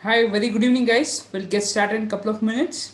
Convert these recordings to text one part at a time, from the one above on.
Hi, very good evening, guys. We'll get started in a couple of minutes.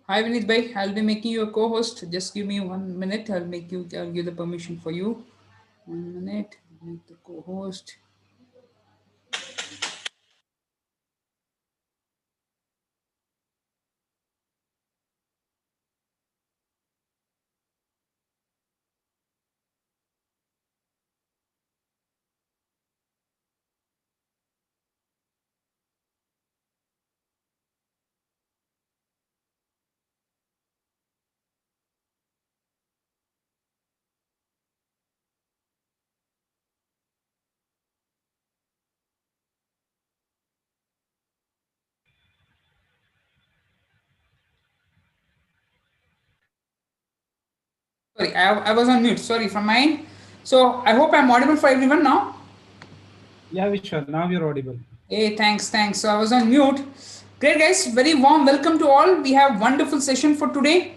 Hi, Vinith bhai. I'll be making you a co-host. Just give me 1 minute. I'll give the permission for you. 1 minute. Make the co-host. Sorry, I was on mute. Sorry, from mine. So I hope I'm audible for everyone now. Yeah, Vishwa, now you're audible. Hey, thanks. So I was on mute. Great, guys. Very warm welcome to all. We have wonderful session for today.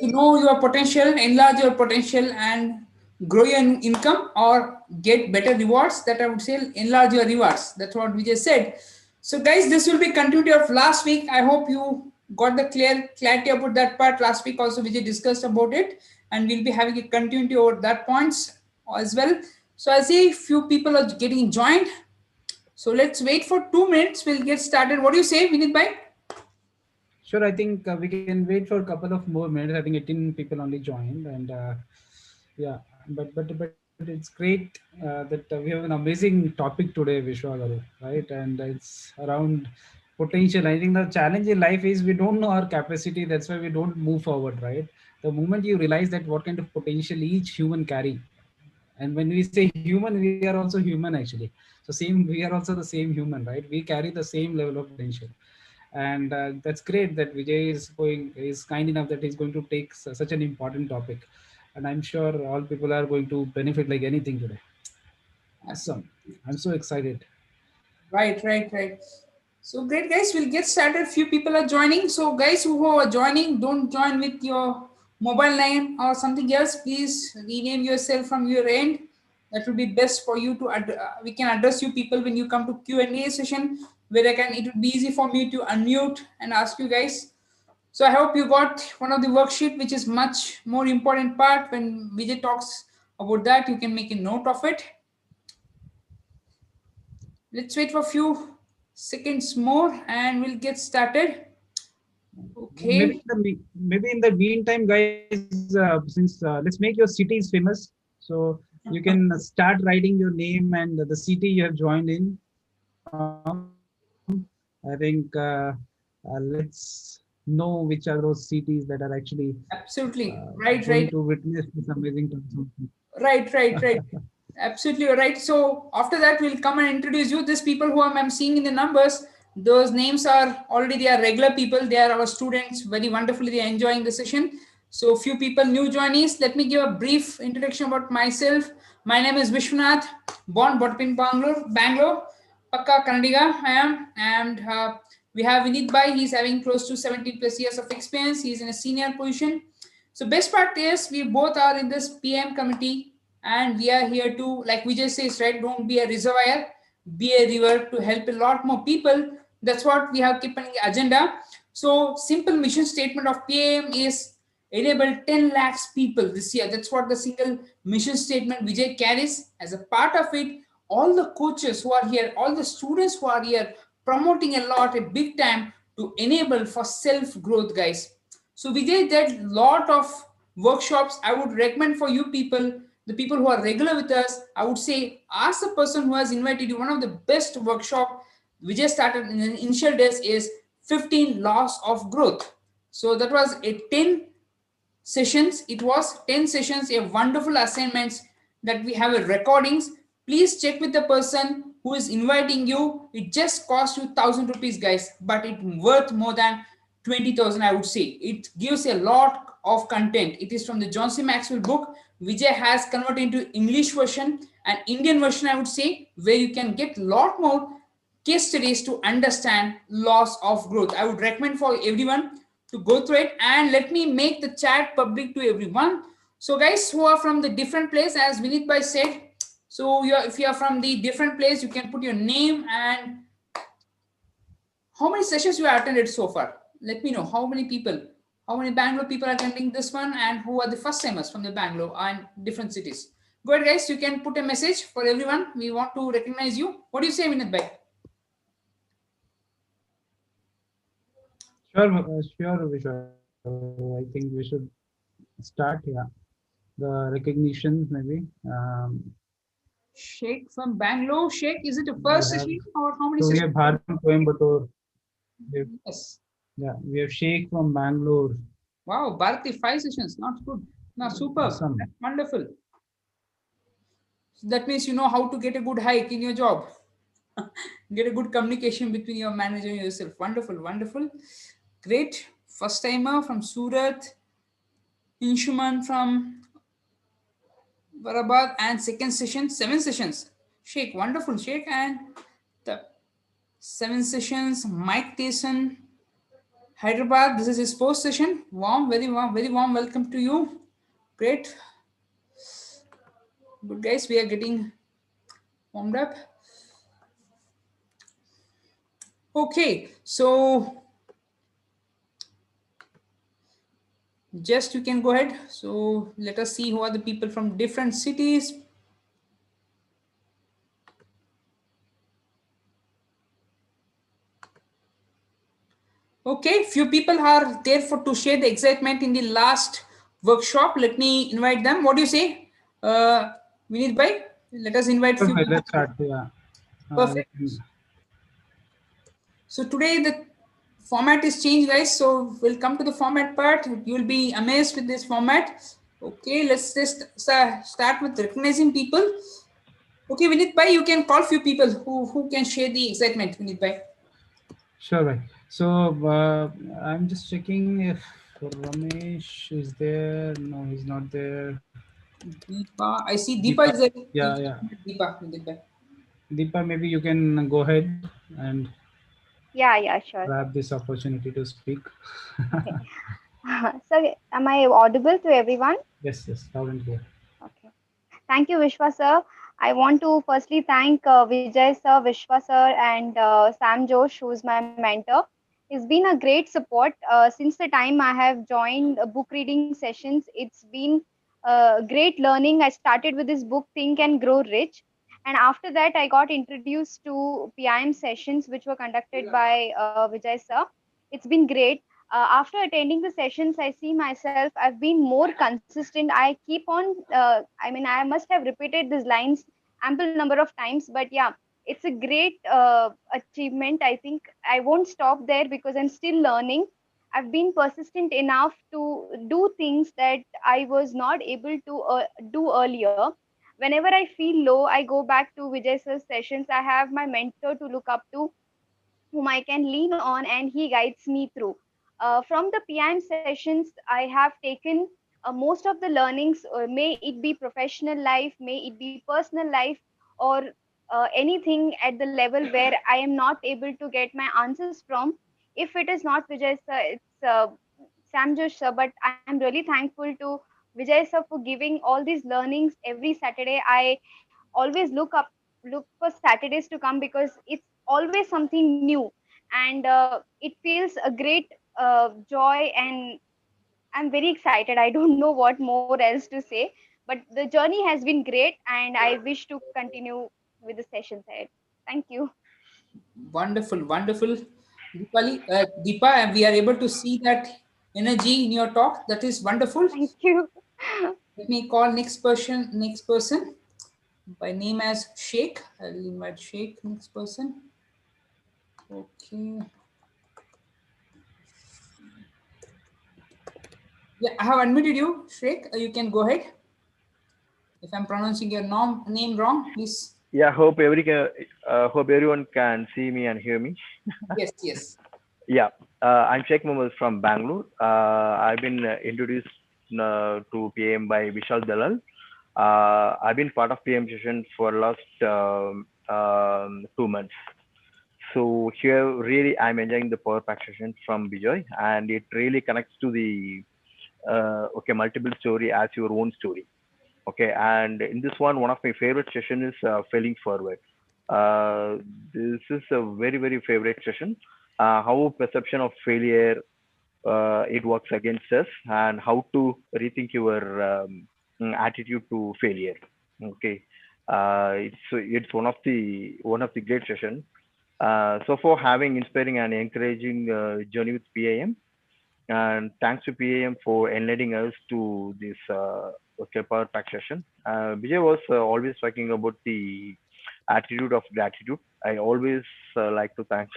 So know your potential, enlarge your potential, and grow your income or get better rewards. That I would say enlarge your rewards. That's what we just said. So, guys, this will be continuity of last week. I hope you got the clarity about that part last week. Also, we just discussed about it, and we'll be having a continuity over that points as well. So I see few people are getting joined. So let's wait for 2 minutes. We'll get started. What do you say, Vinit Bhai? Sure, I think we can wait for a couple of more minutes. I think 18 people only joined, and yeah, but it's great that we have an amazing topic today, Vishwa Garu, right? And it's around potential. I think the challenge in life is we don't know our capacity. That's why we don't move forward, right? The moment you realize that what kind of potential each human carry, and when we say human, we are also human actually. So same, we are also the same human, right? We carry the same level of potential, and that's great that Vijay is kind enough that he's going to take such an important topic, and I'm sure all people are going to benefit like anything today. Awesome! I'm so excited. Right. So great, guys. We'll get started. Few people are joining. So guys who are joining, don't join with your mobile name or something else. Please rename yourself from your end. That will be best for you to. We can address you people when you come to Q&A session where I can. It would be easy for me to unmute and ask you guys. So I hope you got one of the worksheet, which is much more important part. When Vijay talks about that, you can make a note of it. Let's wait for a few seconds more and we'll get started. Okay, Maybe in the meantime, guys, since let's make your cities famous. So you can start writing your name and the city you have joined in from. I think let's know which are those cities that are actually going to absolutely. witness Right, this right. amazing transformation. Right. Absolutely right. So after that, we'll come and introduce you. These people who I'm seeing in the numbers, those names are already they are regular people. They are our students. Very wonderfully, they are enjoying the session. So few people new joinees. Let me give a brief introduction about myself. My name is Vishwanath, born brought up in Bangalore. Pakka Kannadiga I am, and we have Vinit Bhai. He's having close to 17 plus years of experience. He's in a senior position. So best part is we both are in this PM committee and we are here to, like Vijay says, right, don't be a reservoir, be a river to help a lot more people. That's what we have kept on the agenda. So simple mission statement of PM is enable 10 lakhs people this year. That's what the single mission statement Vijay carries. As a part of it, all the coaches who are here, all the students who are here, promoting a lot, a big time to enable for self growth, guys. So Vijay did lot of workshops. I would recommend for you people, the people who are regular with us, I would say ask the person who has invited you. One of the best workshop Vijay started in the initial days is 15 laws of growth. So that was a 10 sessions. It was 10 sessions, a wonderful assignments that we have a recordings. please check with the person who is inviting you. It just costs you 1,000 rupees, guys, but it worth more than 20,000, I would say. It gives a lot of content. It is from the John C. Maxwell book. Vijay has converted into English version and Indian version, I would say, where you can get a lot more case studies to understand loss of growth. I would recommend for everyone to go through it, and let me make the chat public to everyone. So guys who are from the different place, as Vinit Bhai said, so if you are from the different place, you can put your name and how many sessions you have attended so far. Let me know how many people, how many Bangalore people are attending this one, and who are the first timers from the Bangalore and different cities. Go ahead, guys. You can put a message for everyone. We want to recognize you. What do you say, Vinit Bhai? Sure, Vishal. I think we should start here. The recognitions, maybe. Sheikh from Bangalore. Sheikh, is it a We first have session or how many so we sessions? have Bharat from Coimbatore. We have, Yes. yeah, we have Sheikh from Bangalore. Wow, Bharati, 5 sessions. Not good. Not superb. Awesome. That's wonderful. So that means you know how to get a good hike in your job. Get a good communication between your manager and yourself. Wonderful, wonderful. Great. First timer from Surat, Inshuman from Barabad, and second session, 7 sessions. Sheikh, wonderful, Sheikh. And the 7 sessions, Mike Tyson, Hyderabad. This is his first session. Warm, very warm welcome to you. Great. Good guys, we are getting warmed up. Okay, so just you can go ahead. So let us see who are the people from different cities. Okay, few people are there for to share the excitement in the last workshop. Let me invite them. What do you say, Vinit bhai? Let us invite Sure, few bhai, people. let's start. Yeah. We Perfect. can, So today the format is changed, guys. So we'll come to the format part. You'll be amazed with this format. Okay, let's just start with recognizing people. Okay, Vinit bhai, you can call few people who can share the excitement, Vinit bhai. sure, bhai. So I'm just checking if Ramesh is there. No, he's not there. Deepa, I see Deepa, Deepa is there. yeah, You yeah. can Deepa, Vinit bhai. Deepa, maybe you can go ahead and Yeah, sure. grab this opportunity to speak. Okay. So, am I audible to everyone? Yes, yes, loud and clear. Okay. Thank you, Vishwa sir. I want to firstly thank Vijay sir, Vishwa sir, and Sam Josh, who is my mentor. He's been a great support since the time I have joined book reading sessions. It's been great learning. I started with this book, Think and Grow Rich. And after that, I got introduced to PIM sessions, which were conducted by Vijay sir. It's been great. After attending the sessions, I see myself, I've been more consistent. I keep on I must have repeated these lines ample number of times, but yeah, it's a great achievement. I think I won't stop there because I'm still learning. I've been persistent enough to do things that I was not able to do earlier. Whenever I feel low, I go back to Vijay sir's sessions. I have my mentor to look up to, whom I can lean on, and he guides me through. From the PIM sessions, I have taken most of the learnings, may it be professional life, may it be personal life, or anything at the level where I am not able to get my answers from. If it is not Vijay sir, it's Sam Josh sir, but I'm really thankful to Vijay sir for giving all these learnings every Saturday. I always look for Saturdays to come because it's always something new, and it feels a great joy, and I'm very excited. I don't know what more else to say, but the journey has been great, and I wish to continue with the sessions ahead. Thank you. Wonderful, wonderful. Deepali, Deepa, and we are able to see that energy in your talk. That is wonderful. Thank you. Let me call next person. Next person by name as Sheikh. I'll invite Sheikh. Next person. Okay. Yeah, I have unmuted you, Sheikh. You can go ahead. If I'm pronouncing your name wrong, please. Yeah, hope everyone can see me and hear me. Yes, yes. Yeah, I'm Sheikh Mohammed from Bangalore. I've been introduced to PM by Vishal Dalal. I've been part of PM session for last 2 months. So here, really, I'm enjoying the power pack session from Bijoy, and it really connects to the okay multiple story as your own story. Okay, and in this one of my favorite session is failing forward. This is a very favorite session. How perception of failure it works against us, and how to rethink your attitude to failure. Okay, it's one of the great session. So for having inspiring and encouraging journey with PAM, and thanks to PAM for enlightening us to this okay, power pack session. Vijay was always talking about the attitude of gratitude. I always like to thank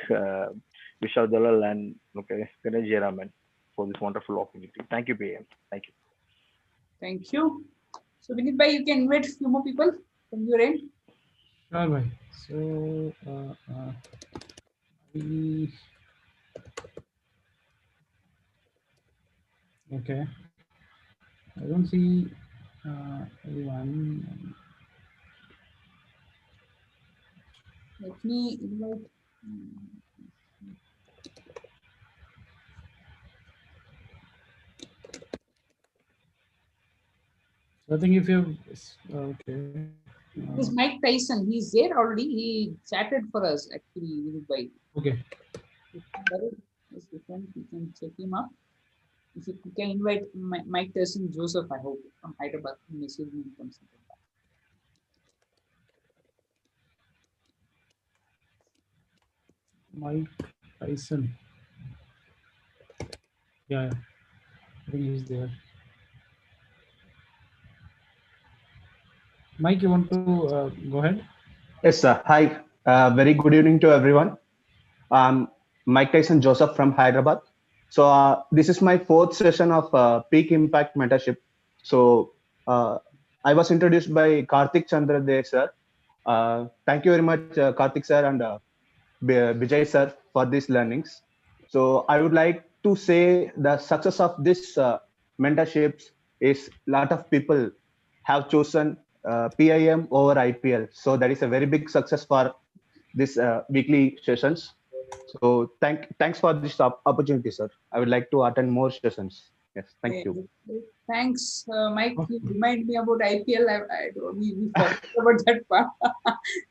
Vishal Dalal and okay, Ganesh Jayaraman for this wonderful opportunity. Thank you, PM. Thank you. Thank you. So Vinit bhai, you can invite a few more people from your end. Sure, bhai. So, we, okay. I don't see anyone. Let me invite. So I think if you, okay. This Mike Tyson, he's there already. He chatted for us actually, Vinit bhai. Okay. Yes, we can check him up. If you can invite Mike Tyson Joseph, I hope, from Hyderabad. Message me from something. Mike Tyson. Yeah, yeah. I think he's there. Mike, you want to go ahead? Yes, sir. Hi. Very good evening to everyone. I'm Mike Tyson Joseph from Hyderabad. So this is my fourth session of Peak Impact Mentorship. So uh, I was introduced by Karthik Chandra there, sir. Thank you very much, Karthik sir and Vijay sir for these learnings. So I would like to say the success of this mentorships is lot of people have chosen PIM over IPL. So that is a very big success for this weekly sessions. So thanks for this opportunity, sir. I would like to attend more sessions. Yes, thank Okay. you. Thanks, Mike. Okay. You remind me about IPL. We forgot about that part.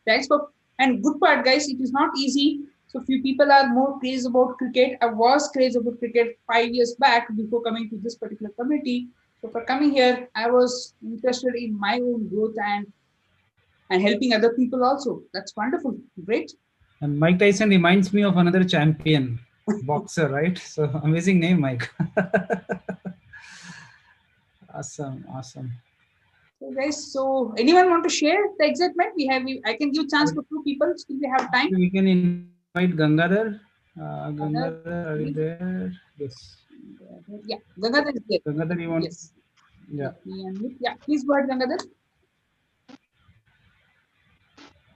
Thanks for and good part, guys. It is not easy. So few people are more crazy about cricket. I was crazy about cricket 5 years back before coming to this particular community. So for coming here, I was interested in my own growth and helping other people also. That's wonderful. Great. And Mike Tyson reminds me of another champion boxer, right? So amazing name, Mike. Awesome, awesome. So guys, so anyone want to share the excitement? I can give chance for two people. Still we have time. We can invite Gangadhar. Other, Gangadhar, are you there? Yes. yeah, Gangadhar is there. Gangadhar, you want? Yes. Yeah. Let me unmute. Yeah, please go ahead, Gangadhar.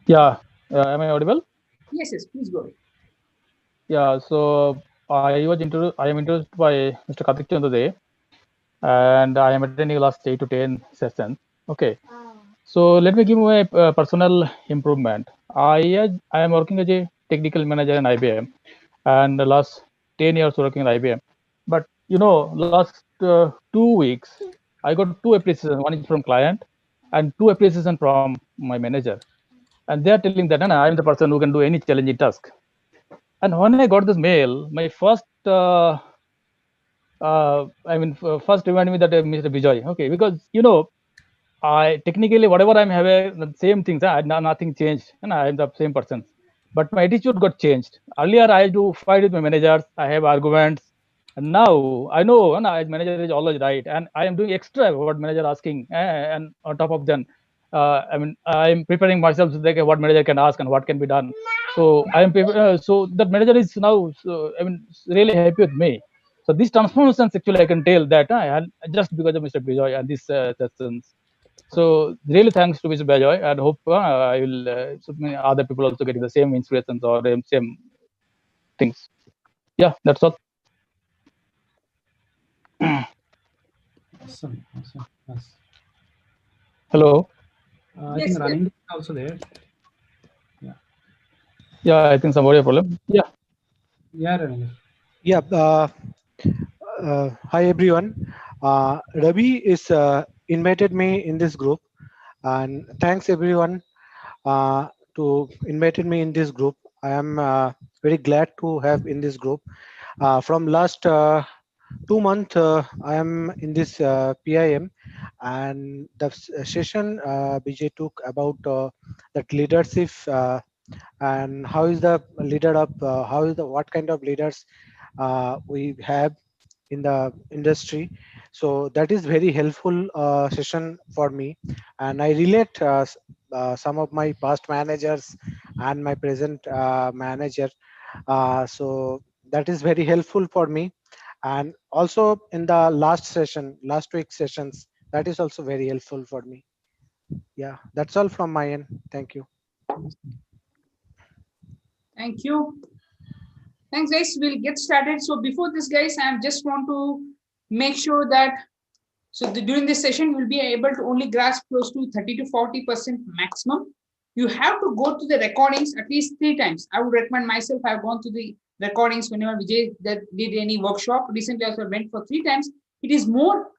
Yeah, am I audible? Yes, yes, please go ahead. Yeah, so I am introduced by Mr. Karthik Chandra today, and I am attending last 8 to 10 sessions. Okay, so let me give my personal improvement. I am working as a technical manager in IBM, and the last 10 years working in IBM. But last 2 weeks, I got two appreciations. One is from client, and two appreciation from my manager, and they are telling that I am the person who can do any challenging task. And when I got this mail, my first, first reminded me that Mr. Vijay, okay, because I technically whatever I'm having the same things, nothing changed, and I'm the same person. But my attitude got changed. Earlier, I do fight with my managers. I have arguments, and now I know, and manager is always right, and I am doing extra what manager asking, and on top of them, I'm preparing myself so that what manager can ask and what can be done. So so that manager is now, really happy with me. So these transformations actually I can tell that I had just because of Mr. Bijoy and these sessions. So really thanks to Mr. Bajoy, and hope I will so many other people also getting the same inspirations or the same things. Yeah, that's all. Awesome. Awesome. Yes. Hello. I Yes, think yes. running is also there. Yeah. Yeah, I think some audio problem. Yeah. Yeah, running. Yeah. Hi everyone. Ravi is invited me in this group, and thanks everyone to invited me in this group. I am very glad to have in this group. From last 2 months, I am in this PIM, and the session BJ took about that leadership and how is the leader up, how is the what kind of leaders we have in the industry. So that is very helpful session for me, and I relate some of my past managers and my present manager. So that is very helpful for me, and also in the last week sessions, that is also very helpful for me. Yeah, that's all from my end. Thank you. Thank you. Thanks, guys. We'll get started. So before this, guys, I just want to make sure that during this session, we'll be able to only grasp close to 30 to 40% maximum. You have to go to the recordings at least 3 times. I would recommend myself, I've gone to the recordings whenever Vijay that did any workshop. Recently, I also went for 3 times. It is more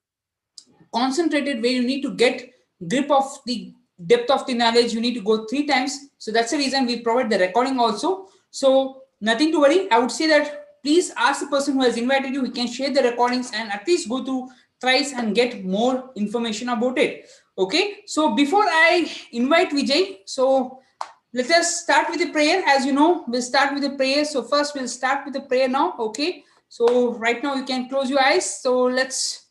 concentrated where you need to get grip of the depth of the knowledge. You need to go 3 times. So that's the reason we provide the recording also. So nothing to worry. I would say that please ask the person who has invited you. We can share the recordings and at least go through thrice and get more information about it. Okay. So before I invite Vijay, so let us start with the prayer. As you know, we'll start with the prayer. So first we'll start with the prayer now. Okay. So right now you can close your eyes. So let's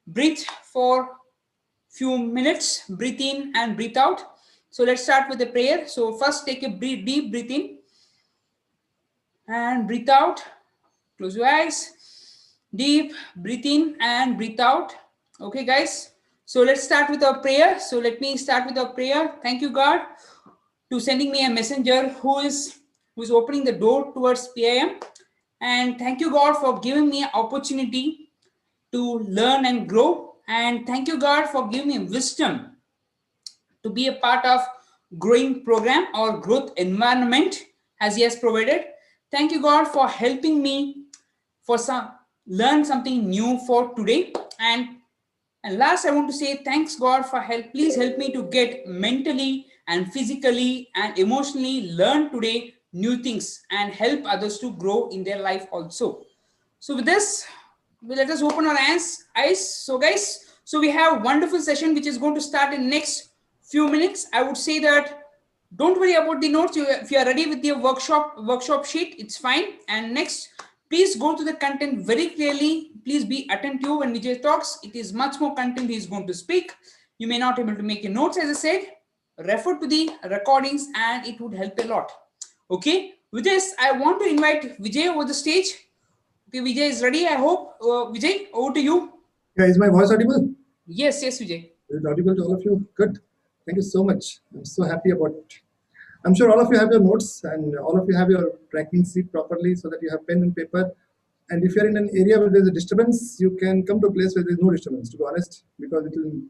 breathe for few minutes. Breathe in and breathe out. So let's start with the prayer. So first take a deep breath in and breathe out. Close your eyes. Deep breathe in and breathe out. Okay, guys. So let's start with our prayer. So let me start with our prayer. Thank you, God, to sending me a messenger who is opening the door towards PIM. And thank you, God, for giving me an opportunity to learn and grow. And thank you, God, for giving me wisdom to be a part of growing program or growth environment as he has provided. Thank you, God, for helping me for some learn something new for today. And last, I want to say thanks, God, for help. Please help me to get mentally and physically and emotionally learn today new things and help others to grow in their life also. So with this, let us open our eyes. So guys, so we have a wonderful session which is going to start in next few minutes. I would say that don't worry about the notes. If you are ready with your workshop sheet, it's fine. And next, please go to the content very clearly. Please be attentive when Vijay talks. It is much more content he is going to speak. You may not be able to make your notes, as I said. Refer to the recordings and it would help a lot. Okay. With this, I want to invite Vijay over the stage. Okay, Vijay is ready. I hope. Vijay, over to you. Yeah, is my voice audible? Yes, yes, Vijay. Is it audible to all of you? Good. Thank you so much. I'm so happy about it. I'm sure all of you have your notes and all of you have your tracking sheet properly so that you have pen and paper. And if you're in an area where there's a disturbance, you can come to a place where there's no disturbance, to be honest, because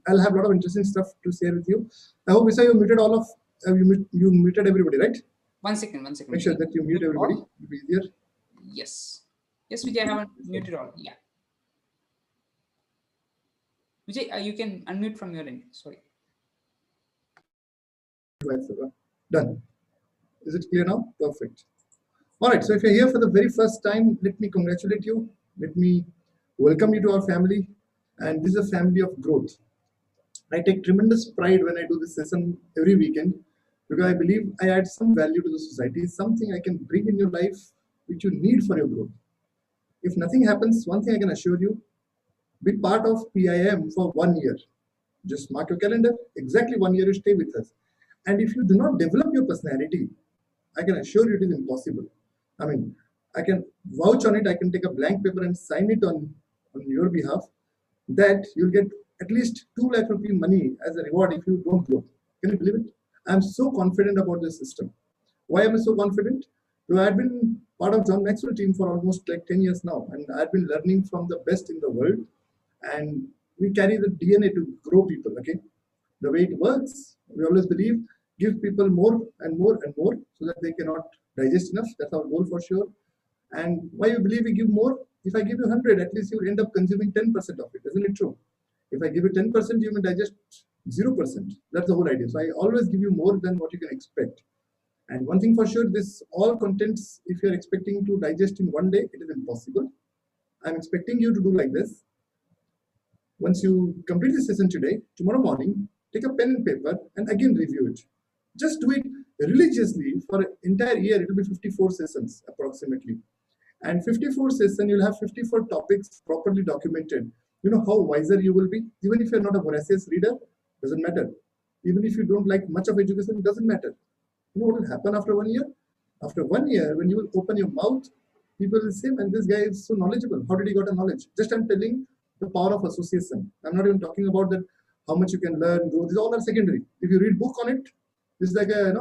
I'll have a lot of interesting stuff to share with you. I hope, Visa, you muted all of, you muted everybody, right? One second. Make sure that you mute everybody. It'll be easier. Yes. Yes, Vijay, I haven't muted all. Yeah. Vijay, you can unmute from your end. Sorry. Done. Is it clear now? Perfect. All right. So if you're here for the very first time, let me congratulate you. Let me welcome you to our family. And this is a family of growth. I take tremendous pride when I do this session every weekend because I believe I add some value to the society, something I can bring in your life which you need for your growth. If nothing happens, one thing I can assure you, be part of PIM for 1 year. Just mark your calendar, exactly 1 year you stay with us. And if you do not develop your personality, I can assure you it is impossible. I mean, I can vouch on it, I can take a blank paper and sign it on your behalf that you'll get at least 2 lakh rupee money as a reward if you don't grow. Can you believe it? I'm so confident about this system. Why am I so confident? Because I've been part of John Maxwell team for almost like 10 years now, and I've been learning from the best in the world. And we carry the DNA to grow people. Okay, the way it works, we always believe give people more and more and more so that they cannot digest enough. That's our goal for sure. And why you believe we give more? If I give you 100, at least you will end up consuming 10% of it. Isn't it true? If I give you 10%, you may digest 0%. That's the whole idea. So I always give you more than what you can expect. And one thing for sure, this all contents, if you're expecting to digest in one day, it is impossible. I'm expecting you to do like this. Once you complete the session today, tomorrow morning, take a pen and paper and again review it. Just do it religiously for an entire year. It will be 54 sessions approximately. And 54 sessions, you'll have 54 topics properly documented. You know how wiser you will be? Even if you're not a voracious reader, doesn't matter. Even if you don't like much of education, it doesn't matter. You know what will happen after 1 year? After 1 year, when you will open your mouth, people will say, man, this guy is so knowledgeable. How did he got a knowledge? Just I'm telling the power of association. I'm not even talking about that how much you can learn, grow. These all are secondary. If you read book on it, this is like a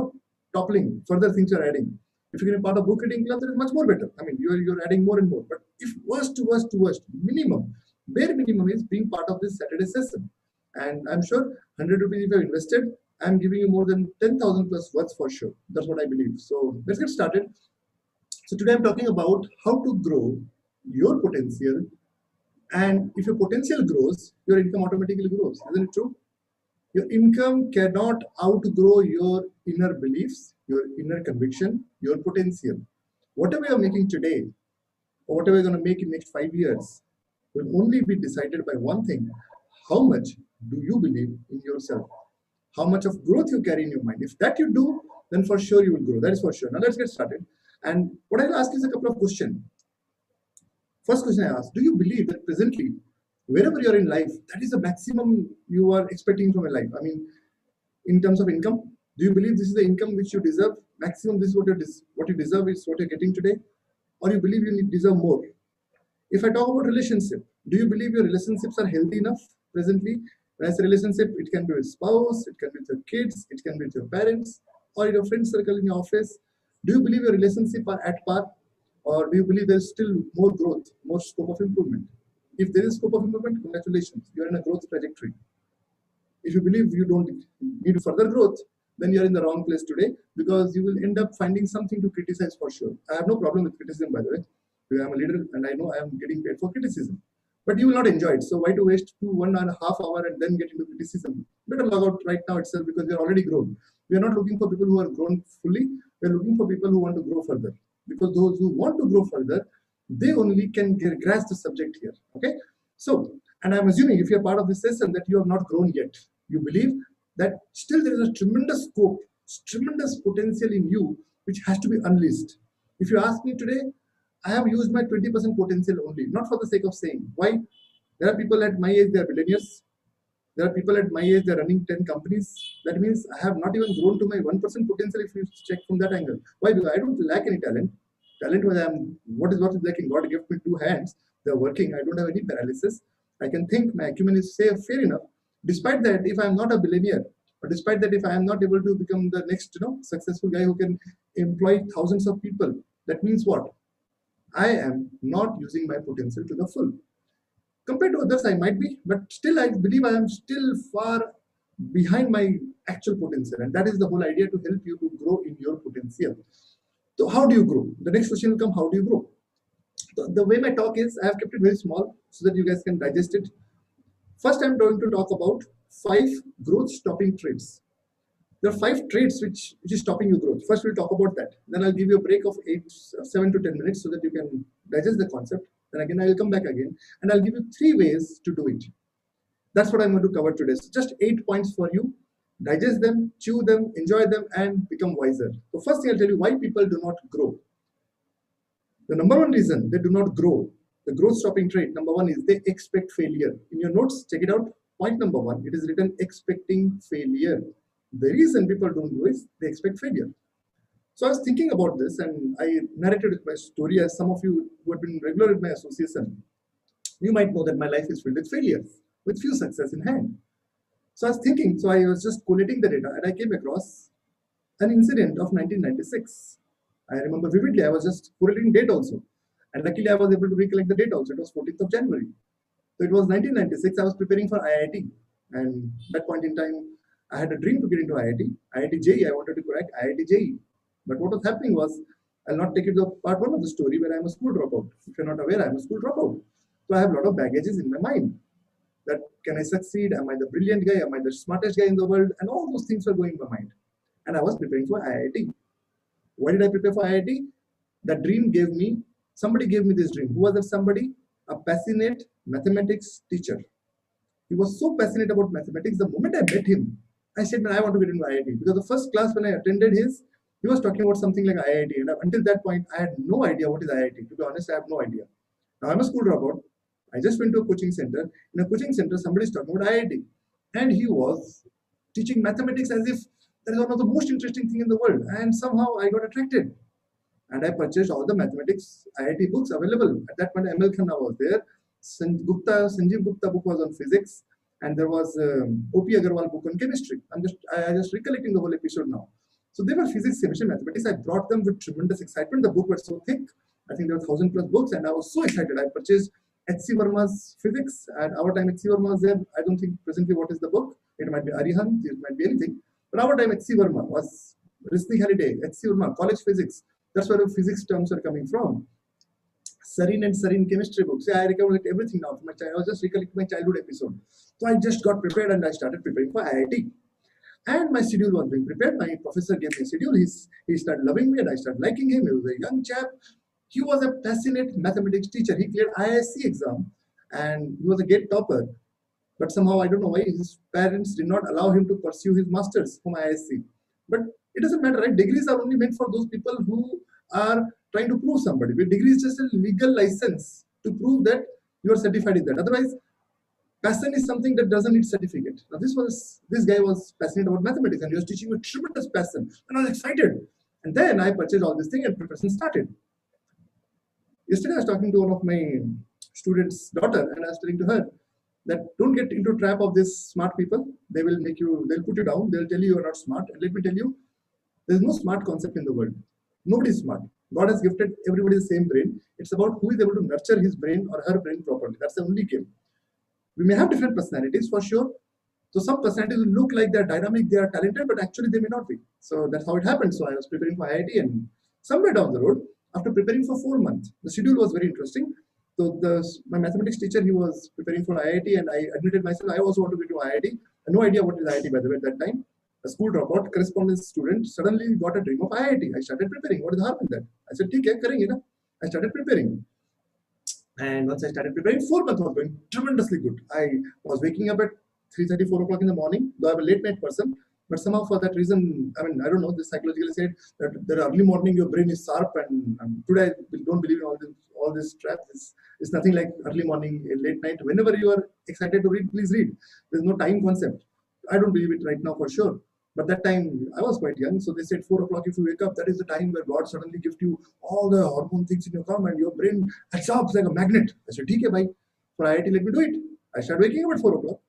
toppling, further things you're adding. If you get a part of book reading club, that is much more better. I mean, you're adding more and more. But if worst to worst, minimum, bare minimum is being part of this Saturday session. And I'm sure 100 rupees if you've invested, I'm giving you more than 10,000 plus words for sure. That's what I believe. So let's get started. So today I'm talking about how to grow your potential. And if your potential grows, your income automatically grows. Isn't it true? Your income cannot outgrow your inner beliefs, your inner conviction, your potential. Whatever you're making today, or whatever you're going to make in next 5 years, will only be decided by one thing. How much do you believe in yourself? How much of growth you carry in your mind? If that you do, then for sure you will grow. That is for sure. Now let's get started. And what I'll ask is a couple of questions. First question I ask, do you believe that presently, wherever you're in life, that is the maximum you are expecting from a life? I mean, in terms of income, do you believe this is the income which you deserve? Maximum, this is what you deserve is what you're getting today? Or you believe you deserve more? If I talk about relationship, do you believe your relationships are healthy enough presently? When I say relationship, it can be with spouse, it can be with your kids, it can be with your parents, or your friend circle in your office. Do you believe your relationship are at par? Or do you believe there's still more growth, more scope of improvement? If there is scope of improvement, congratulations, you're in a growth trajectory. If you believe you don't need further growth, then you're in the wrong place today, because you will end up finding something to criticize for sure. I have no problem with criticism, by the way. I'm a leader and I know I am getting paid for criticism. But you will not enjoy it. So why to waste 1.5 hours and then get into criticism? Better log out right now itself, because we are already grown. We are not looking for people who are grown fully. We are looking for people who want to grow further. Because those who want to grow further, they only can grasp the subject here. Okay. So, and I'm assuming if you're part of this session that you have not grown yet. You believe that still there is a tremendous scope, tremendous potential in you, which has to be unleashed. If you ask me today, I have used my 20% potential only, not for the sake of saying. Why? There are people at my age, they are billionaires. There are people at my age, they're running 10 companies. That means I have not even grown to my 1% potential if you check from that angle. Why? Because I don't lack any talent. Talent was what is lacking? God gave me 2 hands. They're working. I don't have any paralysis. I can think. My acumen is fair enough. Despite that, if I'm not a billionaire, or despite that, if I am not able to become the next successful guy who can employ thousands of people, that means what? I am not using my potential to the full. Compared to others, I might be, but still I believe I am still far behind my actual potential. And that is the whole idea, to help you to grow in your potential. So how do you grow? The next question will come, how do you grow? The way my talk is, I have kept it very small so that you guys can digest it. First, I'm going to talk about 5 growth stopping traits. There are 5 traits which is stopping your growth. First, we'll talk about that. Then I'll give you a break of 7 to 10 minutes so that you can digest the concept. Then again, I'll come back again and I'll give you 3 ways to do it. That's what I'm going to cover today. So just 8 points for you. Digest them, chew them, enjoy them, and become wiser. So first thing I'll tell you why people do not grow. The number one reason they do not grow, the growth stopping trait, number one is they expect failure. In your notes, check it out. Point number 1, it is written expecting failure. The reason people don't do is they expect failure. So I was thinking about this and I narrated my story. As some of you who have been regular in my association, you might know that my life is filled with failures. with few success in hand. So I was thinking, so I was just collating the data and I came across an incident of 1996. I remember vividly, I was just correlating date also. And luckily I was able to recollect the date also. It was 14th of January. So it was 1996, I was preparing for IIT. And at that point in time, I had a dream to get into IIT. IIT JEE, I wanted to crack IIT JEE. But what was happening was, I'll not take it to part one of the story where I'm a school dropout. If you're not aware, I'm a school dropout. So I have a lot of baggages in my mind. That can I succeed? Am I the brilliant guy? Am I the smartest guy in the world? And all those things were going in my mind. And I was preparing for IIT. Why did I prepare for IIT? That dream gave me, somebody gave me this dream. Who was that somebody? A passionate mathematics teacher. He was so passionate about mathematics. The moment I met him, I said, man, I want to get into IIT. Because the first class when I attended he was talking about something like IIT. And until that point, I had no idea what is IIT. To be honest, I have no idea. Now I'm a school dropout. I just went to a coaching center. In a coaching center, somebody is talking about IIT. And he was teaching mathematics as if that is one of the most interesting thing in the world. And somehow I got attracted. And I purchased all the mathematics IIT books available. At that point, ML Khanna was there. Sanjeev Gupta book was on physics. And there was O.P. Agarwal book on chemistry. I just recollecting the whole episode now. So they were physics, chemistry, mathematics. I brought them with tremendous excitement. The book was so thick. I think there were 1,000 plus books. And I was so excited. I purchased H.C. Verma's physics. At our time, H.C. Verma was there. I don't think presently what is the book. It might be Arihant. It might be anything. But our time, H.C. Verma was Risni Halliday, H.C. Verma, college physics. That's where the physics terms are coming from. Serene and Serene chemistry books. Yeah, I recollect everything now. I was just recollecting my childhood episode. So I just got prepared and I started preparing for IIT. And my schedule was being prepared. My professor gave me a schedule. He started loving me and I started liking him. He was a young chap. He was a passionate mathematics teacher. He cleared IISc exam and he was a gate topper. But somehow, I don't know why, his parents did not allow him to pursue his master's from IISc. But it doesn't matter, right? Degrees are only meant for those people who are trying to prove somebody. But degree is just a legal license to prove that you are certified in that. Otherwise, passion is something that doesn't need certificate. Now, this guy was passionate about mathematics and he was teaching with tremendous passion. And I was excited. And then I purchased all this thing and preparation started. Yesterday, I was talking to one of my students' daughter and I was telling to her that don't get into trap of these smart people. They'll put you down. They'll tell you you're not smart. And let me tell you, there's no smart concept in the world. Nobody is smart. God has gifted everybody the same brain. It's about who is able to nurture his brain or her brain properly. That's the only game. We may have different personalities for sure. So some personalities will look like they're dynamic, they are talented, but actually they may not be. So that's how it happened. So I was preparing for IIT and somewhere down the road, after preparing for 4 months, the schedule was very interesting. So my mathematics teacher, he was preparing for IIT and I admitted myself, I also want to go to IIT. I had no idea what is IIT by the way at that time. A school dropout, correspondence student, suddenly got a dream of IIT. I started preparing. What is happening that? I said, okay, karenge na. I started preparing. And once I started preparing, 4 months was going tremendously good. I was waking up at 3:30, 4 o'clock in the morning, though I'm a late night person. But somehow for that reason, I mean, I don't know, this psychologically said that the early morning your brain is sharp and today I don't believe in all this trap. It's nothing like early morning, late night. Whenever you are excited to read, please read. There's no time concept. I don't believe it right now for sure. But that time I was quite young, so they said 4 o'clock if you wake up, that is the time where God suddenly gives you all the hormone things in your come and your brain absorbs like a magnet. I said, okay, bye. For IIT, let me do it. I started waking up at 4 o'clock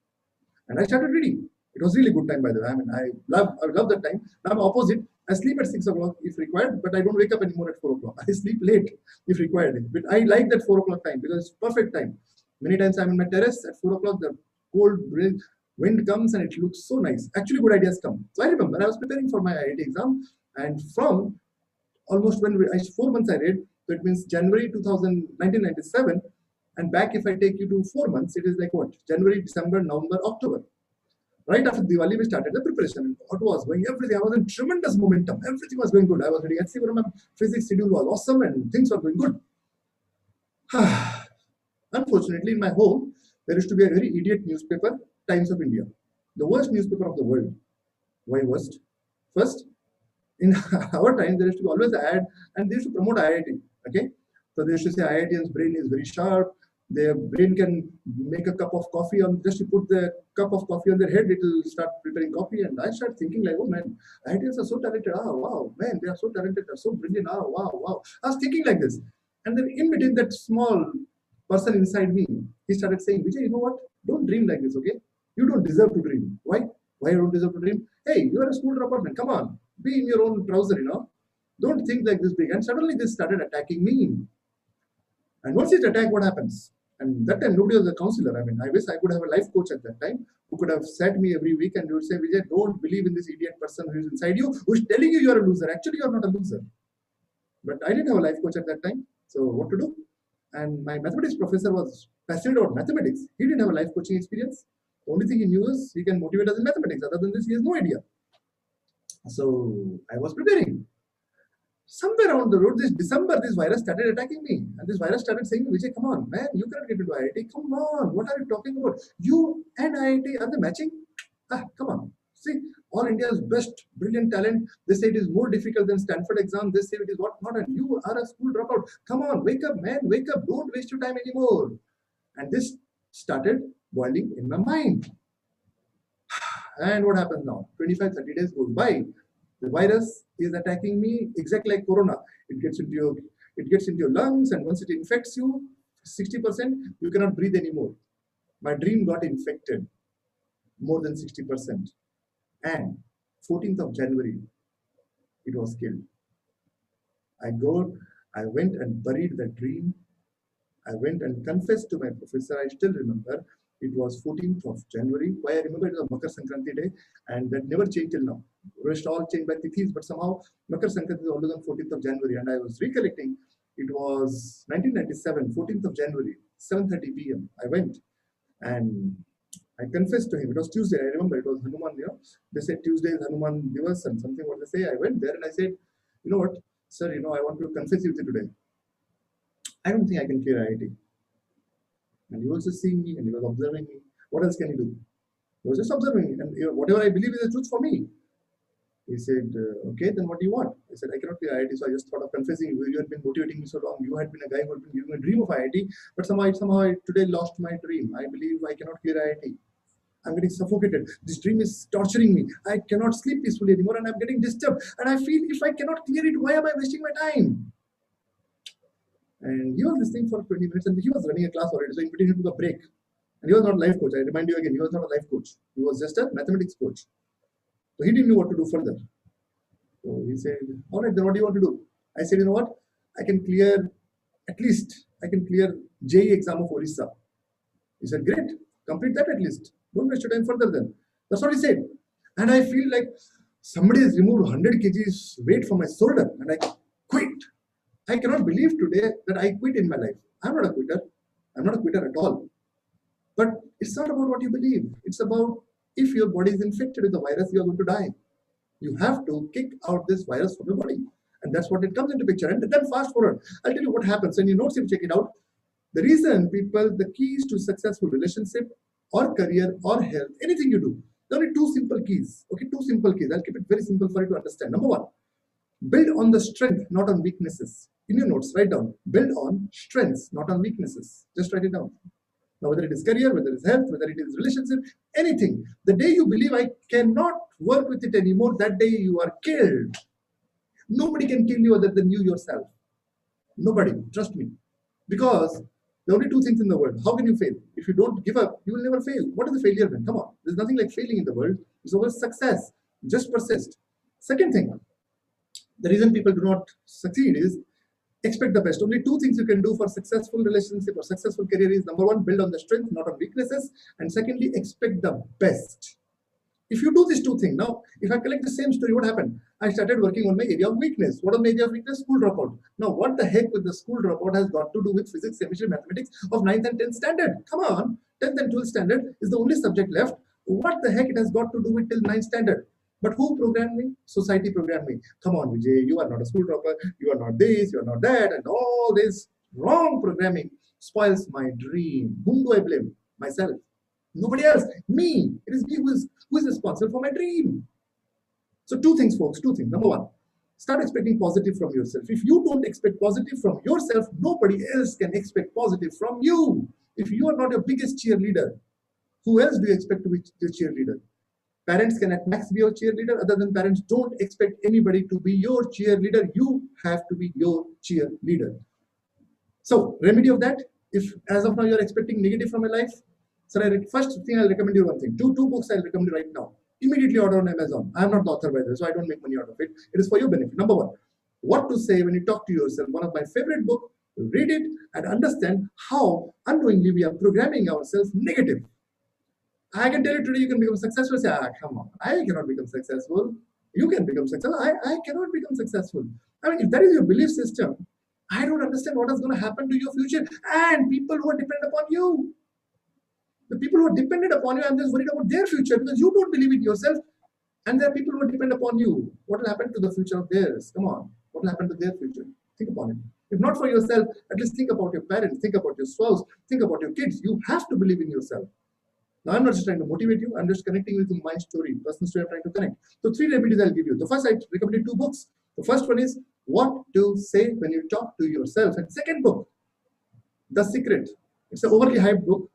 and I started reading. It was really good time by the way. I mean, I love that time. Now I'm opposite. I sleep at 6 o'clock if required, but I don't wake up anymore at 4 o'clock. I sleep late if required. But I like that 4 o'clock time because it's perfect time. Many times I'm in my terrace at 4 o'clock, the cold wind comes and it looks so nice. Actually, good ideas come. So I remember I was preparing for my IIT exam, and from almost 4 months I read, so it means January 1997, and back if I take you to 4 months, it is like what? January, December, November, October. Right after Diwali, we started the preparation. What was going? Everything. I was in tremendous momentum. Everything was going good. I was reading at my physics schedule was awesome and things were going good. Unfortunately, in my home, there used to be a very idiot newspaper, Times of India, the worst newspaper of the world. Why worst? First, in our time, there used to be always an ad, and they used to promote IIT. Okay, so they used to say IIT's brain is very sharp. Their brain can make a cup of coffee on just to put the cup of coffee on their head, it will start preparing coffee. And I started thinking like, oh man, IITs are so talented. Ah, wow, man, they are so talented, they're so brilliant. Ah, wow, wow. I was thinking like this. And then in between that small person inside me, he started saying, Vijay, you know what? Don't dream like this, okay? You don't deserve to dream. Why? Why you don't deserve to dream? Hey, you are a school dropout, man. Come on. Be in your own trouser, Don't think like this big. And suddenly this started attacking me. And once it attacked, what happens? And that time nobody was a counselor. I mean, I wish I could have a life coach at that time who could have sat me every week and would say, Vijay, don't believe in this idiot person who is inside you, who's telling you you're a loser. Actually, you're not a loser. But I didn't have a life coach at that time. So what to do? And my mathematics professor was passionate about mathematics. He didn't have a life coaching experience. The only thing he knew is he can motivate us in mathematics. Other than this, he has no idea. So I was preparing. Somewhere around the road, this December, this virus started attacking me. And this virus started saying, Vijay, come on, man, you cannot get into IIT. Come on, what are you talking about? You and IIT, are they matching? Come on. See, all India's best, brilliant talent, they say it is more difficult than Stanford exam. They say it is what not, and you are a school dropout. Come on, wake up, man, wake up. Don't waste your time anymore. And this started boiling in my mind. And what happens now? 25, 30 days goes by. The virus is attacking me exactly like corona. It gets into your lungs, and once it infects you, 60%, you cannot breathe anymore. My dream got infected more than 60%. And 14th of January, it was killed. I went and buried that dream. I went and confessed to my professor. I still remember it was 14th of January. Why I remember it was a Makar Sankranti day, and that never changed till now. Rest all changed by Tithis, but somehow Makar Sankranti is always on 14th of January. And I was recollecting it was 1997, 14th of January, 7:30 p.m. I went and I confessed to him. It was Tuesday. I remember it was Hanuman. They said Tuesday is Hanuman Divas and something what they say. I went there and I said, you know what, sir, I want to confess with you today. I don't think I can clear IIT. And he was just seeing me and he was observing me. What else can he do? He was just observing me. And whatever I believe is the truth for me. He said, okay, then what do you want? I said, I cannot clear IIT. So I just thought of confessing you. You had been motivating me so long. You had been a guy who had been giving me a dream of IIT. But somehow I today lost my dream. I believe I cannot clear IIT. I'm getting suffocated. This dream is torturing me. I cannot sleep peacefully anymore and I'm getting disturbed. And I feel if I cannot clear it, why am I wasting my time? And he was listening for 20 minutes and he was running a class already. So I invited him to the break. And he was not a life coach. I remind you again, he was not a life coach. He was just a mathematics coach. So he didn't know what to do further. So he said, all right, then what do you want to do? I said, you know what? I can clear JEE exam of Orissa. He said, great, complete that at least. Don't waste your time further then. That's what he said. And I feel like somebody has removed 100 kgs weight from my shoulder and I quit. I cannot believe today that I quit in my life. I'm not a quitter. I'm not a quitter at all. But it's not about what you believe. It's about if your body is infected with the virus, you are going to die. You have to kick out this virus from your body. And that's what it comes into picture. And then fast forward. I'll tell you what happens. When you notes, if you check it out, the reason the keys to successful relationship or career or health, anything you do, there are only two simple keys. Okay, two simple keys. I'll keep it very simple for you to understand. Number one, build on the strength, not on weaknesses. In your notes, write down, build on strengths, not on weaknesses. Just write it down. Now, whether it is career, whether it is health, whether it is relationship, anything. The day you believe I cannot work with it anymore, that day you are killed. Nobody can kill you other than you yourself. Nobody, trust me. Because there are only two things in the world. How can you fail? If you don't give up, you will never fail. What is the failure then? Come on. There's nothing like failing in the world. It's always success. Just persist. Second thing, the reason people do not succeed is expect the best. Only two things you can do for successful relationship or successful career is number one, build on the strength, not on weaknesses. And secondly, expect the best. If you do these two things, now, if I collect the same story, what happened? I started working on my area of weakness. What was my area of weakness? School dropout. Now, what the heck with the school dropout has got to do with physics, chemistry, mathematics of 9th and 10th standard? Come on, 10th and 12th standard is the only subject left. What the heck it has got to do with till 9th standard? But who programmed me? Society programmed me. Come on, Vijay, you are not a school dropper. You are not this, you are not that. And all this wrong programming spoils my dream. Whom do I blame? Myself. Nobody else. Me. It is me who is responsible for my dream. So two things, folks. Two things. Number one, start expecting positive from yourself. If you don't expect positive from yourself, nobody else can expect positive from you. If you are not your biggest cheerleader, who else do you expect to be your cheerleader? Parents can at max be your cheerleader. Other than parents, don't expect anybody to be your cheerleader. You have to be your cheerleader. So, remedy of that, if as of now you're expecting negative from your life, So first thing I'll recommend you one thing. Two books I'll recommend you right now. Immediately order on Amazon. I am not the author, by the way, so I don't make money out of it. It is for your benefit. Number one, What to Say When You Talk to Yourself. One of my favorite books. Read it and understand how unknowingly we are programming ourselves negative. I can tell you today you can become successful. Say, come on, I cannot become successful. You can become successful. I cannot become successful. I mean, if that is your belief system, I don't understand what is going to happen to your future and people who are dependent upon you. The people who are dependent upon you, I'm just worried about their future because you don't believe it yourself. And there are people who are dependent upon you. What will happen to the future of theirs? Come on. What will happen to their future? Think upon it. If not for yourself, at least think about your parents, think about your spouse, think about your kids. You have to believe in yourself. Now, I'm not just trying to motivate you, I'm just connecting you to my story, personal story I'm trying to connect. So 3 remedies I'll give you. The first, I recommended 2 books. The first one is What to Say When You Talk to Yourself. And second book, The Secret. It's an overly hyped book.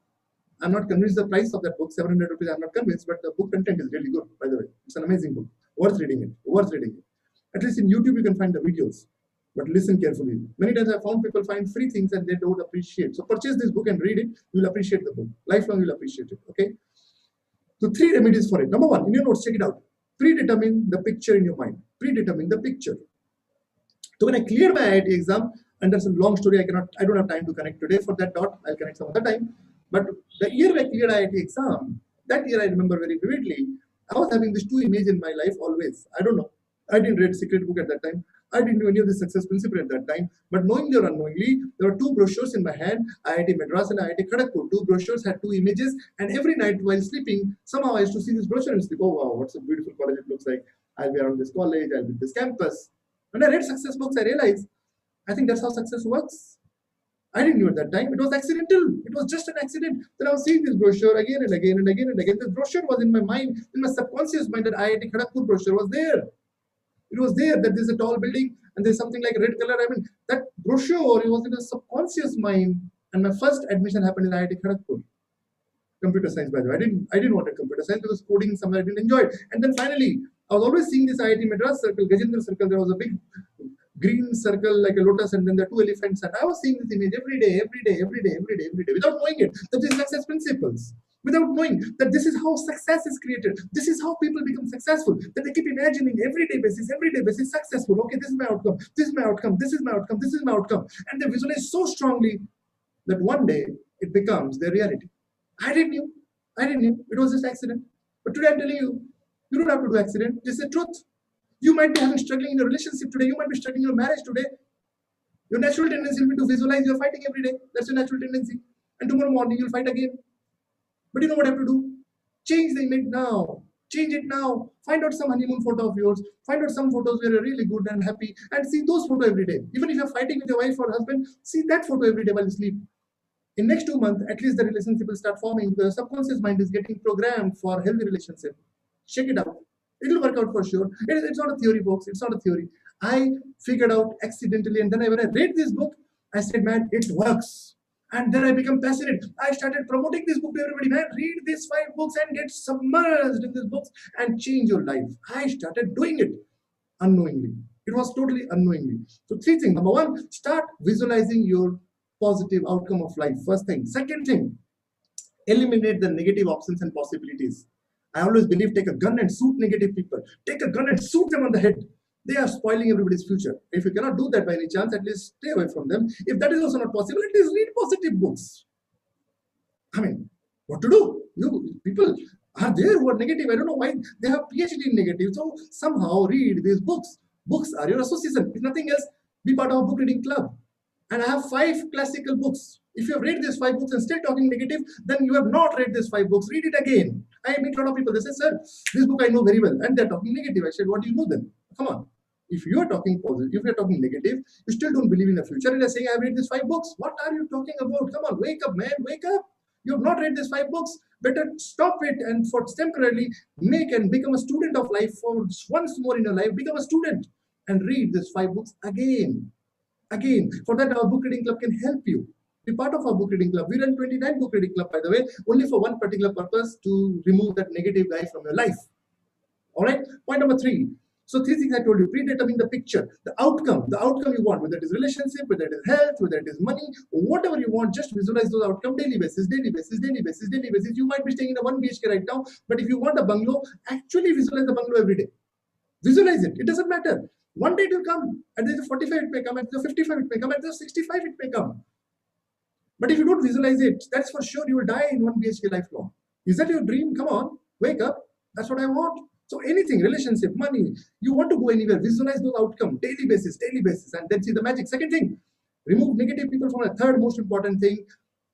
I'm not convinced the price of that book, 700 rupees, I'm not convinced, but the book content is really good, by the way. It's an amazing book. Worth reading it. Worth reading it. At least in YouTube, you can find the videos. But listen carefully. Many times I found people find free things and they don't appreciate. So purchase this book and read it. You'll appreciate the book. Lifelong, you'll appreciate it. Okay? So 3 remedies for it. Number 1, in your notes, check it out. Predetermine the picture in your mind. Predetermine the picture. So when I cleared my IIT exam, and that's a long story, I don't have time to connect today for that dot. I'll connect some other time. But the year I cleared IIT exam, that year I remember very vividly, I was having these 2 images in my life always. I don't know. I didn't read Secret Book at that time. I didn't know any of the success principle at that time. But knowingly or unknowingly, there were 2 brochures in my hand, IIT Madras and IIT Kharagpur. 2 brochures had 2 images. And every night while sleeping, somehow I used to see this brochure and sleep. Oh, wow, what's a beautiful college it looks like. I'll be around this college. I'll be this campus. When I read success books, I realized, I think that's how success works. I didn't know at that time. It was accidental. It was just an accident. Then I was seeing this brochure again and again and again and again. This brochure was in my mind, in my subconscious mind, that IIT Kharagpur brochure was there. It was there that there's a tall building and there's something like red color. I mean, that brochure, it was in a subconscious mind. And my first admission happened in IIT Kharagpur. Computer science, by the way. I didn't want a computer science because coding somewhere I didn't enjoy it. And then finally, I was always seeing this IIT Madras circle, Gajendra circle. There was a big green circle like a lotus, and then there are 2 elephants. And I was seeing this image every day, without knowing it. That these success principles. Without knowing that this is how success is created. This is how people become successful. That they keep imagining everyday basis, successful. Okay, this is my outcome, this is my outcome, this is my outcome, this is my outcome. And they visualize so strongly that one day it becomes their reality. I didn't know. It was just accident. But today I'm telling you, you don't have to do accident. This is the truth. You might be struggling in a relationship today. You might be struggling in your marriage today. Your natural tendency will be to visualize you're fighting every day. That's your natural tendency. And tomorrow morning you'll fight again. But you know what I have to do? Change the image now. Change it now. Find out some honeymoon photo of yours. Find out some photos where you're really good and happy. And see those photos every day. Even if you're fighting with your wife or husband, see that photo every day while you sleep. In next 2 months, at least the relationship will start forming. The subconscious mind is getting programmed for healthy relationship. Check it out. It'll work out for sure. It's not a theory, folks. It's not a theory. I figured out accidentally, and then when I read this book, I said, man, it works. And then I became passionate. I started promoting this book to everybody. Man, read these 5 books and get submerged in these books and change your life. I started doing it unknowingly. It was totally unknowingly. So 3 things. Number 1, start visualizing your positive outcome of life. First thing. Second thing, eliminate the negative options and possibilities. I always believe take a gun and shoot negative people. Take a gun and shoot them on the head. They are spoiling everybody's future. If you cannot do that by any chance, at least stay away from them. If that is also not possible, at least read positive books. I mean, what to do? People are there who are negative. I don't know why they have PhD in negative. So somehow read these books. Books are your association. If nothing else, be part of a book reading club. And I have 5 classical books. If you have read these 5 books and still talking negative, then you have not read these 5 books. Read it again. I meet a lot of people. They say, sir, this book I know very well. And they're talking negative. I said, what do you know then? Come on. If you are talking positive, if you're talking negative, you still don't believe in the future. And they're saying, I've read these 5 books. What are you talking about? Come on, wake up, man. Wake up. You have not read these 5 books. Better stop it and for temporarily make and become a student of life. For once more in your life, become a student and read these 5 books again. Again, for that, our book reading club can help you. Be part of our book reading club. We run 29 book reading club, by the way, only for one particular purpose, to remove that negative guy from your life. All right. Point number 3, So 3 things I told you: predetermine the picture, the outcome you want, whether it is relationship, whether it is health, whether it is money, whatever you want. Just visualize those outcomes daily basis, daily basis, daily basis, daily basis. You might be staying in a 1 BHK right now, but if you want a bungalow, actually visualize the bungalow every day. Visualize it. It doesn't matter. One day it will come. At the age of 45, it may come. At the age of 55, it may come. At the age of 65, it may come. But if you don't visualize it, that's for sure you will die in 1 BHK lifelong. Is that your dream? Come on, wake up. That's what I want. So anything, relationship, money, you want to go anywhere, visualize those outcomes, daily basis, and then see the magic. Second thing, remove negative people from a third most important thing.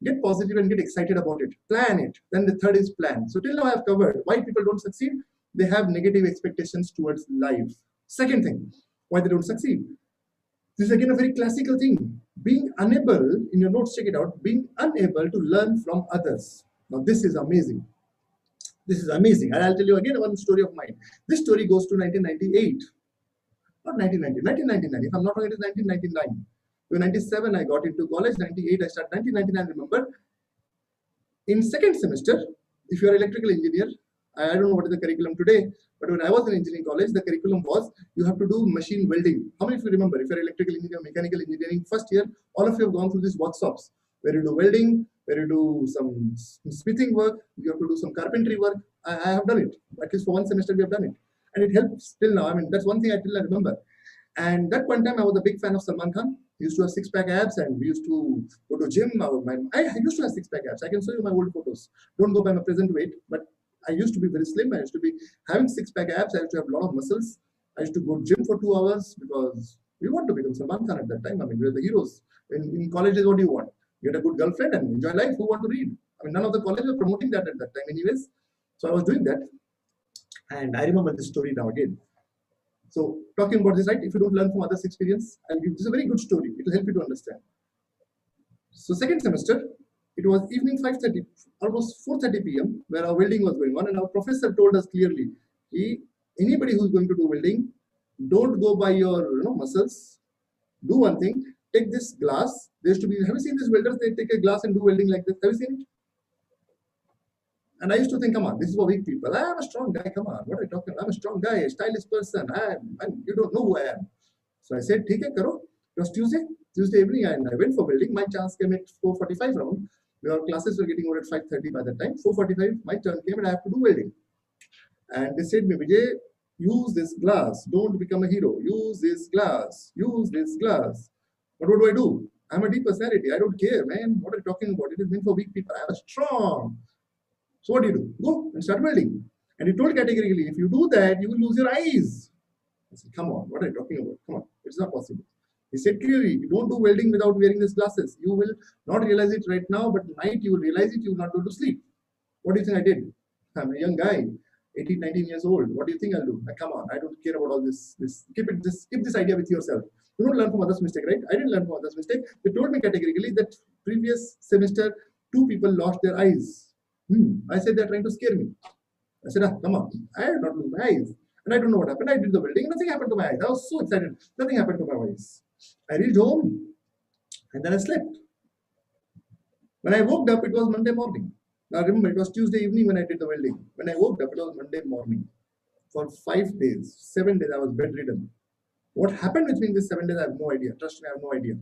Get positive and get excited about it. Plan it. Then the third is plan. So till now I have covered why people don't succeed. They have negative expectations towards life. Second thing, why they don't succeed. This is again a very classical thing. Being unable, in your notes, check it out, being unable to learn from others. Now this is amazing. This is amazing. And I'll tell you again one story of mine. This story goes to 1998. Not 1990, 1999. If I'm not wrong, it is 1999. In 97, I got into college. 98, I started. 1999, remember. In second semester, if you are electrical engineer, I don't know what is the curriculum today, but when I was in engineering college, the curriculum was you have to do machine welding. How many of you remember? If you're electrical engineer, mechanical engineering, first year, all of you have gone through these workshops where you do welding, where you do some smithing work, you have to do some carpentry work. I have done it. At least for one semester, we have done it. And it helps till now. I mean, that's one thing I still remember. And that one time, I was a big fan of Salman Khan. He used to have six-pack abs, and we used to go to gym. I used to have six-pack abs. I can show you my old photos. Don't go by my present weight, but I used to be very slim. I used to be having six-pack abs. I used to have a lot of muscles. I used to go to gym for 2 hours because we want to become Salman Khan at that time. I mean, we were the heroes. In colleges, what do you want? Get a good girlfriend and enjoy life. Who want to read? I mean, none of the colleges were promoting that at that time anyways. So I was doing that. And I remember this story now again. So talking about this, right? If you don't learn from others' experience, I'll give this is a very good story. It will help you to understand. So second semester, it was evening 5:30, almost 4:30 p.m., where our welding was going on, and our professor told us clearly, anybody who's going to do welding, don't go by your muscles. Do one thing, take this glass. There used to be, have you seen these welders? They take a glass and do welding like this. Have you seen it? And I used to think, come on, this is for weak people. I'm a strong guy, come on, what are you talking about? I'm a strong guy, a stylish person. You don't know who I am. So I said, take karo. It was Tuesday evening, and I went for welding. My chance came at 4:45 round. Our classes were getting over at 5:30 by that time. 4:45, my turn came, and I have to do welding. And they said, Vijay, use this glass. Don't become a hero. Use this glass. Use this glass. But what do I do? I'm a deep personality. I don't care, man. What are you talking about? It is meant for weak people. I am strong. So what do? Go and start welding. And he told categorically, if you do that, you will lose your eyes. I said, come on, what are you talking about? Come on, it's not possible. He said clearly, you don't do welding without wearing these glasses. You will not realize it right now, but tonight you will realize it, you will not go to sleep. What do you think I did? I'm a young guy, 18, 19 years old. What do you think I'll do? Come on, I don't care about all this. Keep this idea with yourself. You don't learn from others' mistake, right? I didn't learn from others' mistake. They told me categorically that previous semester, 2 people lost their eyes. I said they're trying to scare me. I said, come on, I did not lose my eyes. And I don't know what happened. I did the welding, nothing happened to my eyes. I was so excited. Nothing happened to my eyes. I reached home and then I slept. When I woke up, it was Monday morning. Now remember, it was Tuesday evening when I did the welding. When I woke up, it was Monday morning. For 5 days, 7 days, I was bedridden. What happened between these 7 days, I have no idea. Trust me, I have no idea.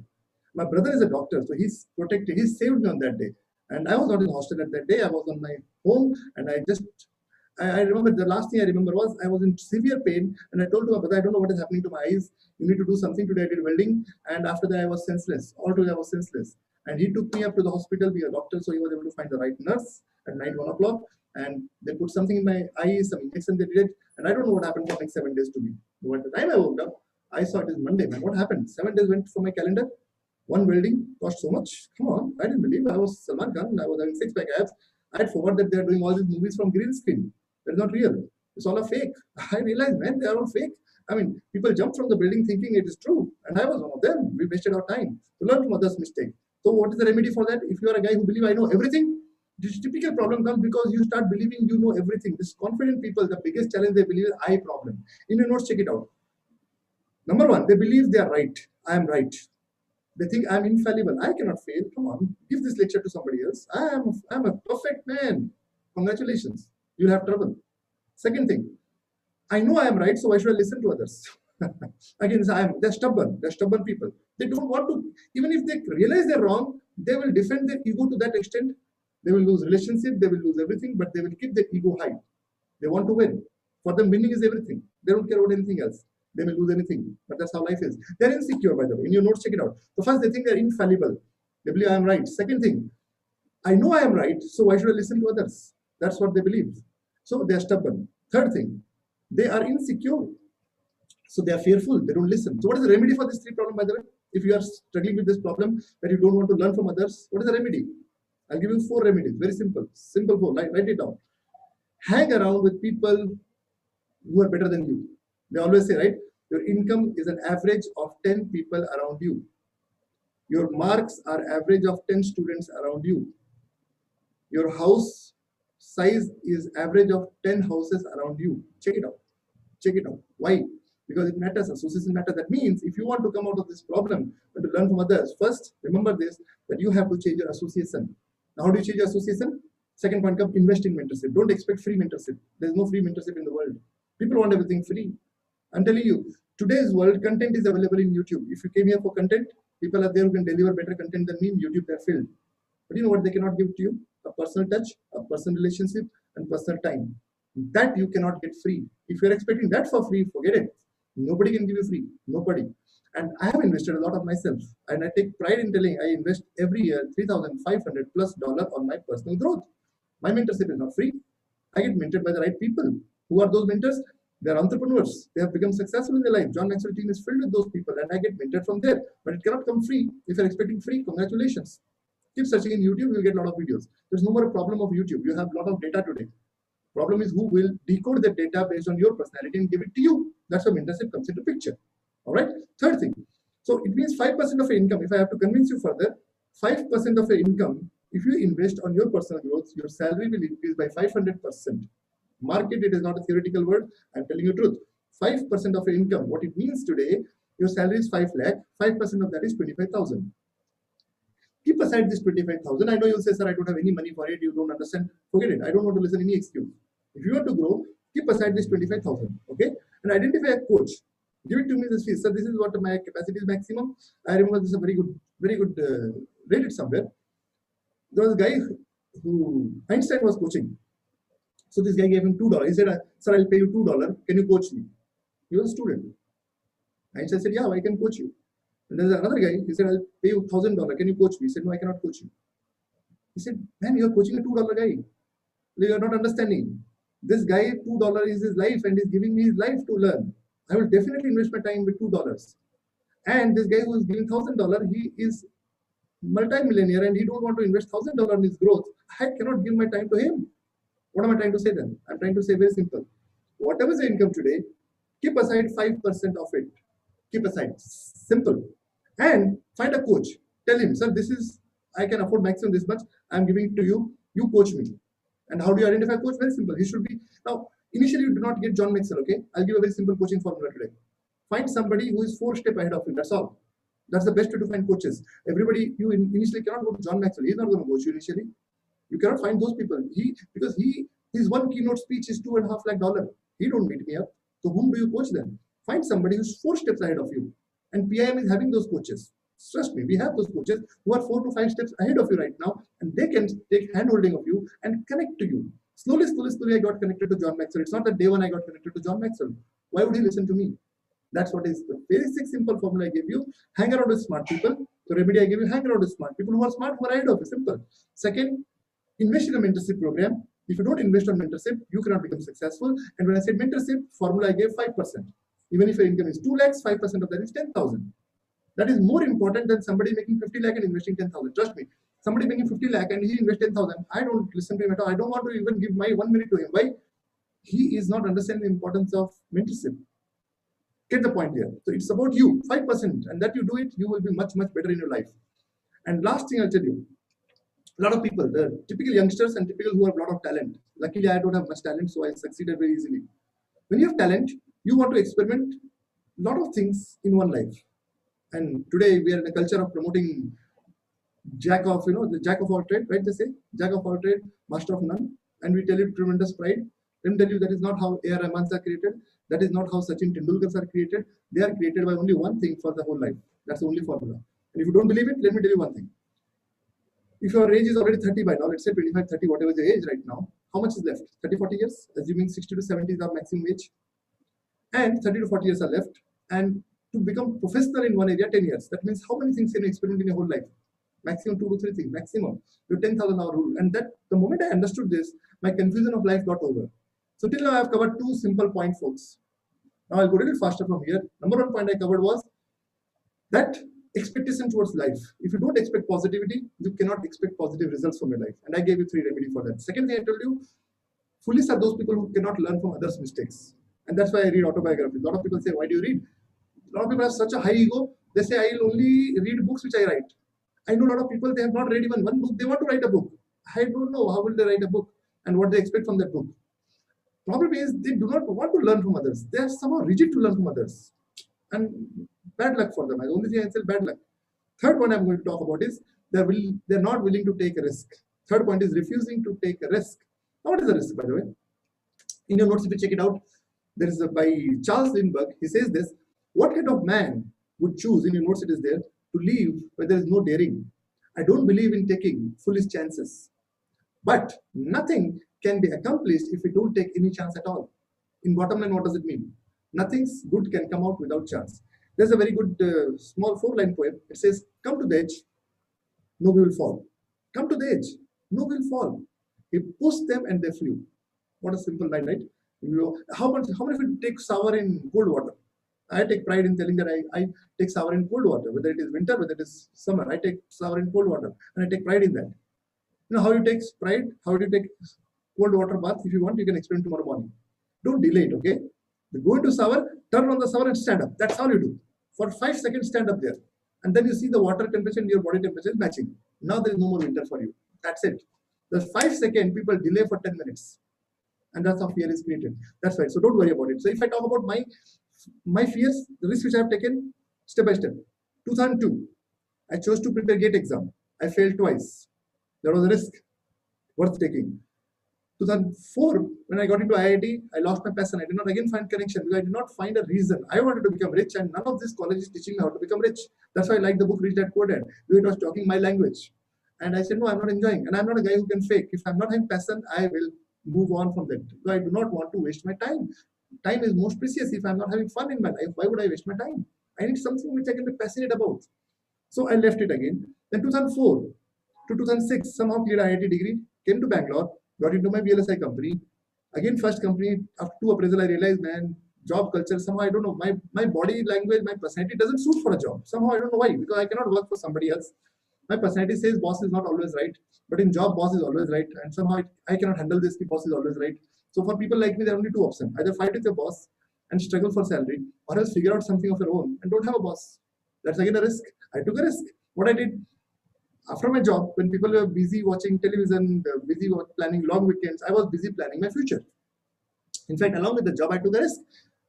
My brother is a doctor, so he's protected. He saved me on that day. And I was not in the hostel at that day. I was on my home, and I remember the last thing I remember was I was in severe pain, and I told my brother, I don't know what is happening to my eyes. You need to do something today. I did welding, and after that I was senseless. Altogether I was senseless. And he took me up to the hospital. We are a doctor, so he was able to find the right nurse at night 1 o'clock, and they put something in my eyes, some injection they did, and I don't know what happened for the next 7 days to me. But at the time I woke up, I saw it is Monday. Man, what happened? 7 days went for my calendar. One welding cost so much. Come on, I didn't believe I was Salman Khan. I was having six-pack abs. I had forgot that they are doing all these movies from green screen. They're not real. It's all a fake. I realized, man, they are all fake. I mean, people jump from the building thinking it is true. And I was one of them. We wasted our time to learn from others' mistakes. So what is the remedy for that? If you are a guy who believes I know everything, this typical problem comes because you start believing you know everything. This confident people, the biggest challenge they believe is I problem. In your notes, check it out. Number one, they believe they are right. I am right. They think I'm infallible. I cannot fail. Come on, give this lecture to somebody else. I'm a perfect man. Congratulations. You'll have trouble. Second thing, I know I am right, so why should I listen to others? Again, they're stubborn people. They don't want to, even if they realize they're wrong, they will defend their ego to that extent. They will lose relationship, they will lose everything, but they will keep their ego high. They want to win. For them, winning is everything. They don't care about anything else. They may lose anything, but that's how life is. They're insecure, by the way. In your notes, check it out. So first, they think they're infallible. They believe I am right. Second thing, I know I am right, so why should I listen to others? That's what they believe. So they are stubborn. Third thing, they are insecure. So they are fearful. They don't listen. So what is the remedy for this three problem, by the way? If you are struggling with this problem that you don't want to learn from others, what is the remedy? I'll give you 4 remedies. Very simple. Simple 4. Write it down. Hang around with people who are better than you. They always say, right? Your income is an average of 10 people around you. Your marks are average of 10 students around you. Your house size is average of 10 houses around you. Check it out. Check it out. Why? Because it matters. Association matters. That means if you want to come out of this problem and to learn from others, first remember this, that you have to change your association. Now, how do you change your association? Second point, come invest in mentorship. Don't expect free mentorship. There's no free mentorship in the world. People want everything free. I'm telling you, today's world, content is available in YouTube. If you came here for content, people are there who can deliver better content than me in YouTube. They're filled. But you know what they cannot give to you? A personal touch, a personal relationship, and personal time. That you cannot get free. If you're expecting that for free, forget it. Nobody can give you free. Nobody. And I have invested a lot of myself. And I take pride in telling I invest every year $3,500 plus on my personal growth. My mentorship is not free. I get mentored by the right people. Who are those mentors? They're entrepreneurs. They have become successful in their life. John Maxwell team is filled with those people, and I get mentored from there. But it cannot come free. If you're expecting free, congratulations. Keep searching in YouTube, you'll get a lot of videos. There's no more a problem of YouTube. You have a lot of data today. Problem is who will decode the data based on your personality and give it to you. That's where mentorship comes into picture. All right. Third thing. So it means 5% of your income. If I have to convince you further, 5% of your income, if you invest on your personal growth, your salary will increase by 500%. Market, it is not a theoretical word. I'm telling you the truth. 5% of your income. What it means today, your salary is 5 lakh. 5% of that is 25,000. Keep aside this 25,000. I know you'll say, sir, I don't have any money for it. You don't understand. Forget it. I don't want to listen to any excuse. If you want to grow, keep aside this 25,000. Okay? And identify a coach. Give it to me this fee. Sir, this is what my capacity is maximum. I remember this is a very good read it somewhere. There was a guy who Einstein was coaching. So this guy gave him $2. He said, sir, I'll pay you $2. Can you coach me? He was a student. Einstein said, yeah, I can coach you. And there's another guy, he said, I'll pay you $1,000. Can you coach me? He said, no, I cannot coach you. He said, man, you're coaching a $2 guy. You're not understanding. This guy, $2 is his life and he's giving me his life to learn. I will definitely invest my time with $2. And this guy who is giving $1,000, he is multi-millionaire and he don't want to invest $1,000 in his growth. I cannot give my time to him. What am I trying to say then? I'm trying to say very simple. Whatever is the income today, keep aside 5% of it. Keep aside. Simple. And find a coach. Tell him, sir, this is, I can afford maximum this much. I'm giving it to you. You coach me. And how do you identify a coach? Very simple. He should be, now, initially you do not get John Maxwell, okay? I'll give a very simple coaching formula today. Find somebody who is 4 steps ahead of you. That's all. That's the best way to find coaches. Everybody, you initially cannot go to John Maxwell. He's not going to coach you initially. You cannot find those people. Because his one keynote speech is $2.5 lakh. He don't meet me up. So whom do you coach then? Find somebody who's 4 steps ahead of you. And PIM is having those coaches. Trust me, we have those coaches who are 4 to 5 steps ahead of you right now, and they can take hand holding of you and connect to you. Slowly, I got connected to John Maxwell. It's not that day one I got connected to John Maxwell. Why would he listen to me? That's what is the basic simple formula I gave you. Hang around with smart people. The remedy I gave you, hang around with smart people who are smart, who are ahead of you. Simple. Second, invest in a mentorship program. If you don't invest on mentorship, you cannot become successful. And when I said mentorship, formula I gave 5%. Even if your income is 2 lakhs, 5% of that is 10,000. That is more important than somebody making 50 lakh and investing 10,000. Trust me, somebody making 50 lakh and he invests 10,000. I don't listen to him at all. I don't want to even give my 1 minute to him. Why? He is not understanding the importance of mentorship. Get the point here. So it's about you, 5%, and that you do it, you will be much, much better in your life. And last thing I'll tell you, a lot of people, the typical youngsters and typical who have a lot of talent. Luckily, I don't have much talent, so I succeeded very easily. When you have talent, you want to experiment a lot of things in one life. And today we are in a culture of promoting the jack of all trade, right? They say, jack of all trade, master of none. And we tell it with tremendous pride. Let me tell you, that is not how A.R. Rahmans are created. That is not how Sachin Tendulkars are created. They are created by only one thing for the whole life. That's the only formula. And if you don't believe it, let me tell you one thing. If your age is already 30 by now, let's say 25, 30, whatever the age right now, how much is left? 30, 40 years, assuming 60 to 70 is our maximum age. And 30 to 40 years are left. And to become professional in one area, 10 years. That means how many things can you experiment in your whole life? Maximum 2 to 3 things, maximum. Your 10,000 hour rule. And that the moment I understood this, my confusion of life got over. So till now I have covered 2 simple points, folks. Now I'll go a little faster from here. Number 1 point I covered was that expectation towards life. If you don't expect positivity, you cannot expect positive results from your life. And I gave you 3 remedies for that. Second thing I told you, foolish are those people who cannot learn from others' mistakes. And that's why I read autobiographies. A lot of people say, why do you read? A lot of people have such a high ego. They say, I will only read books which I write. I know a lot of people, they have not read even one book. They want to write a book. I don't know how will they write a book and what they expect from that book. Problem is, they do not want to learn from others. They are somehow rigid to learn from others. And bad luck for them. I only say I said bad luck. Third point I'm going to talk about is they're not willing to take a risk. Third point is refusing to take a risk. Now, what is a risk, by the way? In your notes, if you check it out, there is by Charles Lindbergh. He says this: what kind of man would choose, in your notes it is there, to live where there is no daring? I don't believe in taking foolish chances. But nothing can be accomplished if we don't take any chance at all. In bottom line, what does it mean? Nothing good can come out without chance. There's a very good small 4-line poem. It says, come to the edge, no we will fall. Come to the edge, no we will fall. He pushed them and they flew. What a simple line, right? How many of you take shower in cold water? I take pride in telling that I take shower in cold water, whether it is winter, whether it is summer. I take shower in cold water, and I take pride in that. You know how you take pride? How do you take cold water bath? If you want, you can explain tomorrow morning. Don't delay it, okay? You go into shower, turn on the shower and stand up. That's all you do. For 5 seconds, stand up there. And then you see the water temperature and your body temperature is matching. Now there is no more winter for you. That's it. The 5 second people delay for 10 minutes. And that's how fear is created. That's right. So don't worry about it. So if I talk about my fears, the risk which I have taken step by step. 2002, I chose to prepare GATE exam. I failed twice. That was a risk worth taking. 2004, when I got into IIT, I lost my passion. I did not again find connection because I did not find a reason. I wanted to become rich, and none of this college is teaching me how to become rich. That's why I like the book Rich Dad Poor Dad. It was talking my language. And I said, no, I'm not enjoying. And I'm not a guy who can fake. If I'm not having passion, I will move on from that. So I do not want to waste my time. Time is most precious. If I'm not having fun in my life, why would I waste my time? I need something which I can be passionate about. So I left it again. Then 2004 to 2006, somehow cleared IIT degree, came to Bangalore, got into my VLSI company. Again, first company, after 2 appraisal, I realized, man, job culture, somehow, I don't know, my body language, my personality doesn't suit for a job. Somehow, I don't know why, because I cannot work for somebody else. My personality says boss is not always right, but in job, boss is always right. And somehow I cannot handle this, the boss is always right. So for people like me, there are only 2 options. Either fight with your boss and struggle for salary, or else figure out something of your own and don't have a boss. That's again a risk. I took a risk. What I did, after my job, when people were busy watching television, busy planning long weekends, I was busy planning my future. In fact, along with the job, I took a risk.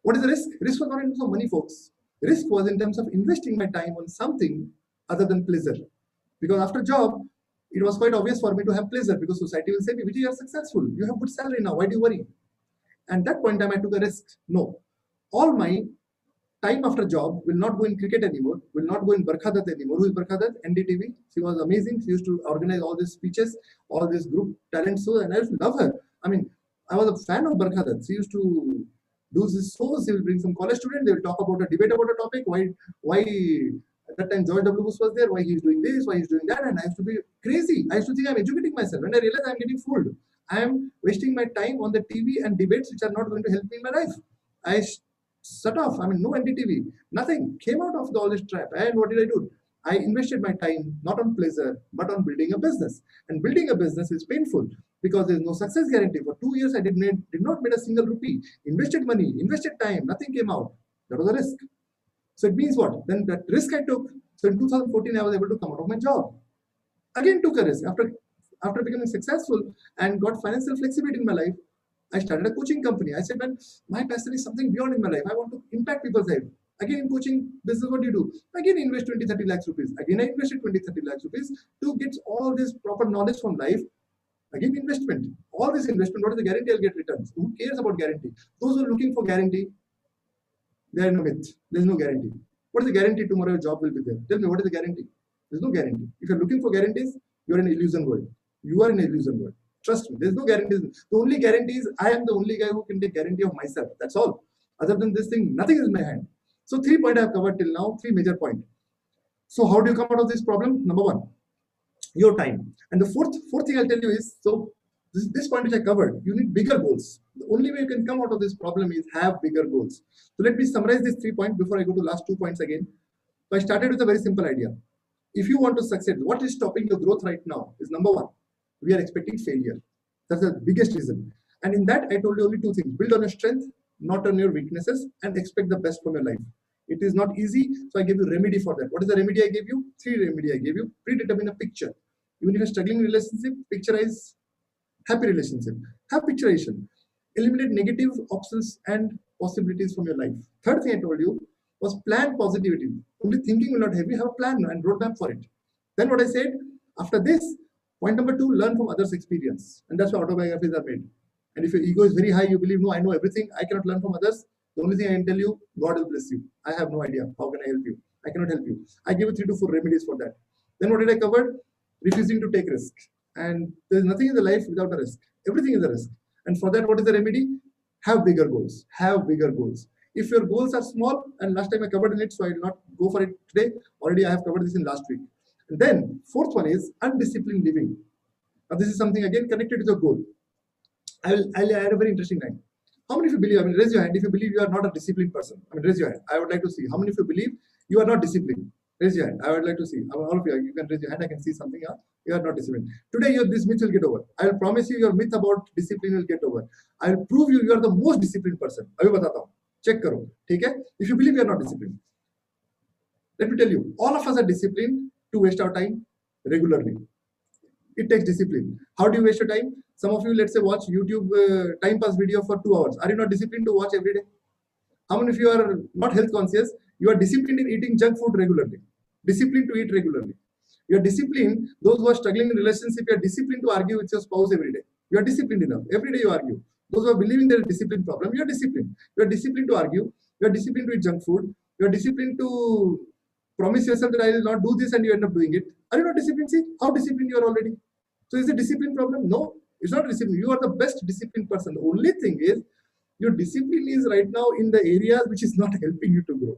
What is the risk? Risk was not in terms of money, folks. Risk was in terms of investing my time on something other than pleasure. Because after job, it was quite obvious for me to have pleasure because society will say, Vijay, you are successful. You have good salary now. Why do you worry? And that point in time, I took a risk. No. All my time after job will not go in cricket anymore, will not go in Barkha Dutt anymore. Who is Barkha Dutt? NDTV. She was amazing. She used to organize all these speeches, all this group talent shows, and I used to love her. I mean, I was a fan of Barkha Dutt. She used to do these shows. She will bring some college students. They will talk about a debate about a topic. Why at that time George W. Bush was there. Why he's doing this? Why he's doing that? And I used to be crazy. I used to think I'm educating myself. And I realized I'm getting fooled. I am wasting my time on the TV and debates which are not going to help me in my life. I shut off. I mean, no NDTV, nothing came out of all this trap. And what did I do? I invested my time not on pleasure, but on building a business. And building a business is painful because there's no success guarantee. For 2 years, I did not make a single rupee. Invested money, invested time, nothing came out. That was a risk. So it means what? Then that risk I took. So in 2014, I was able to come out of my job. Again, took a risk. After becoming successful and got financial flexibility in my life, I started a coaching company. I said, man, my passion is something beyond in my life. I want to impact people's life. Again, in coaching business, what do you do? Again, invest 20, 30 lakhs rupees. Again, I invested 20, 30 lakhs rupees to get all this proper knowledge from life. Again, investment. All this investment, what is the guarantee I'll get returns? Who cares about guarantee? Those who are looking for guarantee, they are in a myth. There's no guarantee. What is the guarantee tomorrow your job will be there? Tell me, what is the guarantee? There's no guarantee. If you're looking for guarantees, you're in an illusion world. You are in an illusion world. Trust me, there's no guarantees. The only guarantee is I am the only guy who can take guarantee of myself. That's all. Other than this thing, nothing is in my hand. So 3 points I have covered till now, 3 major points. So how do you come out of this problem? Number 1, your time. And the fourth thing I'll tell you is, so this point which I covered, you need bigger goals. The only way you can come out of this problem is have bigger goals. So let me summarize these 3 points before I go to last 2 points again. So I started with a very simple idea. If you want to succeed, what is stopping your growth right now is number 1, we are expecting failure. That's the biggest reason. And in that, I told you only 2 things. Build on your strength, not on your weaknesses, and expect the best from your life. It is not easy, so I gave you remedy for that. What is the remedy I gave you? 3 remedy I gave you. Predetermine a picture. Even if you're struggling in relationship, picturize happy relationship. Have picturization. Eliminate negative options and possibilities from your life. Third thing I told you was plan positivity. Only thinking will not help you. Have a plan and roadmap for it. Then what I said, after this, point number 2, learn from others' experience. And that's why autobiographies are made. And if your ego is very high, you believe, no, I know everything, I cannot learn from others. The only thing I can tell you, God will bless you. I have no idea. How can I help you? I cannot help you. I gave you 3 to 4 remedies for that. Then what did I cover? Refusing to take risk. And there's nothing in the life without a risk. Everything is a risk. And for that, what is the remedy? Have bigger goals. Have bigger goals. If your goals are small, and last time I covered in it, so I will not go for it today. Already I have covered this in last week. And then 4th one is undisciplined living. Now this is something again connected to the goal. I'll add a very interesting line. How many of you believe, I mean, raise your hand if you believe you are not a disciplined person. I mean, raise your hand. I would like to see. How many of you believe you are not disciplined? Raise your hand. I would like to see. All of you, you can raise your hand. I can see something. You are not disciplined. Today, this myth will get over. I will promise you your myth about discipline will get over. I will prove you are the most disciplined person. अभी बताता हूँ. Check करो. ठीक है? If you believe you are not disciplined, let me tell you, all of us are disciplined to waste our time regularly. It takes discipline. How do you waste your time? Some of you, let's say, watch YouTube time pass video for 2 hours. Are you not disciplined to watch every day? How many of you are not health conscious? You are disciplined in eating junk food regularly. Disciplined to eat regularly. You are disciplined. Those who are struggling in relationship, you are disciplined to argue with your spouse every day. You are disciplined enough. Every day you argue. Those who are believing there is a discipline problem, you are disciplined. You are disciplined to argue. You are disciplined to eat junk food. You are disciplined to promise yourself that I will not do this and you end up doing it. Are you not disciplined? See how disciplined you are already. So is it a discipline problem? No, it's not discipline. You are the best disciplined person. The only thing is your discipline is right now in the areas which is not helping you to grow.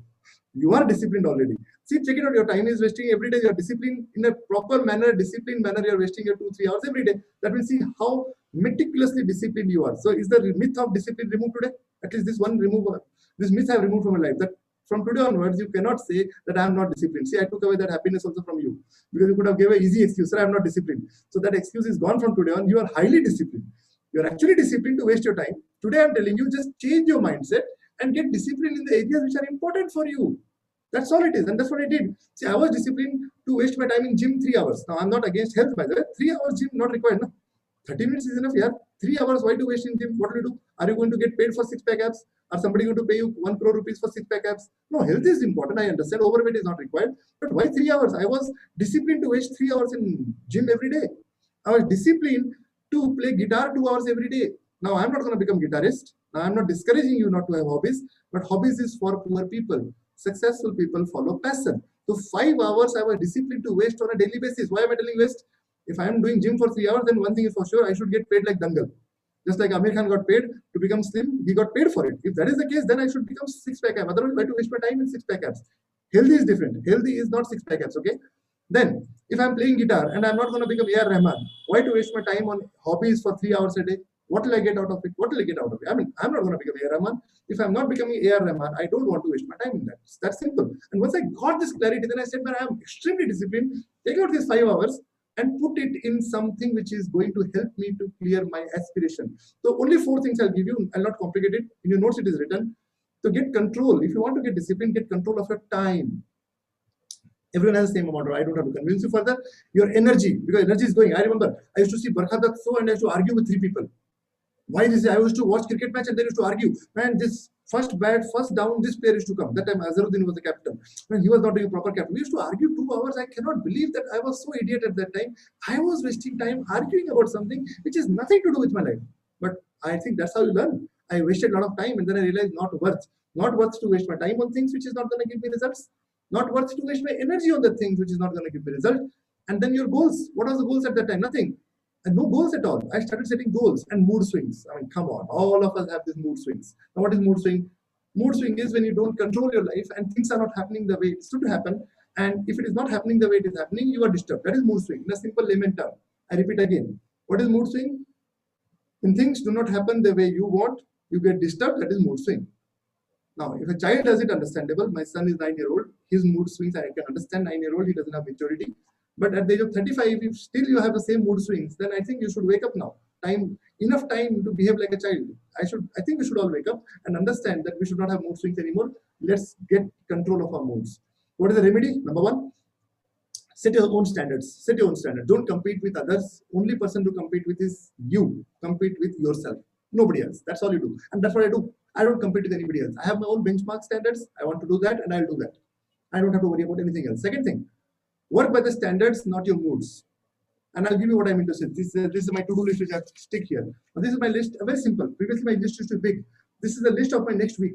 You are disciplined already. See, check it out. Your time is wasting every day. You are disciplined in a proper manner, disciplined manner. You are wasting your 2-3 hours every day. That will see how meticulously disciplined you are. So is the myth of discipline removed today? At least this one remove. This myth I have removed from my life. That from today onwards, you cannot say that I am not disciplined. See, I took away that happiness also from you because you could have given an easy excuse. Sir, I am not disciplined. So that excuse is gone from today on. You are highly disciplined. You are actually disciplined to waste your time. Today, I am telling you, just change your mindset and get disciplined in the areas which are important for you. That's all it is. And that's what I did. See, I was disciplined to waste my time in gym 3 hours. Now, I'm not against health, by the way. 3 hours gym not required. No? 30 minutes is enough. Yeah. 3 hours, why to waste in gym? What will you do? Are you going to get paid for 6-pack abs? Are somebody going to pay you 1 crore rupees for 6-pack abs? No, health is important. I understand. Overweight is not required. But why 3 hours? I was disciplined to waste 3 hours in gym every day. I was disciplined to play guitar 2 hours every day. Now, I'm not going to become guitarist. Now, I'm not discouraging you not to have hobbies, but hobbies is for poor people. Successful people follow passion. So 5 hours I was disciplined to waste on a daily basis. Why am I telling waste? If I am doing gym for 3 hours, then one thing is for sure, I should get paid like Dangal. Just like Amir Khan got paid to become slim, he got paid for it. If that is the case, then I should become 6-pack abs. Otherwise, why to waste my time in 6-pack abs? Healthy is different. Healthy is not 6-pack abs, okay? Then, if I'm playing guitar and I'm not going to become A.R. Rahman, why to waste my time on hobbies for 3 hours a day? What will I get out of it? What will I get out of it? I mean, I'm not going to become A.R. Rahman. If I'm not becoming A.R. Rahman, I don't want to waste my time in that. It's that simple. And once I got this clarity, then I said, man, I'm extremely disciplined. Take out these 5 hours and put it in something which is going to help me to clear my aspiration. So only 4 things I'll give you. I'll not complicate it. In your notes, it is written. So get control. If you want to get discipline, get control of your time. Everyone has the same amount. I don't have to convince you further. Your energy, because energy is going. I remember I used to see Barkha Dutt show and I used to argue with 3 people. Why this? I used to watch cricket match and they used to argue. Man, this first bat, first down, this player is to come. That time Azharuddin was the captain. When he was not doing a proper captain, we used to argue 2 hours. I cannot believe that I was so idiot at that time. I was wasting time arguing about something which is nothing to do with my life. But I think that's how you learn. I wasted a lot of time and then I realized not worth to waste my time on things which is not going to give me results, not worth to waste my energy on the things which is not going to give me result. And then your goals. What was the goals at that time? Nothing. And no goals at all. I started setting goals and mood swings. I mean, come on, all of us have these mood swings. Now, what is mood swing? Mood swing is when you don't control your life and things are not happening the way it should happen. And if it is not happening the way it is happening, you are disturbed. That is mood swing. In a simple layman term. I repeat again. What is mood swing? When things do not happen the way you want, you get disturbed. That is mood swing. Now, if a child does it, understandable. My son is 9-year-old. His mood swings, I can understand. 9-year-old, he doesn't have maturity. But at the age of 35, if still you have the same mood swings, then I think you should wake up now. Enough time to behave like a child. I think we should all wake up and understand that we should not have mood swings anymore. Let's get control of our moods. What is the remedy? Number one, set your own standards. Set your own standards. Don't compete with others. Only person to compete with is you. Compete with yourself. Nobody else. That's all you do. And that's what I do. I don't compete with anybody else. I have my own benchmark standards. I want to do that and I'll do that. I don't have to worry about anything else. Second thing, work by the standards, not your moods. And I'll give you what I mean to say. This is my to-do list which I have to stick here. Now, this is my list, very simple. Previously, my list used to be big. This is the list of my next week.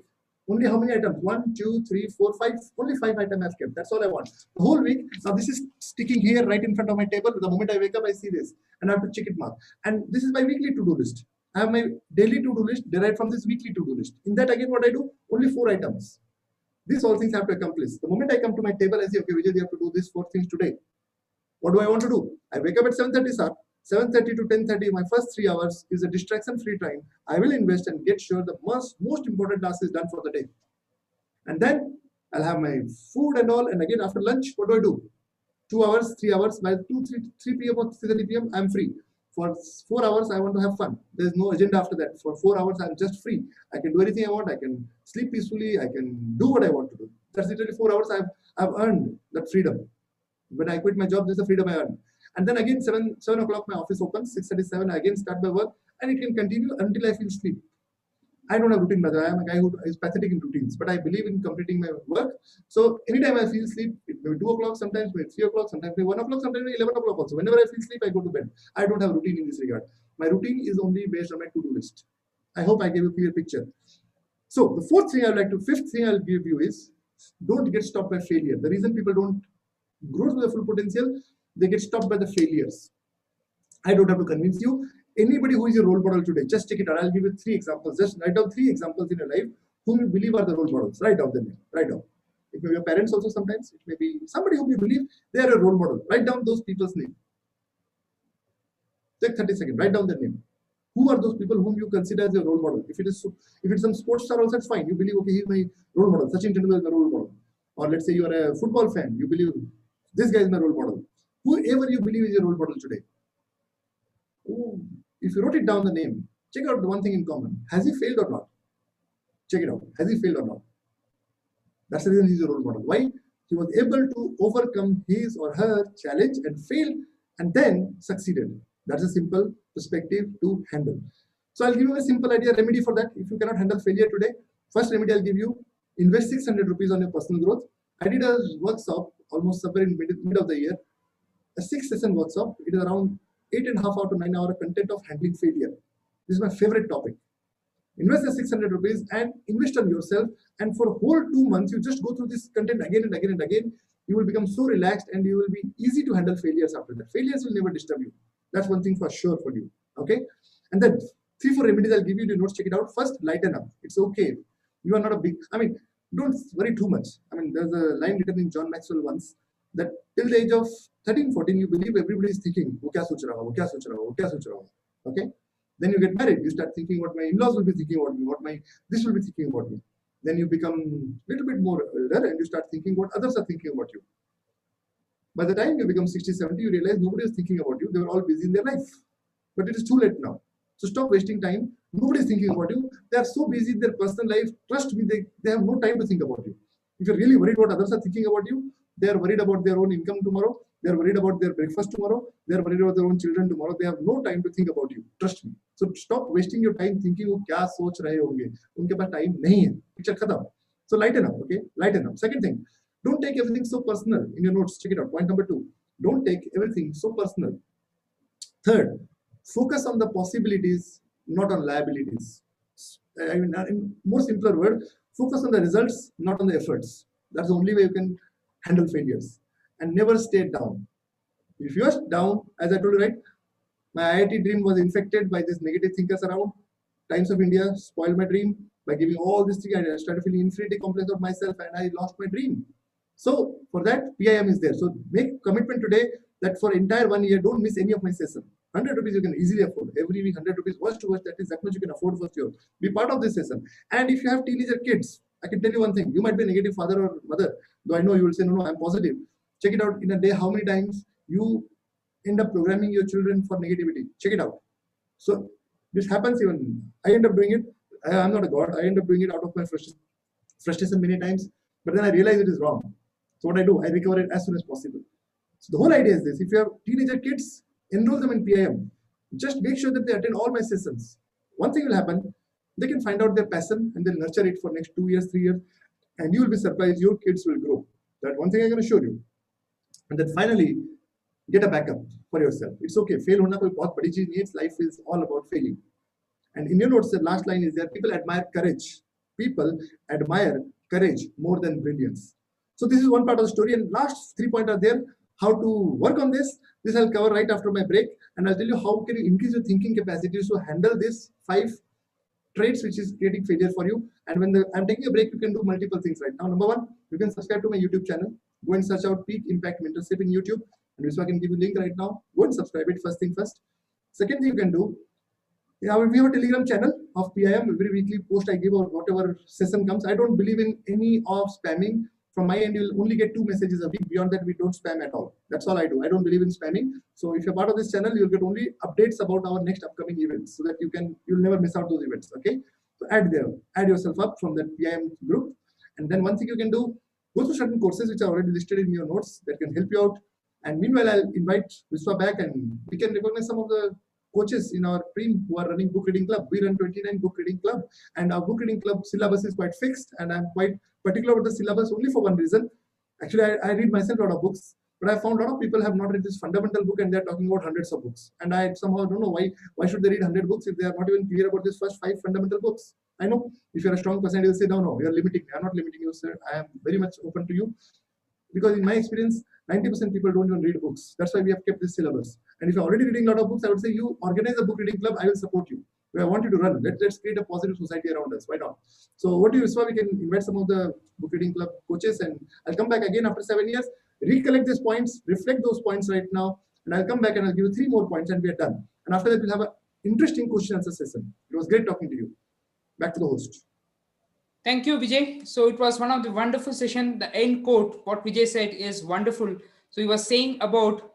Only how many items? 1, 2, 3, 4, 5. Only 5 items I've kept. That's all I want. The whole week. Now, this is sticking here right in front of my table. The moment I wake up, I see this. And I have to check it mark. And this is my weekly to-do list. I have my daily to-do list derived from this weekly to-do list. In that, again, what I do? Only 4 items. These all things I have to accomplish. The moment I come to my table, I say, okay, Vijay, you have to do these 4 things today. What do I want to do? I wake up at 7:30, sir. 7:30 to 10:30, my first 3 hours is a distraction-free time. I will invest and get sure the most important task is done for the day. And then I'll have my food and all. And again, after lunch, what do? 2 hours, 3 hours. By 3 p.m. or 3:30 p.m., I'm free. For 4 hours, I want to have fun. There's no agenda after that. For 4 hours, I'm just free. I can do anything I want. I can sleep peacefully. I can do what I want to do. That's literally 4 hours. I've earned that freedom. When I quit my job, there's a freedom I earn. And then again, 7 o'clock, my office opens. 6:37, I again start my work. And it can continue until I feel sleep. I don't have routine, brother. I am a guy who is pathetic in routines, but I believe in completing my work. So anytime I feel sleep, it may be 2 o'clock, sometimes maybe 3 o'clock, sometimes maybe 1 o'clock, sometimes maybe 11 o'clock also. Whenever I feel sleep, I go to bed. I don't have routine in this regard. My routine is only based on my to-do list. I hope I gave you a clear picture. So the fifth thing I'll give you is, don't get stopped by failure. The reason people don't grow to the full potential, they get stopped by the failures. I don't have to convince you. Anybody who is your role model today, just check it out. I'll give you 3 examples. Just write down 3 examples in your life whom you believe are the role models. Write down their name. Write down. It may be your parents also sometimes. It may be somebody whom you believe they are a role model. Write down those people's name. Take 30 seconds. Write down their name. Who are those people whom you consider as your role model? If it's some sports star also, it's fine. You believe, okay, he's my role model. Sachin Tendulkar is my role model. Or let's say you are a football fan. You believe this guy is my role model. Whoever you believe is your role model today. If you wrote it down the name, check out the one thing in common. Has he failed or not? Check it out. Has he failed or not? That's the reason he's a role model. Why? He was able to overcome his or her challenge and fail and then succeeded. That's a simple perspective to handle. So I'll give you a simple remedy for that. If you cannot handle failure today, first remedy I'll give you, invest 600 rupees on your personal growth. I did a workshop almost somewhere in mid of the year, a 6-session workshop. It is around 8.5 hour to 9 hour content of handling failure. This is my favorite topic. Invest the 600 rupees and invest on yourself. And for a whole 2 months, you just go through this content again and again and again. You will become so relaxed and you will be easy to handle failures after that. Failures will never disturb you. That's one thing for sure for you. Okay. And then 3-4 remedies I'll give you to notes. Check it out. First, lighten up. It's okay. You are not a big, don't worry too much. There's a line written in John Maxwell once that till the age of 13, 14, you believe everybody is thinking, wo kya soch raha ho, wo kya soch raha ho, wo kya soch raha ho. Okay? Then you get married, you start thinking what my in-laws will be thinking about me, this will be thinking about me. Then you become a little bit more older and you start thinking what others are thinking about you. By the time you become 60, 70, you realize nobody is thinking about you. They were all busy in their life. But it is too late now. So stop wasting time. Nobody is thinking about you. They are so busy in their personal life. Trust me, they have no time to think about you. If you're really worried what others are thinking about you, they are worried about their own income tomorrow. They are worried about their breakfast tomorrow. They are worried about their own children tomorrow. They have no time to think about you. Trust me. So stop wasting your time thinking वो क्या सोच रहे होंगे, उनके पास time नहीं है, picture खत्म. So lighten up, okay? Lighten up. Second thing, don't take everything so personal in your notes. Check it out. Point number 2. Don't take everything so personal. Third, focus on the possibilities, not on liabilities. I mean, in more simpler word, focus on the results, not on the efforts. That's the only way you can handle failures. And never stay down. If you are down, as I told you, right, my IIT dream was infected by these negative thinkers around. Times of India spoiled my dream by giving all this thing. I started feeling infinity complex of myself, and I lost my dream. So for that, PIM is there. So make commitment today that for entire 1 year, don't miss any of my session. 100 rupees you can easily afford. Every week, 100 rupees, worst to worst, that is that much you can afford for sure. Be part of this session. And if you have teenager kids, I can tell you one thing. You might be a negative father or mother, though I know you will say, no, I'm positive. Check it out in a day, how many times you end up programming your children for negativity. Check it out. So this happens even. I end up doing it. I'm not a god. I end up doing it out of my frustration many times. But then I realize it is wrong. So what I do, I recover it as soon as possible. So the whole idea is this: if you have teenager kids, enroll them in PIM. Just make sure that they attend all my sessions. One thing will happen: they can find out their passion and they'll nurture it for next 2 years, 3 years, and you will be surprised. Your kids will grow. That one thing I can assure you. And then finally, get a backup for yourself. It's okay. Fail hona koi bahut badi cheez nahi hai. Life is all about failing. And in your notes, the last line is there: people admire courage. People admire courage more than brilliance. So this is one part of the story. And last 3 points are there. How to work on this. This I'll cover right after my break. And I'll tell you how can you increase your thinking capacity to handle this 5 traits which is creating failure for you. And when I'm taking a break, you can do multiple things right now. Number 1, you can subscribe to my YouTube channel. Go and search out Peak Impact Mentorship in YouTube. And so I can give you a link right now. Go and subscribe it first thing first. Second thing you can do, we have a Telegram channel of PIM. Every weekly post I give or whatever session comes. I don't believe in any of spamming. From my end, you'll only get 2 messages a week. Beyond that, we don't spam at all. That's all I do. I don't believe in spamming. So if you're part of this channel, you'll get only updates about our next upcoming events, so that you'll never miss out those events. Okay. So add yourself up from that PIM group. And then one thing you can do, go through certain courses which are already listed in your notes that can help you out. And meanwhile, I'll invite Vishwa back and we can recognize some of the coaches in our team who are running book reading club. We run 29 book reading club, and our book reading club syllabus is quite fixed, and I'm quite particular about the syllabus only for one reason. Actually, I read myself a lot of books, but I found a lot of people have not read this fundamental book and they're talking about hundreds of books. And I somehow don't know why should they read 100 books if they are not even clear about this first 5 fundamental books. I know if you're a strong person, you'll say, no, you're limiting me. I'm not limiting you, sir. I am very much open to you. Because in my experience, 90% people don't even read books. That's why we have kept this syllabus. And if you're already reading a lot of books, I would say you organize a book reading club. I will support you. I want you to run. Let's create a positive society around us. Why not? So what do you, Viswa? We can invite some of the book reading club coaches, and I'll come back again after 7 years, recollect these points, reflect those points right now, and I'll come back and I'll give you 3 more points and we are done. And after that, we'll have an interesting question answer session. It was great talking to you. Back to the host. Thank you, Vijay. So it was one of the wonderful session. The end quote, what Vijay said is wonderful. So he was saying about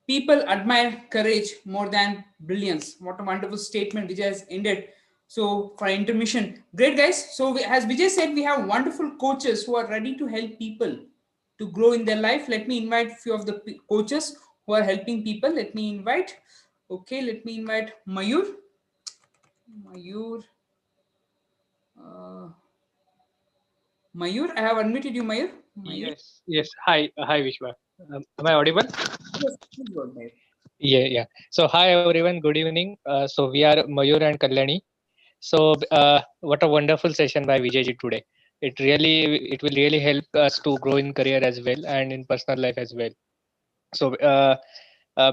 people admire courage more than brilliance. What a wonderful statement Vijay has ended. So for intermission, great guys. So as Vijay said, we have wonderful coaches who are ready to help people to grow in their life. Let me invite a few of the coaches who are helping people. Let me invite Mayur. Mayur, I have unmuted you, Mayur. Yes. Hi, Vishwa. Am I audible? Yes, please go ahead. Yeah. So hi everyone. Good evening. So we are Mayur and Kalyani. So what a wonderful session by Vijayji today. It will really help us to grow in career as well and in personal life as well. So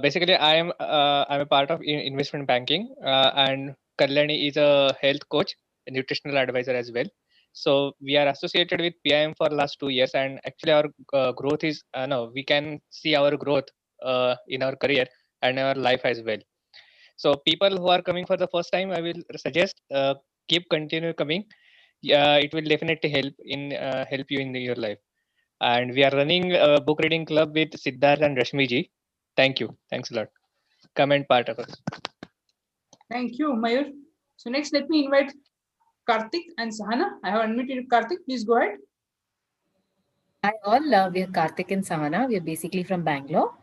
basically, I'm a part of investment banking, and Kalyani is a health coach, a nutritional advisor as well. So we are associated with PIM for last 2 years, and actually our growth is no, we can see our growth in our career and our life as well. So people who are coming for the first time, I will suggest continue coming. Yeah, it will definitely help you in your life. And we are running a book reading club with Siddharth and Rashmi ji. Thank you. Thanks a lot. Come and part of us. Thank you, Mayur. So next, let me invite Karthik and Sahana. I have unmuted Karthik. Please go ahead. Hi all, we are Karthik and Sahana. We are basically from Bangalore.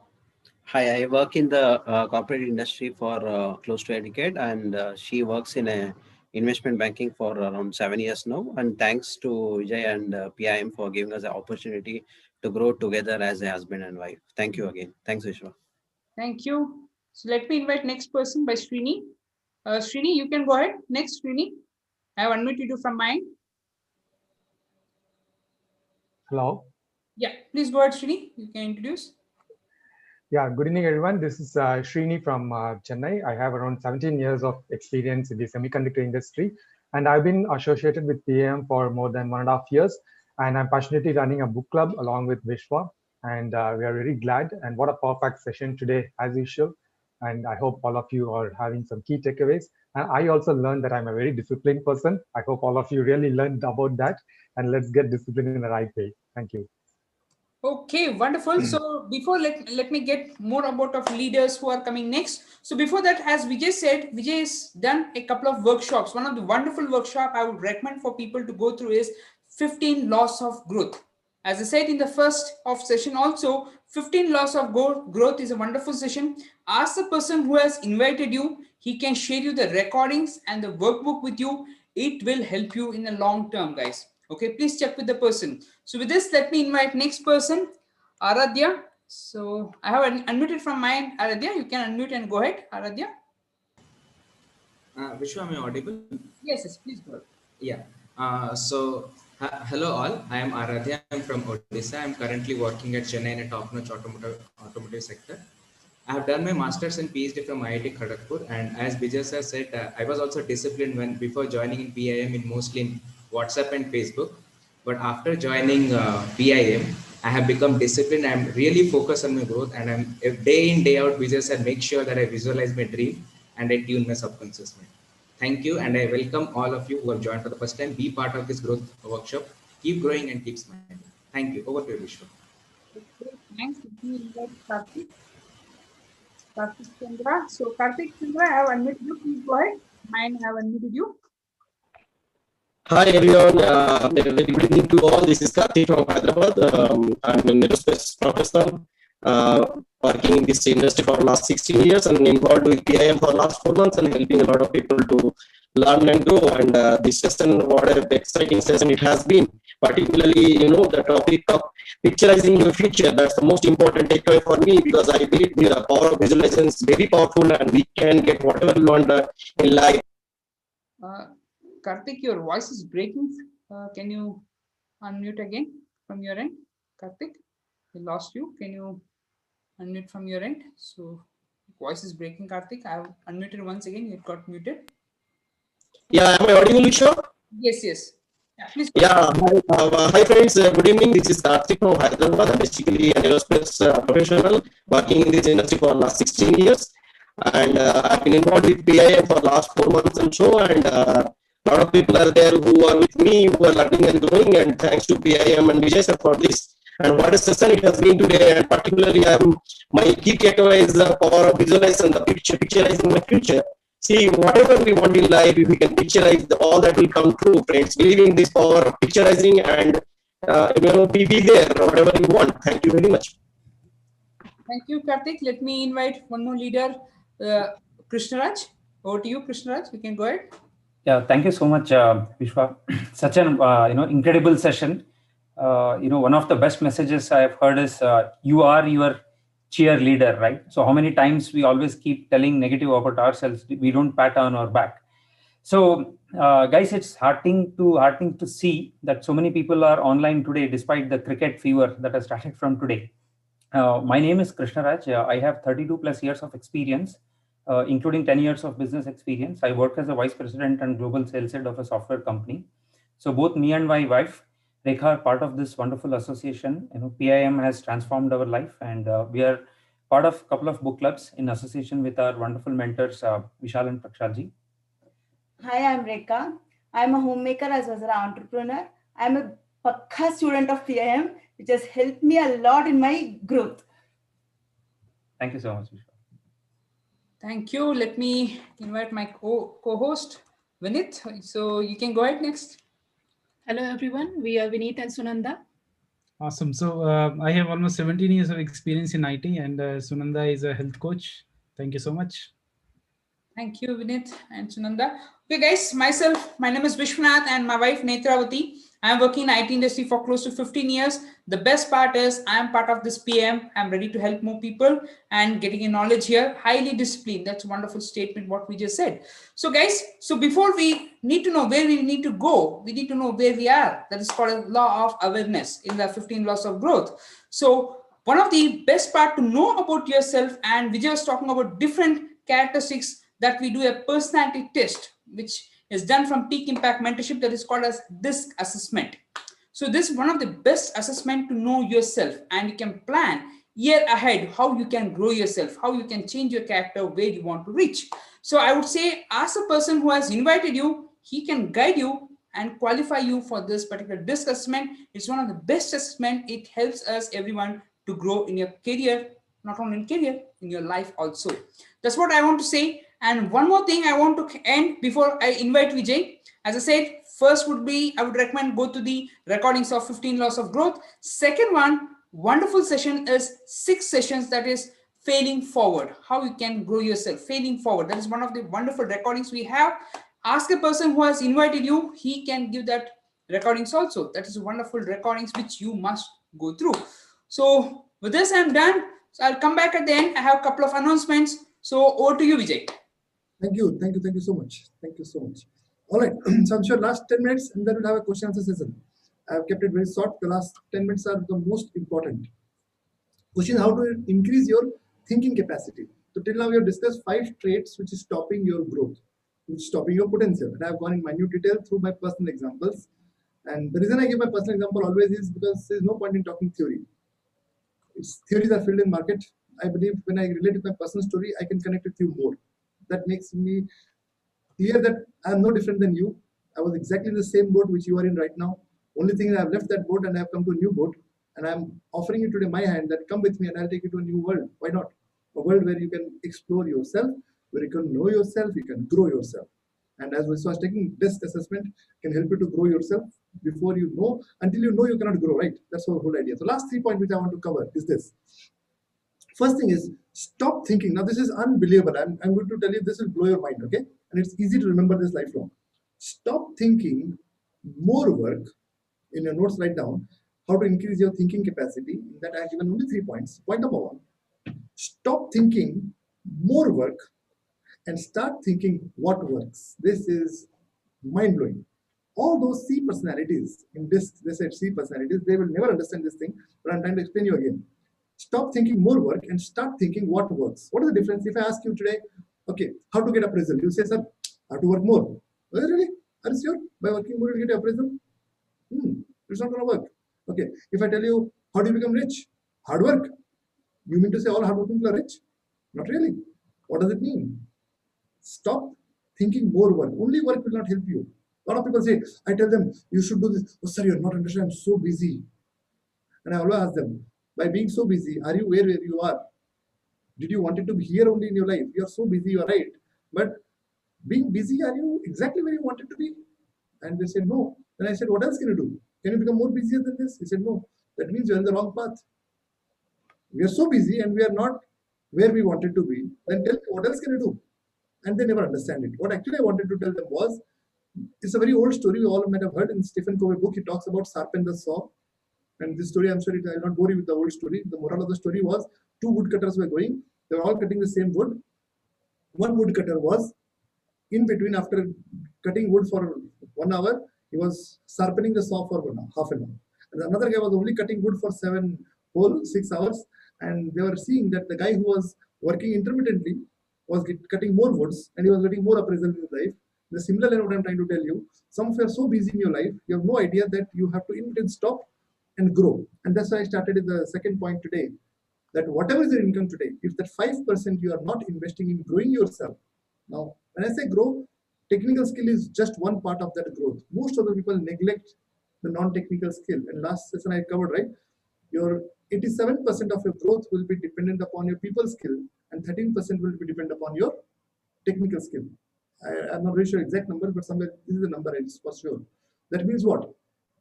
Hi, I work in the corporate industry for close to a decade, and she works in a investment banking for around 7 years now. And thanks to Vijay and PIM for giving us the opportunity to grow together as a husband and wife. Thank you again. Thanks, Vishwa. Thank you. So let me invite next person by Srini. Srini, you can go ahead. Next, Srini. I have unmuted you from mine. Hello. Yeah, please go ahead, Srini. You can introduce. Yeah, good evening, everyone. This is Srini from Chennai. I have around 17 years of experience in the semiconductor industry, and I've been associated with PM for more than 1.5 years. And I'm passionately running a book club along with Vishwa, and we are very glad. And what a perfect session today, as usual. And I hope all of you are having some key takeaways. And I also learned that I'm a very disciplined person. I hope all of you really learned about that. And let's get disciplined in the right way. Thank you. Okay, wonderful. So before let me get more about of leaders who are coming next. So before that, as Vijay said, Vijay has done a couple of workshops. One of the wonderful workshop I would recommend for people to go through is 15 laws of growth. As I said in the first of session also, 15 laws of growth is a wonderful session. Ask the person who has invited you. He can share you the recordings and the workbook with you. It will help you in the long term, guys. Okay, please check with the person. So with this, let me invite next person, Aradhya. So I have unmuted from mine, Aradhya. You can unmute and go ahead, Aradhya. Vishwa, am I audible? Yes, yes, please go ahead. Yeah. Hello all. I am Aradhya. I'm from Odisha. I'm currently working at Chennai in a top-notch automotive sector. I have done my master's and PhD from IIT Kharagpur, and as Vijay sir said, I was also disciplined when before joining in PIM in mostly in WhatsApp and Facebook. But after joining PIM, I have become disciplined. I'm really focused on my growth, and I'm day in day out. Vijay sir make sure that I visualize my dream and I tune my subconscious mind. Thank you, and I welcome all of you who have joined for the first time. Be part of this growth workshop. Keep growing and keep smiling. Thank you. Over to you, Vishwa. Okay, thanks. Let me invite Karthik. Karthik Chandra. So Karthik Chandra, I have unmuted you. Please go ahead. Mine have unmuted you. Hi everyone, a very good evening to all. This is Karthik from Hyderabad. I'm an aerospace professional working in this industry for the last 16 years and involved with PIM for the last 4 months and helping a lot of people to learn and grow. And this session, what an exciting session it has been, particularly, the topic of picturizing your future. That's the most important takeaway for me because I believe the power of visualization is very powerful and we can get whatever we want in life. Karthik, your voice is breaking. Can you unmute again from your end? Karthik, we lost you. Can you unmute from your end? So voice is breaking, Karthik. I have unmuted once again. It got muted. Yeah, am I audible, Vishwa? Yes, yes. Yeah, please. Yeah, hi friends, good evening. This is Karthik from Hyderabad. I'm basically an aerospace professional working in this industry for the last 16 years. And I've been involved with PIM for the last 4 months and so. And a lot of people are there who are with me, who are learning and growing. And thanks to PIM and Vijay sir for this. And what a session it has been today. And particularly, my key takeaway is the power of visualization, the picturizing my future. See, whatever we want in life, if we can picturize, all that will come true, friends. Believe in this power of picturizing and, be there, whatever you want. Thank you very much. Thank you, Karthik. Let me invite one more leader, Krishnaraj. Over to you, Krishnaraj. You can go ahead. Yeah, thank you so much, Vishwa. Such an incredible session. One of the best messages I have heard is you are your cheerleader, right? So how many times we always keep telling negative about ourselves, we don't pat on our back. So guys, it's heartening to see that so many people are online today despite the cricket fever that has started from today. My name is Krishnaraj. I have 32 plus years of experience, including 10 years of business experience. I work as a vice president and global sales head of a software company. So both me and my wife, Rekha, are part of this wonderful association. PIM has transformed our life, and we are part of a couple of book clubs in association with our wonderful mentors, Vishal and Prakshalji. Hi, I'm Rekha. I'm a homemaker as well as an entrepreneur. I'm a Pakka student of PIM, which has helped me a lot in my growth. Thank you so much, Vishwa. Thank you. Let me invite my co-host, Vinith. So you can go ahead next. Hello, everyone. We are Vinith and Sunanda. Awesome. So I have almost 17 years of experience in IT, and Sunanda is a health coach. Thank you so much. Thank you, Vinith and Sunanda. Okay, guys, myself, my name is Vishwanath and my wife Netravati. I am working in IT industry for close to 15 years. The best part is I am part of this PM. I'm ready to help more people and getting a knowledge here. Highly disciplined. That's a wonderful statement what we just said. So guys, so before we need to know where we need to go, we need to know where we are. That is called a law of awareness in the 15 laws of growth. So one of the best part to know about yourself, and Vijay was talking about different characteristics that we do a personality test, which is done from peak impact mentorship, that is called as DISC assessment. So this is one of the best assessment to know yourself, and you can plan year ahead how you can grow yourself, how you can change your character, where you want to reach. So I would say, ask a person who has invited you, he can guide you and qualify you for this particular DISC assessment. It's one of the best assessment. It helps us everyone to grow in your career, not only in career, in your life also. That's what I want to say. And one more thing I want to end before I invite Vijay. As I said, first would be, I would recommend go to the recordings of 15 laws of growth. Second one, wonderful session is 6 sessions, that is failing forward, how you can grow yourself, failing forward. That is one of the wonderful recordings we have. Ask a person who has invited you, he can give that recordings also. That is wonderful recordings which you must go through. So with this, I'm done. So I'll come back at the end. I have a couple of announcements. So over to you, Vijay. Thank you so much. Thank you so much. All right, so I'm sure last 10 minutes, and then we'll have a question answer session. I've kept it very short. The last 10 minutes are the most important. Question: how to increase your thinking capacity? So till now we have discussed 5 traits which is stopping your growth, which is stopping your potential. And I've gone in minute detail through my personal examples. And the reason I give my personal example always is because there's no point in talking theory. Its theories are filled in market. I believe when I relate with my personal story, I can connect with you more. That makes me clear that I am no different than you. I was exactly in the same boat which you are in right now. Only thing is I have left that boat and I have come to a new boat. And I'm offering you today my hand that come with me and I'll take you to a new world. Why not? A world where you can explore yourself, where you can know yourself, you can grow yourself. And as we was taking DISC assessment can help you to grow yourself before you know. Until you know, you cannot grow, right? That's our whole idea. So last 3 points which I want to cover is this. First thing is stop thinking. Now this is unbelievable. I'm going to tell you this will blow your mind, okay? And it's easy to remember this lifelong. Stop thinking more work. In your notes, write down how to increase your thinking capacity. That I have given only 3 points. Point number 1, stop thinking more work and start thinking what works. This is mind-blowing. All those C personalities in this, they said C personalities, they will never understand this thing, but I'm trying to explain you again. Stop thinking more work and start thinking what works. What is the difference? If I ask you today, okay, how to get appraisal? You say, sir, how to work more. Oh, really? Are you sure? By working more, you get appraisal? It's not going to work. Okay, if I tell you, how do you become rich? Hard work. You mean to say all hardworking people are rich? Not really. What does it mean? Stop thinking more work. Only work will not help you. A lot of people say, I tell them, you should do this. Oh, sir, you're not understanding. I'm so busy. And I always ask them, by being so busy, are you where you are? Did you want it to be here only in your life? You are so busy, you are right. But being busy, are you exactly where you wanted to be? And they said, no. Then I said, what else can you do? Can you become more busier than this? He said, no. That means you're on the wrong path. We are so busy and we are not where we wanted to be. Then tell me, what else can you do? And they never understand it. What actually I wanted to tell them was, it's a very old story we all might have heard in Stephen Covey's book. He talks about sharpen the saw. And this story, I'm sorry, I will not bore you with the old story. The moral of the story was 2 woodcutters were going. They were all cutting the same wood. One woodcutter was in between after cutting wood for 1 hour. He was sharpening the saw for half an hour. And another guy was only cutting wood for 6 hours. And they were seeing that the guy who was working intermittently was cutting more woods and he was getting more appraisal in his life. The similar line what I'm trying to tell you, some of you are so busy in your life, you have no idea that you have to in between stop and grow. And that's why I started in the second point today, that whatever is your income today, if that 5% you are not investing in growing yourself. Now, when I say grow, technical skill is just one part of that growth. Most of the people neglect the non-technical skill. And last session I covered, right? Your 87% of your growth will be dependent upon your people skill and 13% will be dependent upon your technical skill. I'm not very sure exact numbers, but somewhere this is the number, it's for sure. That means what?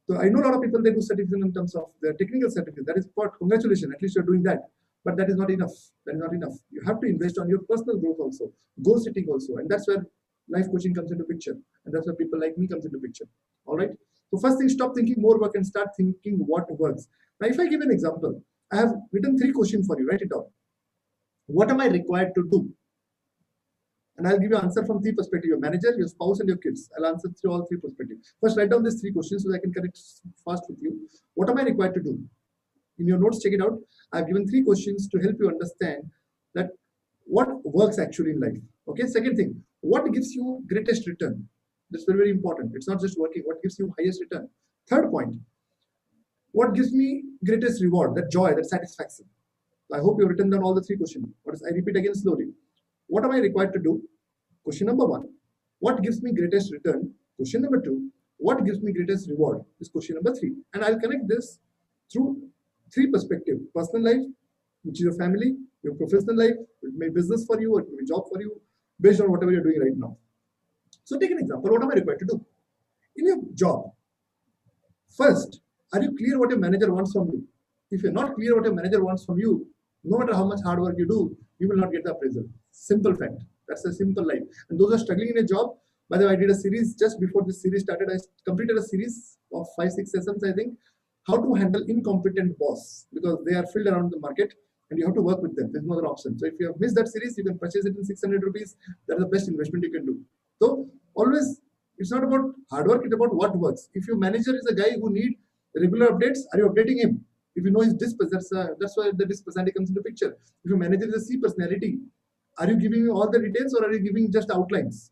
So I know a lot of people, they do certification in terms of the technical certificate. That is part, congratulations, at least you're doing that. But that is not enough. That is not enough. You have to invest on your personal growth also, goal setting also. And that's where life coaching comes into picture. And that's where people like me comes into picture. All right. So first thing, stop thinking more work and start thinking what works. Now, if I give an example, I have written 3 questions for you. Write it down. What am I required to do? And I'll give you answer from 3 perspectives: your manager, your spouse, and your kids. I'll answer through all 3 perspectives. First, write down these 3 questions so that I can connect fast with you. What am I required to do? In your notes, check it out. I've given 3 questions to help you understand that what works actually in life. Okay. Second thing, what gives you greatest return? That's very, very important. It's not just working. What gives you highest return? Third point, what gives me greatest reward? That joy, that satisfaction. I hope you've written down all the 3 questions. I repeat again slowly. What am I required to do? Question number 1. What gives me greatest return? Question number 2. What gives me greatest reward? Is question number 3. And I'll connect this through 3 perspectives: personal life, which is your family; your professional life, it may be business for you, or it may be job for you, based on whatever you're doing right now. So take an example. What am I required to do? In your job, first, are you clear what your manager wants from you? If you're not clear what your manager wants from you, no matter how much hard work you do, you will not get the appraisal. Simple fact. That's a simple life. And those are struggling in a job. By the way, I did a series just before this series started. I completed a series of 5-6 sessions, I think, how to handle incompetent boss, because they are filled around the market and you have to work with them. There's no other option. So if you have missed that series, you can purchase it in 600 rupees. That is the best investment you can do. So always, it's not about hard work, it's about what works. If your manager is a guy who need regular updates, are you updating him? If you know his disc, that's why the disc personality comes into picture. If your manager is a C personality, are you giving all the details or are you giving just outlines?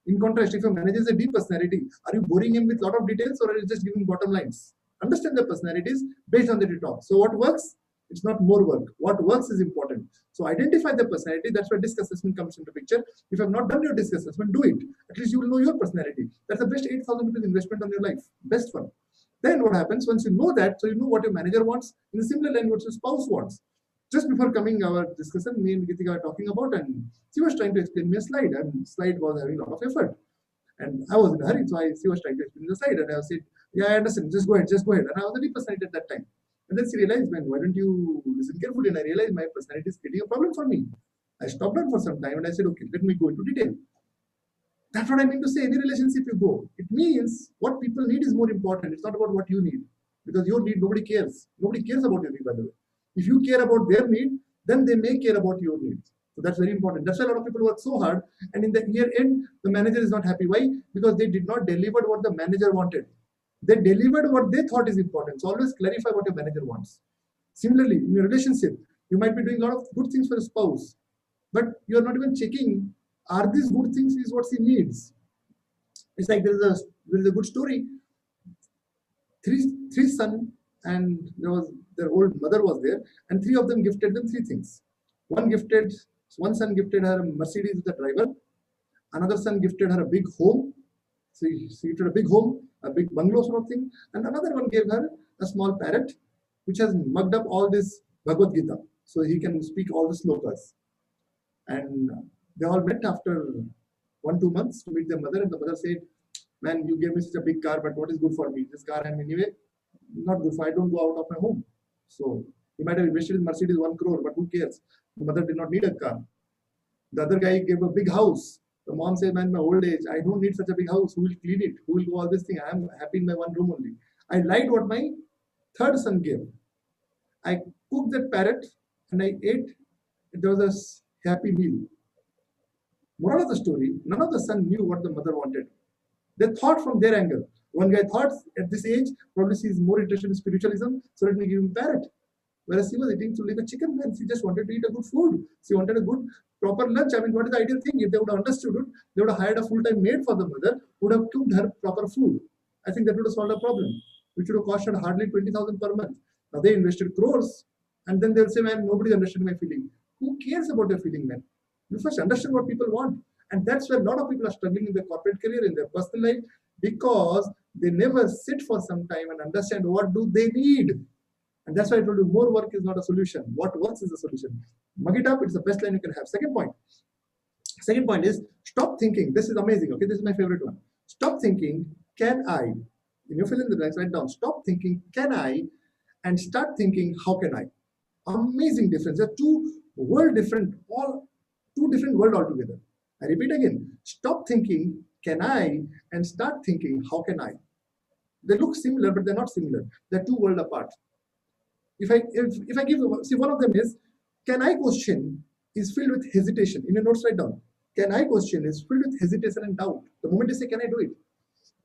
In contrast, if your manager is a D personality, are you boring him with a lot of details or are you just giving bottom lines? Understand the personalities based on the talk. So what works? It's not more work. What works is important. So identify the personality. That's where disc assessment comes into picture. If you have not done your disc assessment, do it. At least you will know your personality. That's the best 8,000 rupees investment on your life. Best one. Then what happens once you know that? So you know what your manager wants. In a similar line, what your spouse wants. Just before coming our discussion, me and Gitika were talking about, and she was trying to explain me a slide, and slide was having a lot of effort. And I was in a hurry, so she was trying to explain the slide, and I said, yeah, I understand, just go ahead. And I was a deep personality at that time. And then she realized, man, why don't you listen carefully? And I realized my personality is creating a problem for me. I stopped down for some time and I said, okay, let me go into detail. That's what I mean to say. Any relationship you go, it means what people need is more important. It's not about what you need. Because your need, nobody cares. Nobody cares about your need, by the way. If you care about their need, then they may care about your needs. So that's very important. That's why a lot of people work so hard. And in the year end, the manager is not happy. Why? Because they did not deliver what the manager wanted. They delivered what they thought is important. So always clarify what your manager wants. Similarly, in your relationship, you might be doing a lot of good things for a spouse, but you're not even checking, are these good things is what she needs? It's like there is a good story. Three sons, and their old mother was there, and 3 of them gifted them 3 things. One son gifted her a Mercedes with a driver. Another son gifted her a big home. She gifted a big home, a big bungalow sort of thing. And another one gave her a small parrot, which has mugged up all this Bhagavad Gita, so he can speak all the slokas. And they all met after 1-2 months to meet their mother, and the mother said, man, you gave me such a big car, but what is good for me? This car I'm anyway not good for. I don't go out of my home. So he might have invested in Mercedes 1 crore, but who cares? The mother did not need a car. The other guy gave a big house. The mom said, man, my old age, I don't need such a big house. Who will clean it? Who will do all this thing? I am happy in my 1 room only. I liked what my third son gave. I cooked that parrot and I ate. There was a happy meal. Moral of the story, none of the son knew what the mother wanted. They thought from their angle. One guy thought at this age, probably she is more interested in spiritualism, so let me give him parrot. Whereas he was eating to like a chicken man. She just wanted to eat a good food. She wanted a good, proper lunch. I mean, what is the ideal thing? If they would have understood it, they would have hired a full-time maid for the mother, would have cooked her proper food. I think that would have solved the problem, which would have costed hardly 20,000 per month. Now they invested crores, and then they'll say, man, nobody understood my feeling. Who cares about your feeling, man? You first understand what people want. And that's where a lot of people are struggling in their corporate career, in their personal life, because they never sit for some time and understand what do they need. And that's why I told you, more work is not a solution. What works is a solution. Mug it up, it's the best line you can have. Second point is stop thinking. This is amazing. Okay, this is my favorite one. Stop thinking, can I? In your fill in the blanks, write down, stop thinking, can I, and start thinking, how can I? Amazing difference. They're two different world altogether. I repeat again, stop thinking, can I, and start thinking, how can I? They look similar, but they're not similar. They're two worlds apart. If I give, see, one of them is, can I question is filled with hesitation. In your notes, write down, can I question is filled with hesitation and doubt. The moment you say, can I do it?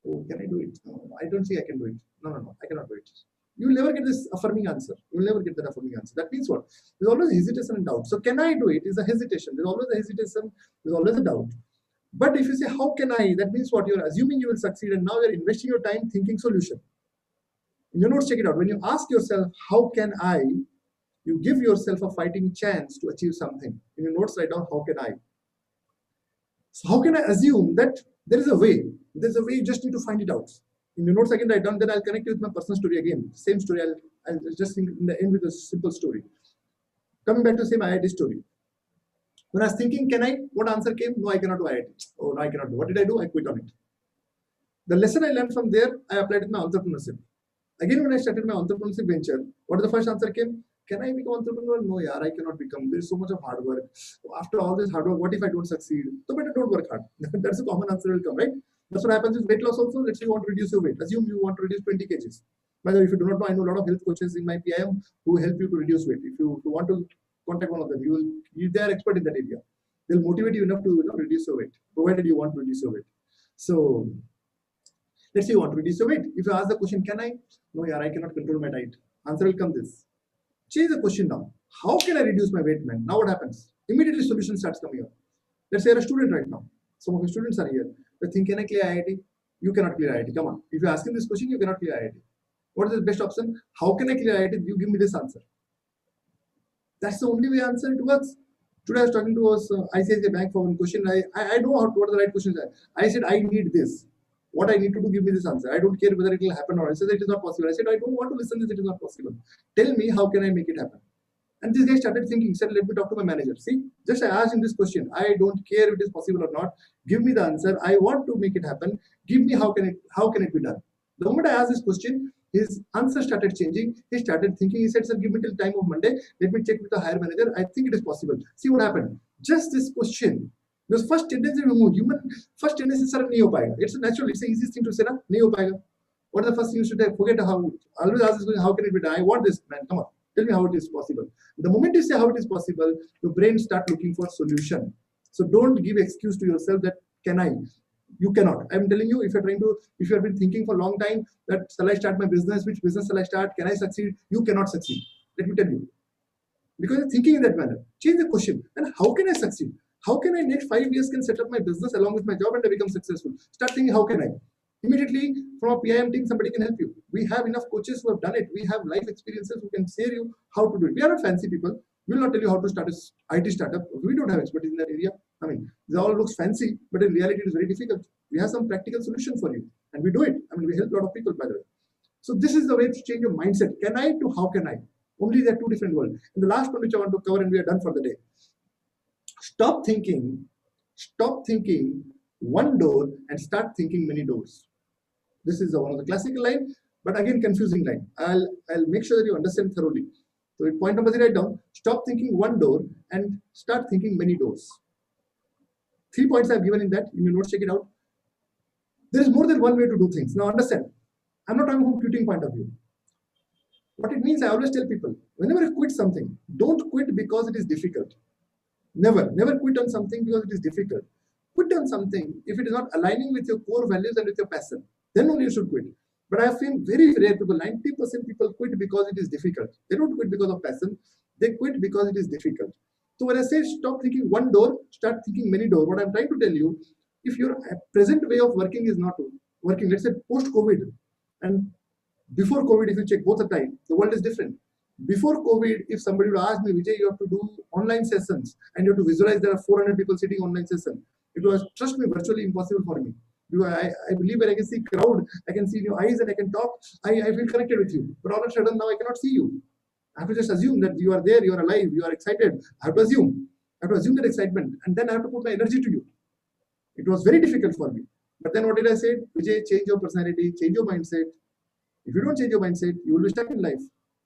Oh, can I do it? No, I don't think I can do it. No, I cannot do it. You will never get this affirming answer. You will never get that affirming answer. That means what? There's always hesitation and doubt. So can I do it is a hesitation. There's always a hesitation. There's always a doubt. But if you say, how can I? That means what? You're assuming you will succeed, and now you're investing your time thinking solution. In your notes, check it out. When you ask yourself, how can I? You give yourself a fighting chance to achieve something. In your notes, write down, how can I? So how can I assume that there is a way? There's a way, you just need to find it out. In your notes, I can write down, that I'll connect you with my personal story again. Same story, I'll just think in the end with a simple story. Coming back to the same IIT story. When I was thinking, can I? What answer came? No, I cannot do IIT. Oh, no, I cannot do. What did I do? I quit on it. The lesson I learned from there, I applied in my entrepreneurship. Again, when I started my entrepreneurship venture, what the first answer came? Can I become entrepreneur? No, yaar, I cannot become. There's so much of hard work. After all this hard work, what if I don't succeed? So better don't work hard. That's a common answer will come, right? That's what happens with weight loss also. Let's say you want to reduce your weight. Assume you want to reduce 20 kgs. By the way, if you do not know, I know a lot of health coaches in my PIM who help you to reduce weight. If you want to contact one of them, they are expert in that area. They'll motivate you enough to reduce your weight, provided you want to reduce your weight. So let's say you want to reduce your weight. If you ask the question, can I? No, yaar, I cannot control my diet. Answer will come this. Change the question now. How can I reduce my weight, man? Now what happens? Immediately solution starts coming up. Let's say you're a student right now. Some of the students are here. They think, can I clear IIT? You cannot clear IIT. Come on. If you're asking this question, you cannot clear IIT. What is the best option? How can I clear IIT? You give me this answer. That's the only way answer it works. Today I was talking to ICICI Bank for one question. I know what the right questions are. I said, I need this. What I need to do, give me this answer. I don't care whether it will happen or not. I said, it is not possible. I said, I don't want to listen to this. It is not possible. Tell me, how can I make it happen? And this guy started thinking, he said, let me talk to my manager. See, just I asked him this question. I don't care if it is possible or not. Give me the answer. I want to make it happen. Give me how can it be done? The moment I asked this question, his answer started changing. He started thinking. He said, sir, give me till time of Monday. Let me check with the higher manager. I think it is possible. See what happened. Just this question. Because first tendency human first tendency is nahi ho payega. It's natural. It's the easiest thing to say, na nahi ho payega. What is the first thing you should forget how? Always ask this question, how can it be done? I want this, man. Come on. Tell me how it is possible. The moment you say how it is possible, your brain start looking for solution. So don't give excuse to yourself that can I? You cannot. I'm telling you, if you have been thinking for a long time that shall I start my business? Which business shall I start? Can I succeed? You cannot succeed. Let me tell you. Because you're thinking in that manner. Change the question. And how can I succeed? How can I next 5 years can set up my business along with my job and I become successful? Start thinking, how can I? Immediately from a PIM team, somebody can help you. We have enough coaches who have done it. We have life experiences who can share you how to do it. We are not fancy people. We will not tell you how to start a IT startup. We don't have expertise in that area. I mean, it all looks fancy, but in reality, it is very difficult. We have some practical solution for you, and we do it. I mean, we help a lot of people, by the way. So this is the way to change your mindset. Can I to how can I? Only there are two different worlds. And the last one which I want to cover, and we are done for the day. Stop thinking one door and start thinking many doors. This is one of the classical line, but again confusing line. I'll make sure that you understand thoroughly. So point number 3, write down. Stop thinking one door and start thinking many doors. 3 points I've given in that. In your notes, check it out. There is more than one way to do things. Now understand. I'm not talking from quitting point of view. What it means, I always tell people, whenever you quit something, don't quit because it is difficult. Never quit on something because it is difficult. Quit on something if it is not aligning with your core values and with your passion. Then only you should quit. But I have seen very rare people, 90% people quit because it is difficult. They don't quit because of passion. They quit because it is difficult. So when I say stop thinking one door, start thinking many doors, what I'm trying to tell you, if your present way of working is not working, let's say post-COVID and before COVID, if you check both the time, the world is different. Before COVID, if somebody would ask me, Vijay, you have to do online sessions and you have to visualize there are 400 people sitting online session. It was, trust me, virtually impossible for me. I believe when I can see crowd, I can see your eyes and I can talk, I feel connected with you. But all of a sudden now I cannot see you. I have to just assume that you are there, you are alive, you are excited. I have to assume that excitement and then I have to put my energy to you. It was very difficult for me. But then what did I say? Vijay, change your personality, change your mindset. If you don't change your mindset, you will be stuck in life.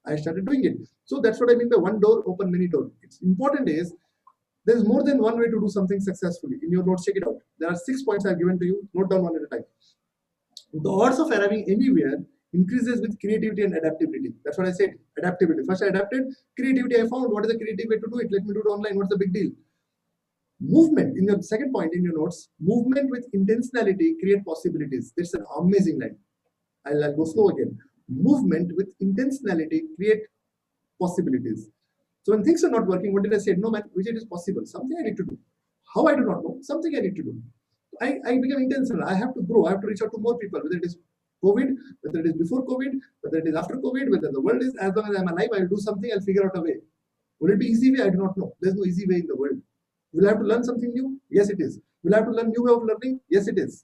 I started doing it. So that's what I mean by one door, open many doors. It's important is there's more than one way to do something successfully. In your notes, check it out. There are 6 points I've given to you. Note down one at a time. The odds of arriving anywhere increases with creativity and adaptability. That's what I said. Adaptability. First I adapted. Creativity I found. What is the creative way to do it? Let me do it online. What's the big deal? Movement. In your second point in your notes, movement with intentionality create possibilities. It's an amazing line. I'll go slow again. Movement with intentionality create possibilities. So when things are not working, what did I say? No, man, which it is possible. Something I need to do. How I do not know. Something I need to do. I become intentional. I have to grow. I have to reach out to more people, whether it is COVID, whether it is before COVID, whether it is after COVID, whether the world is, as long as I'm alive, I'll do something, I'll figure out a way. Will it be easy way? I do not know. There's no easy way in the world. Will I have to learn something new? Yes, it is. Will I have to learn new way of learning? Yes, it is.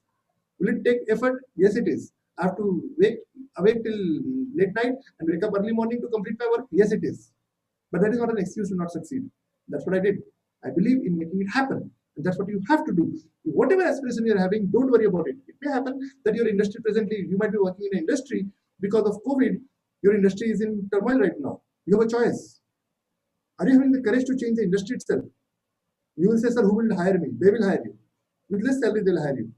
Will it take effort? Yes, it is. I have to awake till late night and wake up early morning to complete my work? Yes, it is. But that is not an excuse to not succeed. That's what I did. I believe in making it happen. And that's what you have to do. Whatever aspiration you're having, don't worry about it. It may happen that your industry presently, you might be working in an industry because of COVID, your industry is in turmoil right now. You have a choice. Are you having the courage to change the industry itself? You will say, sir, who will hire me? They will hire you. With less salary, they'll hire you.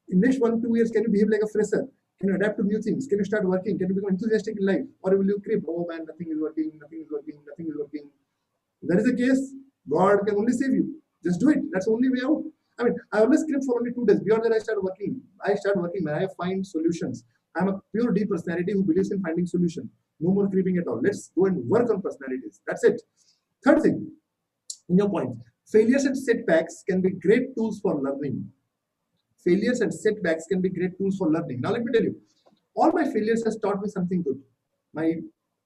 In next 1-2 years, can you behave like a fresher? Can you adapt to new things? Can you start working? Can you become enthusiastic in life? Or will you creep? Oh man, nothing is working, nothing is working, nothing is working. If that is the case, God can only save you. Just do it. That's the only way out. I mean, I always script for only 2 days. Beyond that, I start working. When I find solutions. I'm a pure D personality who believes in finding solution. No more creeping at all. Let's go and work on personalities. That's it. Third thing, in your point, failures and setbacks can be great tools for learning. Failures and setbacks can be great tools for learning. Now, let me tell you, all my failures has taught me something good. My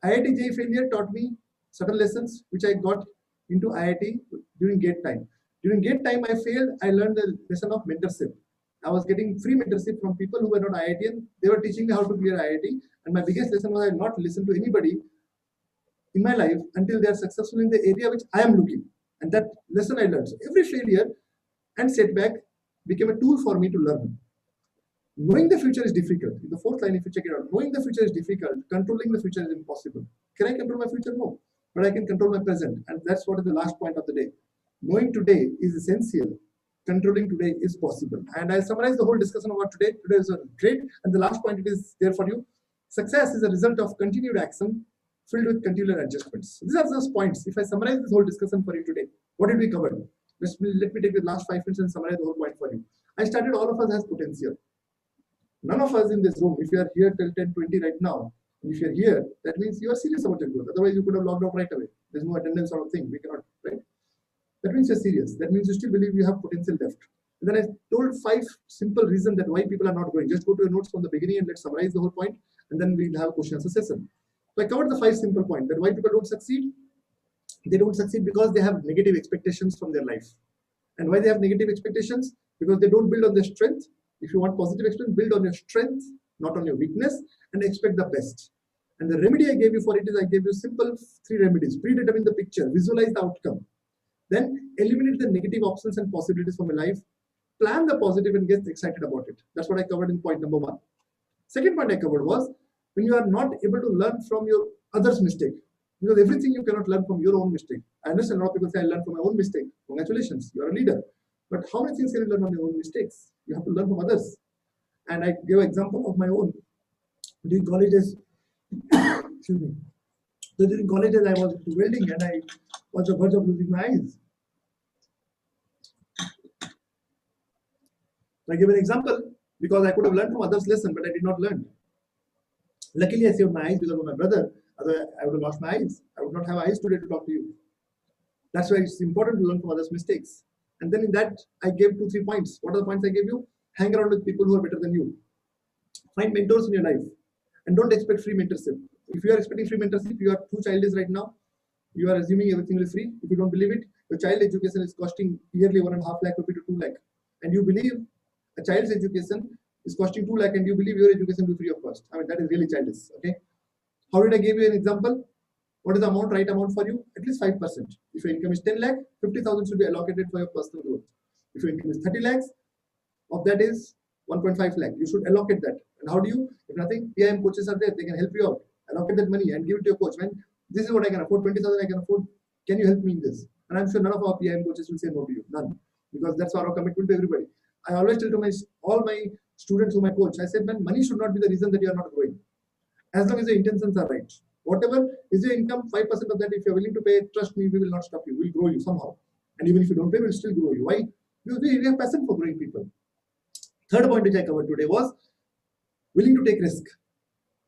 IIT JEE failure taught me certain lessons which I got into IIT during gate time. During gate time, I failed. I learned the lesson of mentorship. I was getting free mentorship from people who were not IITian. They were teaching me how to clear IIT. And my biggest lesson was I not listen to anybody in my life until they are successful in the area which I am looking. And that lesson I learned. So every failure and setback became a tool for me to learn. Knowing the future is difficult. In the fourth line, if you check it out, knowing the future is difficult, controlling the future is impossible. Can I control my future? No. But I can control my present. And that's what is the last point of the day. Knowing today is essential. Controlling today is possible. And I summarize the whole discussion about today. Today is great. And the last point, it is there for you. Success is a result of continued action filled with continual adjustments. These are those points. If I summarize this whole discussion for you today, what did we cover? Let me take the last 5 minutes and summarize the whole point for you. I started all of us has potential. None of us in this room, if you are here till 10:20 right now, if you're here, that means you are serious about your growth. Otherwise, you could have logged out right away. There's no attendance sort of thing. We cannot, right? That means you're serious. That means you still believe you have potential left. And then I told 5 simple reasons that why people are not growing. Just go to your notes from the beginning and let's summarize the whole point, and then we'll have a question answer session. So I covered the 5 simple points that why people don't succeed. They don't succeed because they have negative expectations from their life. And why they have negative expectations? Because they don't build on their strength. If you want positive experience, build on your strength, not on your weakness, and expect the best. And the remedy I gave you for it is I gave you simple 3 remedies. Predetermine the picture, visualize the outcome. Then eliminate the negative options and possibilities from your life. Plan the positive and get excited about it. That's what I covered in point number 1. Second point I covered was when you are not able to learn from your others' mistake. Because everything you cannot learn from your own mistake. I understand a lot of people say I learned from my own mistake. Congratulations, you are a leader. But how many things can you learn from your own mistakes? You have to learn from others. And I give an example of my own. During colleges, excuse me. So during colleges, I was into welding and I was on the verge of losing my eyes. I give an example because I could have learned from others' lesson, but I did not learn. Luckily, I saved my eyes because of my brother. Otherwise, I would have lost my eyes. I would not have eyes today to talk to you. That's why it's important to learn from others' mistakes. And then in that, I gave 2-3 points. What are the points I gave you? Hang around with people who are better than you. Find mentors in your life. And don't expect free mentorship. If you are expecting free mentorship, you are too childish right now. You are assuming everything is free. If you don't believe it, your child education is costing yearly 1.5 lakh rupee to 2 lakh. And you believe a child's education is costing 2 lakh and you believe your education will be free of cost. I mean, that is really childish. Okay. How did I give you an example? What is the amount, right amount for you? At least 5%. If your income is 10 lakh, 50,000 should be allocated for your personal growth. If your income is 30 lakhs, of that is 1.5 lakh. You should allocate that. And how do you? If nothing, PIM coaches are there. They can help you out. Allocate that money and give it to your coach. Man, this is what I can afford. 20,000 I can afford. Can you help me in this? And I'm sure none of our PIM coaches will say no to you. None, because that's our commitment to everybody. I always tell to all my students whom I coach, I said, man, money should not be the reason that you are not growing. As long as your intentions are right. Whatever is your income, 5% of that, if you're willing to pay, trust me, we will not stop you. We'll grow you somehow. And even if you don't pay, we'll still grow you. Why? Because we have passion for growing people. Third point which I covered today was willing to take risk.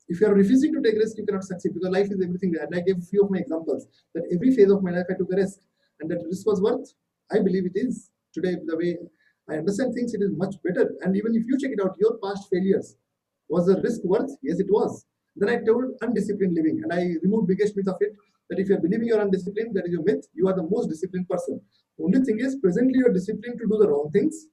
If you are refusing to take risk, you cannot succeed, because life is everything. And I gave a few of my examples that every phase of my life I took a risk, and that risk was worth. I believe it is. Today, the way I understand things, it is much better. And even if you check it out, your past failures, was the risk worth? Yes, it was. Then I told undisciplined living, and I removed biggest myth of it, that if you're believing you're undisciplined, that is your myth. You are the most disciplined person. Only thing is, presently you're disciplined to do the wrong things.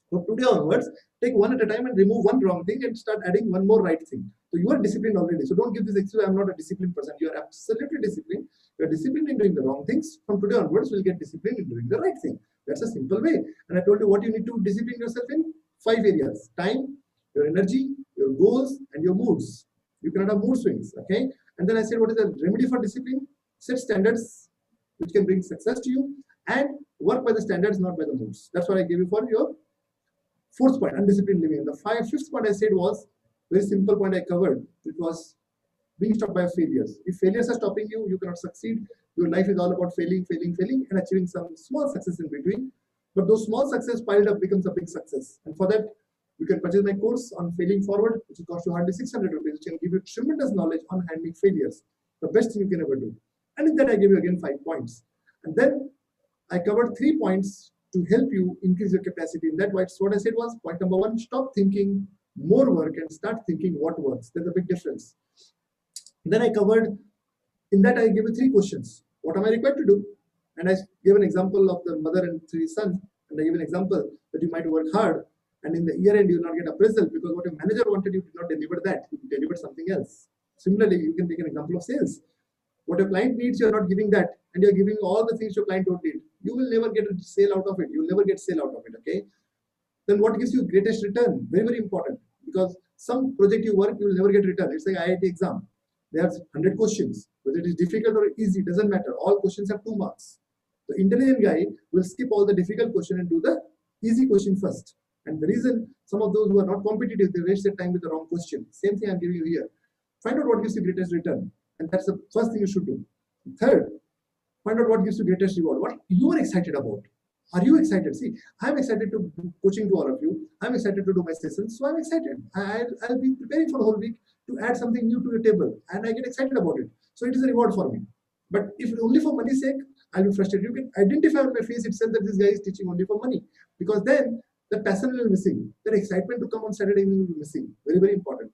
From today onwards, take one at a time and remove one wrong thing and start adding one more right thing. So you are disciplined already. So don't give this excuse, I'm not a disciplined person. You are absolutely disciplined. You are disciplined in doing the wrong things. From today onwards, we'll get disciplined in doing the right thing. That's a simple way. And I told you what you need to discipline yourself in 5 areas: time, your energy, your goals, and your moods. You cannot have mood swings, okay? And then I said, what is the remedy for discipline? Set standards which can bring success to you, and work by the standards, not by the moods. That's what I gave you for your fourth point, undisciplined living. And the fifth point I said was very simple point I covered. It was being stopped by failures. If failures are stopping you, you cannot succeed. Your life is all about failing, and achieving some small success in between. But those small success piled up becomes a big success. And for that, you can purchase my course on failing forward, which will cost you hardly 600 rupees, which can give you tremendous knowledge on handling failures, the best thing you can ever do. And in that, I gave you again 5 points. And then I covered 3 points to help you increase your capacity. In that, what I said was, point number 1, stop thinking more work and start thinking what works. There's a big difference. Then I covered, in that I gave you 3 questions. What am I required to do? And I gave an example of the mother and 3 sons. And I gave an example that you might work hard, and in the year end, you will not get appraisal because what your manager wanted, you did not deliver that. You delivered something else. Similarly, you can take an example of sales. What your client needs, you're not giving that, and you're giving all the things your client don't need. You will never get a sale out of it. You'll never get sale out of it, okay? Then what gives you greatest return? Very, very important, because some project you work, you will never get return. It's like IIT exam. They have 100 questions. Whether it is difficult or easy, doesn't matter. All questions have 2 marks. The intelligent guy will skip all the difficult question and do the easy question first. And the reason some of those who are not competitive, they waste their time with the wrong question. Same thing I'm giving you here. Find out what gives you greatest return. And that's the first thing you should do. Third, find out what gives you greatest reward. What you are excited about. Are you excited? See, I'm excited to do coaching to all of you. I'm excited to do my sessions. So I'm excited. I'll be preparing for the whole week to add something new to your table. And I get excited about it. So it is a reward for me. But if only for money's sake, I'll be frustrated. You can identify on my face itself that this guy is teaching only for money. Because then the passion will be missing. That excitement to come on Saturday evening will be missing. Very, very important.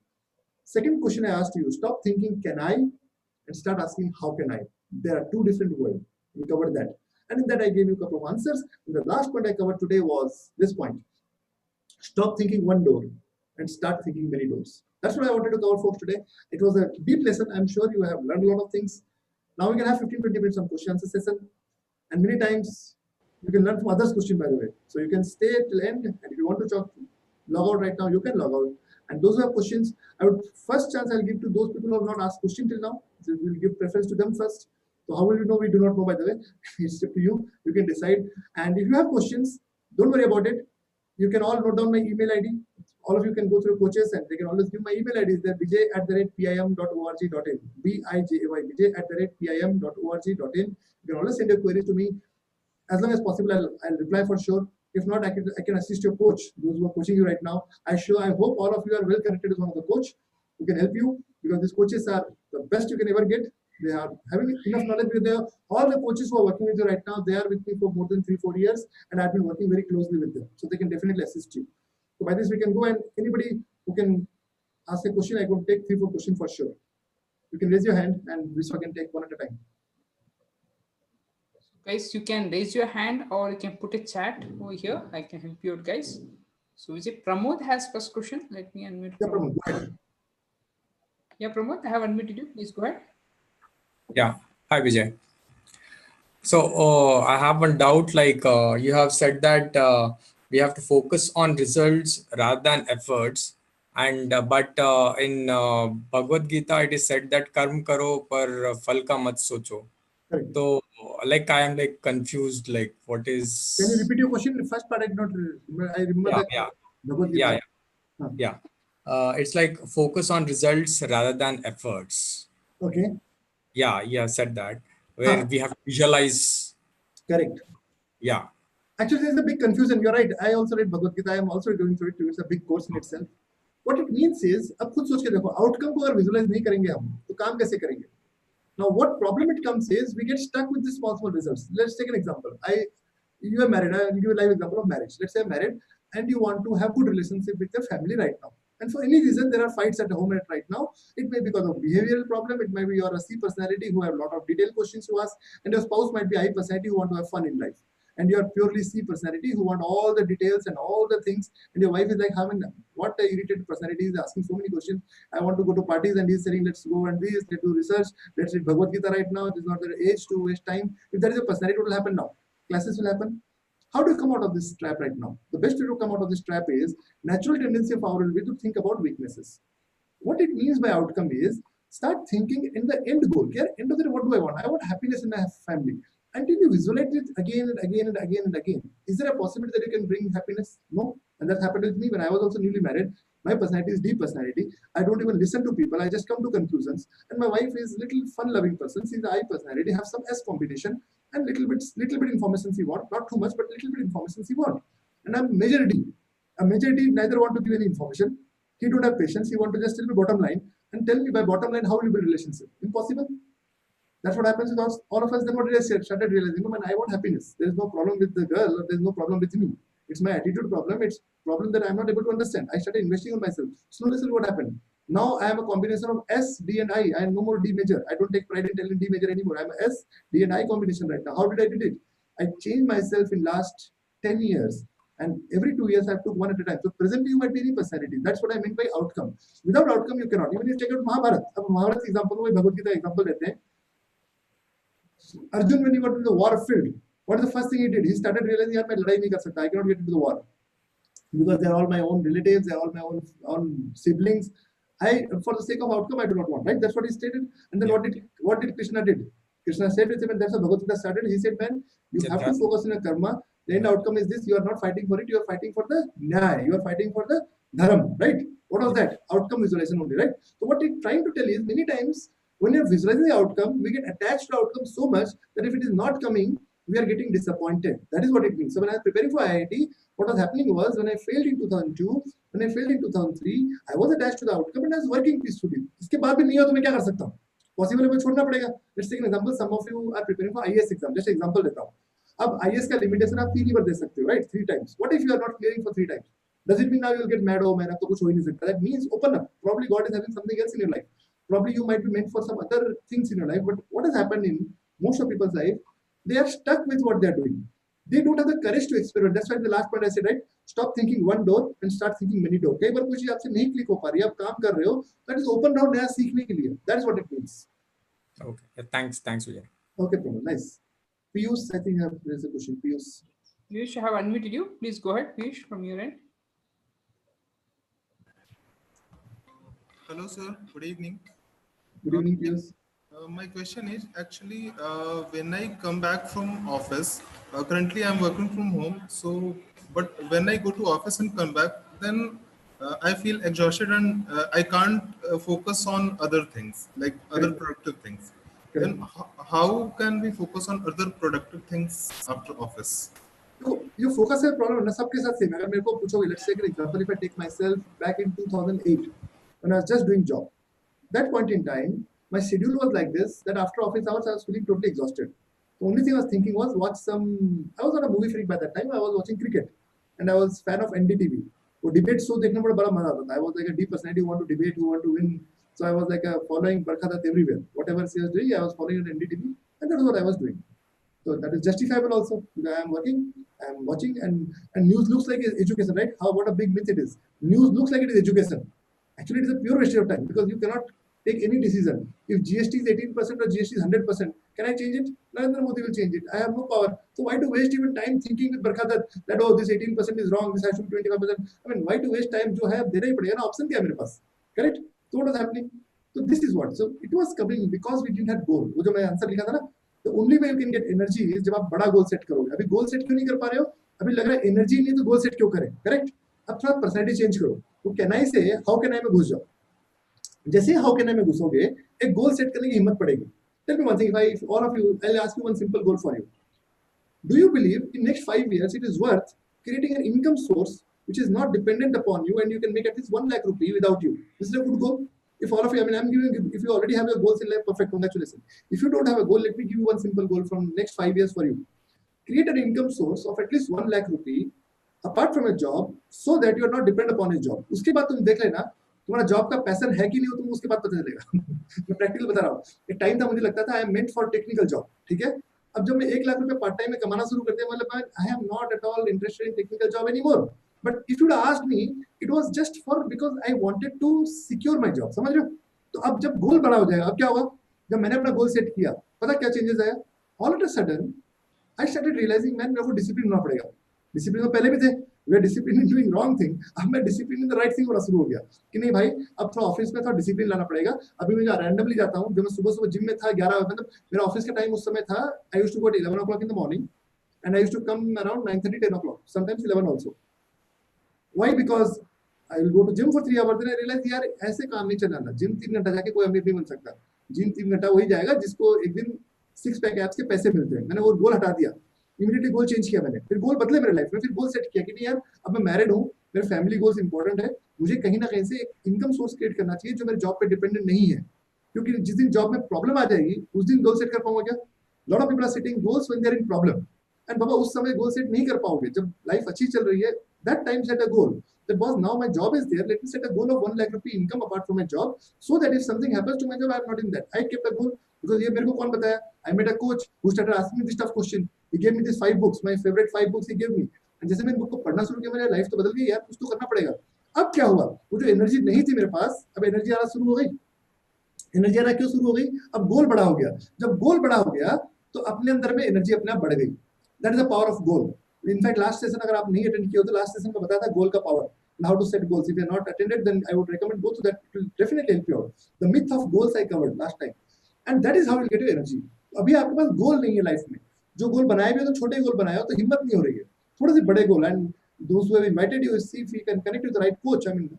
Second question I asked you, stop thinking, can I? And start asking, how can I? There are 2 different words. We covered that. And in that, I gave you a couple of answers. And the last point I covered today was this point. Stop thinking one door and start thinking many doors. That's what I wanted to cover, folks, today. It was a deep lesson. I'm sure you have learned a lot of things. Now we can have 15-20 minutes of question answer session. And many times, you can learn from others' question, by the way. So you can stay till end. And if you want to log out right now, you can log out. And those who have questions, I would first chance I'll give to those people who have not asked question till now. So we'll give preference to them first. So how will you know? We do not know, by the way. It's up to you. You can decide. And if you have questions, don't worry about it. You can all note down my email ID. All of you can go through coaches and they can always give my email ID. Is there bijay@pim.org.in. bijay, bijay@pim.org.in. You can always send your queries to me. As long as possible, I'll reply for sure. If not, I can assist your coach, those who are coaching you right now. I hope all of you are well connected with one of the coach who can help you, because these coaches are the best you can ever get. They are having enough knowledge with them. All the coaches who are working with you right now, they are with me for more than 3-4 years, and I've been working very closely with them. So they can definitely assist you. So by this, we can go, and anybody who can ask a question, I can take 3-4 questions for sure. You can raise your hand, and this I can take one at a time. Guys, you can raise your hand or you can put a chat over here. I can help you out, guys. So is it Pramod has first question? Let me unmute. Yeah, Pramod, go ahead. Yeah, Pramod, I have unmuted you. Please go ahead. Yeah. Hi, Vijay. So I have one doubt. Like you have said that we have to focus on results rather than efforts. And but in Bhagavad Gita, it is said that karm karo par phal ka mat socho. Correct. So, like I am like confused. Like, what Can you is? repeat your question? The first part I did not remember. I remember Yeah, that yeah, Bhagavad yeah, Gita. yeah, yeah. It's like focus on results rather than efforts. Okay. Yeah, yeah, said that where Huh. we have to visualize. Correct. Yeah. Actually, there's a big confusion. You're right. I also read Bhagavad Gita. I am also going through it too. It's a big course in itself. What it means is, अब खुद सोच के देखो, outcome को अगर visualize नहीं करेंगे हम, तो काम कैसे करेंगे? Now, what problem it comes is we get stuck with the small results. Let's take an example. You are married. I'll give you a live example of marriage. Let's say you're married and you want to have good relationship with your family right now. And for any reason, there are fights at home right now. It may be because of behavioral problem. It might be you're a C personality who have a lot of detailed questions to ask, and your spouse might be I personality who want to have fun in life. And you're purely C personality who want all the details and all the things. And your wife is like, having what a irritated personality is asking so many questions. I want to go to parties and he's saying, let's go and this, let's do research, let's read Bhagavad Gita right now. This is not the age to waste time. If that is a personality, what will happen now? Classes will happen. How do you come out of this trap right now? The best way to come out of this trap is natural tendency of our will be to think about weaknesses. What it means by outcome is start thinking in the end goal. Okay? End of the day, what do I want? I want happiness in my family. Until you visualize it again and again and again and again, is there a possibility that you can bring happiness? No. And that happened with me when I was also newly married. My personality is deep personality. I don't even listen to people. I just come to conclusions. And my wife is little fun-loving person. She's I personality, have some S combination and little bit information she want. Not too much, but little bit information she want. And I'm major D. A major D neither want to give any information. He don't have patience. He want to just tell me bottom line and tell me by bottom line how will you build relationship. Impossible. That's what happens with us, all of us. Then what did I say? Started realizing, no man, I want happiness. There is no problem with the girl, or there is no problem with me. It's my attitude problem. It's problem that I'm not able to understand. I started investing on myself. Slowly, what happened? Now I am a combination of S, D, and I. I am no more D major. I don't take pride in telling D major anymore. I'm a S, D, and I combination right now. How did I did it? I changed myself in last 10 years. And every 2 years I took one at a time. So presently you might be any personality. That's what I meant by outcome. Without outcome you cannot. Even if you take out Mahabharata. Mahabharata example, Bhagavad Gita example देते हैं. Arjun, when he got to the war field, what is the first thing he did? He started realizing, yaar, main ladai nahi kar sakta. I cannot get into the war because they're all my own relatives, they're all my own siblings. For the sake of outcome, I do not want. Right? That's what he stated. And then what did Krishna did? Krishna said with him, and that's how Bhagavad Gita started. He said, man, you have to focus on your karma. The end outcome is this: you are not fighting for it. You are fighting for the nyaya. You are fighting for the dharam. Right? What was that? Outcome visualization only. Right? So what he's trying to tell is, many times when you're visualizing the outcome, we get attached to outcome so much that if it is not coming, we are getting disappointed. That is what it means. So when I was preparing for IIT, what was happening was when I failed in 2002, when I failed in 2003, I was attached to the outcome and I was working peacefully. इसके बाद भी नहीं हो तो मैं क्या कर सकता हूँ? Possible है, छोड़ना पड़ेगा. Let's take an example. Some of you are preparing for IAS exam. Just example देता हूँ. अब IAS का limitation आप 3 ही बार दे सकते हो, right? 3 times. What if you are not clearing for 3 times? Does it mean now you'll get mad? Oh man, अब तो कुछ हो ही नहीं सकता. That means open up. Probably God is having something else in your life. Probably you might be meant for some other things in your life. But what has happened in most of people's life? They are stuck with what they are doing. They don't have the courage to experiment. That's why the last point I said, right? Stop thinking one door and start thinking many doors. कई बार कोई चीज आपसे नहीं click हो पा रही है, आप काम कर रहे हो, that is open door नया सीखने के लिए. That is what it means. Okay. Yeah, thanks, Vijay. Okay, Pramod, nice. Piyush, I think there's a question. Piyush, I have unmuted you. Please go ahead, Piyush, from your end. Hello, sir. Good evening. Good evening, Piyush. My question is actually when I come back from office, currently I'm working from home. So, but when I go to office and come back, then I feel exhausted and I can't focus on other things like other productive things. Then how can we focus on other productive things after office? You focus है problem ना सबके साथ same. अगर मेरे को पूछोगे, let's take an example. If I take myself back in 2008 when I was just doing job, that point in time, my schedule was like this, that after office hours, I was feeling totally exhausted. The only thing I was thinking was I was not a movie freak by that time. I was watching cricket and I was fan of NDTV. So debate show देखने में बड़ा मजा आता था. I was like a deep personality who want to debate, who want to win. So I was like following Barkhadat everywhere. Whatever she was doing, I was following it on NDTV, and that was what I was doing. So that is justifiable also. I am working, I am watching, and news looks like education, right? What a big myth it is. News looks like it is education. Actually, it is a pure waste of time because you cannot take any decision. If GST is 18% or GST is 100%, Can I change it? Narendra Modi will change it. I have no power. So why to waste even time thinking with Barkha that oh, this 18% is wrong, this has to be 25%. I mean, why to waste time? जो है देना ही पड़ेगा ना, option क्या है मेरे पास, correct? So what was happening? So this is what. So it was coming because we didn't have goal. वो जो मैं आंसर लिखा था ना, the only way you can get energy is जब आप बड़ा गोल सेट करोगे. अभी गोल सेट क्यों नहीं कर पा रहे हो? अभी लग रहा है एनर्जी नहीं तो गोल सेट क्यों करें, करेक्ट? अब थोड़ा पर्सनैलिटी चेंज करो. तो कैन आई से हाउ कैन आई में घुस जाओ. जैसे हाउ कैन आई में घुसोगे एक गोल सेट करने की हिम्मत पड़ेगी. Tell me one thing, if all of you, I'll ask you one simple goal for you. Do you believe in next 5 years it is worth creating an income source which is not dependent upon you and you can make at least 1 lakh rupee without you? This is a good goal. If all of you, I mean, I'm giving, if you already have your goals in life, perfect, congratulations. If you don't have a goal, let me give you one simple goal from next 5 years for you. Create an income source of at least 1 lakh rupee apart from a job so that you are not dependent upon a job. उसके बाद तुम देख लेना तुम्हारा job का passion है कि नहीं हो, तुम उसके बाद पता चलेगा. मैं प्रैक्टिकल बता रहा हूँ. एक टाइम था मुझे लगता था I am meant for technical job, ठीक है. अब जब मैं 1 लाख रुपए पार्ट टाइम में कमाना शुरू कर दिया, मतलब I am not at all interested in technical job anymore. But if you ask me, it was just for because I wanted to secure my job. समझ रहे हो? तो अब जब गोल बड़ा हो जाएगा, अब क्या होगा? जब मैंने अपना गोल सेट किया, पता क्या चेंजेस आया? All of a sudden I started realising man मेरे को डिसिप्लिन होना पड़ेगा. डिसिप्लिन तो पहले भी थे, we are discipline in doing wrong thing. अब मैं discipline in the right thing होना शुरू हो गया कि नहीं भाई, अब थोड़ा ऑफिस में थोड़ा डिसिप्लिन लाना पड़ेगा. अभी मैं रैंडमली जाता हूँ. जब मैं सुबह सुबह जिम में था 11, मतलब मेरा ऑफिस का टाइम उस समय था, I used to go at 11 o'clock in the morning and I used to come around 9:30, 10 o'clock, sometimes 11 also. Why? Because I will go to gym for 3 hours, then I realize यार ऐसे काम नहीं चलना. Gym 3 घंटा जाके कोई अमीर नहीं बन सकता. जिम 3 घंटा वही जाएगा जिसको एक दिन 6 पैक एप्स के पैसे मिलते हैं. मैंने वो गोल हटा दिया. इमीडिएटली गोल चेंज किया मैंने. फिर गोल बदले मेरे लाइफ में. फिर गोल सेट किया कि नहीं यार, अब मैं मैरिड हूँ, मेरे फैमिली गोल्स इंपॉर्टेंट है, मुझे कहीं ना कहीं से एक इनकम सोर्स क्रिएट करना चाहिए जो मेरे जॉब पे डिपेंडेंट नहीं है. क्योंकि जिस दिन जॉब में प्रॉब्लम आ जाएगी उस दिन गोल सेट कर पाऊंगा क्या? Lot of people are setting goals when they are in problem. And बाबा उस समय गोल सेट नहीं कर पाओगे. जब लाइफ अच्छी चल रही है, that time set a goal that was now my job is there, let me set a goal of 1 lakh rupee income apart from my job so that if something happens to my job I am not in that. I kept a goal because ये मेरे को कौन बताया? I met a coach who started asking me this tough question. He gave me these 5 books, my favorite 5 books he gave me. and जैसे मैंने book को पढ़ना शुरू किया, मेरी लाइफ तो बदल गई यार. कुछ तो करना पड़ेगा. अब क्या हुआ? वो जो एनर्जी नहीं थी मेरे पास, अब एनर्जी आना शुरू हो गई. एनर्जी आना क्यों शुरू हो गई? अब गोल बड़ा हो गया. जब गोल बड़ा हो गया तो अपने अंदर में एनर्जी अपने आप बढ़ गई. That is the power of goal. In fact last session अगर आप नहीं अटेंड किए हो तो लास्ट सेशन में बताया था गोल का power, how to set goals. If you are not attended, then I would recommend go to that. It will definitely help you out. The myth of goals I covered last time, and that is how you get your energy. अभी आपके पास गोल नहीं है life में. जो गोल बनाए भी हो तो छोटे गोल बनाए हो तो हिम्मत नहीं हो रही है. थोड़े से बड़े गोल. And those who have invited you, see if you can connect with the right coach. I mean,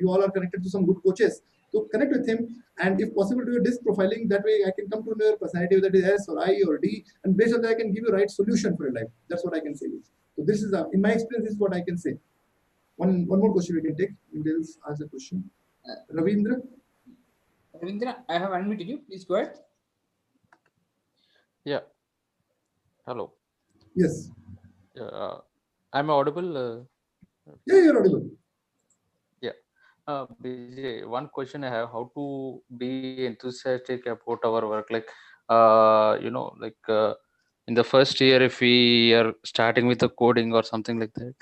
you all are connected to some good coaches. So connect with him, and if possible, do your disc profiling. That way, I can come to know your personality, whether it is S or I or D, and based on that, I can give you the right solution for your life. That's what I can say. So this is, in my experience, this is what I can say. One more question we can take. Anybody else ask a question? Ravindra? Ravindra, I have unmuted you. Please go ahead. Yeah. Hello. Yes. I'm audible. Yeah, you're audible. Yeah. Bijay, one question I have: how to be enthusiastic about our work? Like, in the first year, if we are starting with the coding or something like that,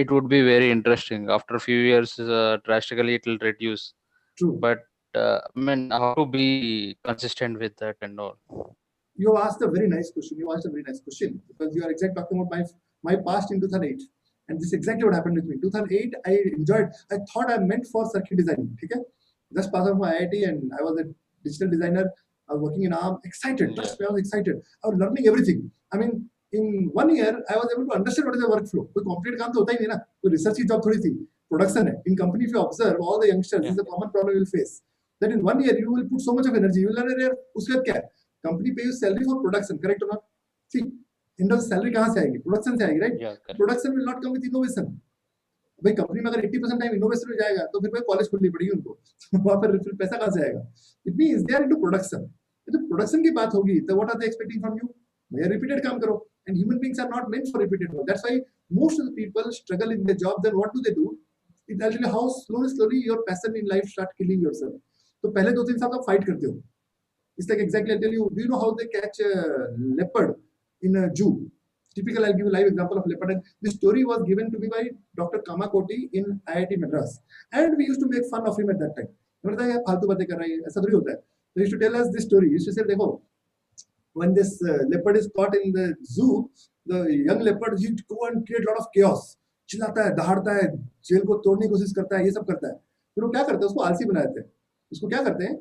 it would be very interesting. After a few years, drastically it will reduce. True. But I mean, how to be consistent with that and all? You have asked a very nice question. Because you are exactly talking about my past in 2008, and this is exactly what happened with me. 2008, I enjoyed. I thought I meant for circuit designing. Okay, just passed out my IIT, and I was a digital designer. I was working in ARM. Excited. Trust me, I was excited. I was learning everything. I mean, in 1 year, I was able to understand what is the workflow. कोई complete काम तो होता ही नहीं ना. कोई research की job थोड़ी थी. Production है. In company, if you observe all the youngsters, this is a common problem you will face. That in 1 year you will put so much of energy. You will learn यार उसके बाद क्या है? Company pay you salary for production, correct or not? See, end of salary कहाँ से आएगी? Production से आएगी, right? Yeah, Production will not come with innovation. भाई कंपनी में अगर 80% टाइम इनोवेशन में जाएगा तो फिर भाई कॉलेज खोलनी पड़ेगी उनको. वहाँ पर फिर पैसा कहाँ से आएगा? It means they are into production. तो प्रोडक्शन की बात होगी तो what are they expecting from you? भैया repeated काम करो. And human beings are not meant for repeated work. That's why most of the people struggle in their job. Then what do? It tells you how slowly your passion in life start killing yourself. तो पहले 2-3 साल आप fight करते हो. It's like exactly, I'll tell you, do you know how they catch a leopard in a zoo? Typical, I'll give you a live example of leopard. And this story was given to me by Dr. Kamakoti in IIT Madras. And we used to make fun of him at that time. So he used to tell us this story. He used to say, देखो, when this leopard is caught in the zoo, the young leopard, he go and create a lot of chaos. चिल्लाता है, दहाड़ता है, jail को तोड़ने की कोशिश करता है, ये सब करता है. फिर वो क्या करते हैं, उसको आलसी बना देते हैं. उसको क्या करते हैं,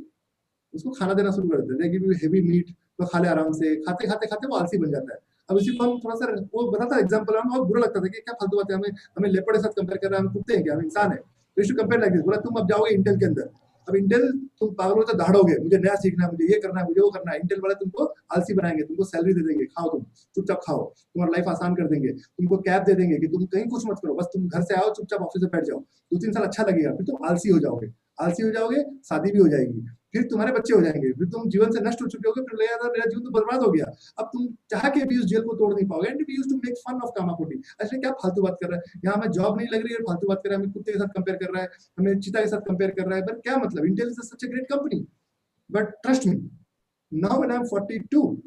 उसको खाना देना शुरू कर देते हैं. गिव यू हेवी मीट, तो खा ले आराम से. खाते खाते खाते वो आलसी बन जाता है. अब इसी को हम थोड़ा सा, वो बताता एग्जांपल, हमें बहुत बुरा लगता था कि क्या फालतू बात है, हमें लेपर्ड के साथ कंपेयर कर रहा है, हम कुत्ते हैं क्या, हम इंसान है. तो कंपेयर लाइक दिस. बोला तुम अब जाओगे इंटेल के अंदर, अब इंटेल तुम पागल हो तो दहाड़ोगे, मुझे नया सीखना है, मुझे ये करना है, मुझे वो करना है. इंटेल वाले तुमको आलसी बनाएंगे, तुमको सैलरी दे देंगे, खाओ तुम चुपचाप खाओ, तुम्हारा लाइफ आसान कर देंगे, तुमको कैब दे देंगे कि तुम कहीं कुछ मत करो, बस तुम घर से आओ, चुपचाप ऑफिस में बैठ जाओ. 2-3 साल अच्छा लगेगा, फिर तुम आलसी हो जाओगे, शादी भी हो जाएगी, फिर तुम्हारे बच्चे हो जाएंगे, फिर तुम जीवन से नष्ट हो चुके होगे, फिर लगेगा मेरा जीवन तो बर्बाद हो गया. अब तुम चाह के भी उस जेल को तोड़ नहीं पाओगे. And we used to make fun of Kamakoti. ऐसे क्या फालतू बात कर रहा है, यहाँ हमें जॉब नहीं लग रही है, फालतू बात कर रहा है, हमें कुत्ते के साथ कंपेयर कर रहा है, हमें चीता के साथ कंपेयर कर रहा है. बट क्या मतलब, Intel is such a great company. But trust me, now when I'm 42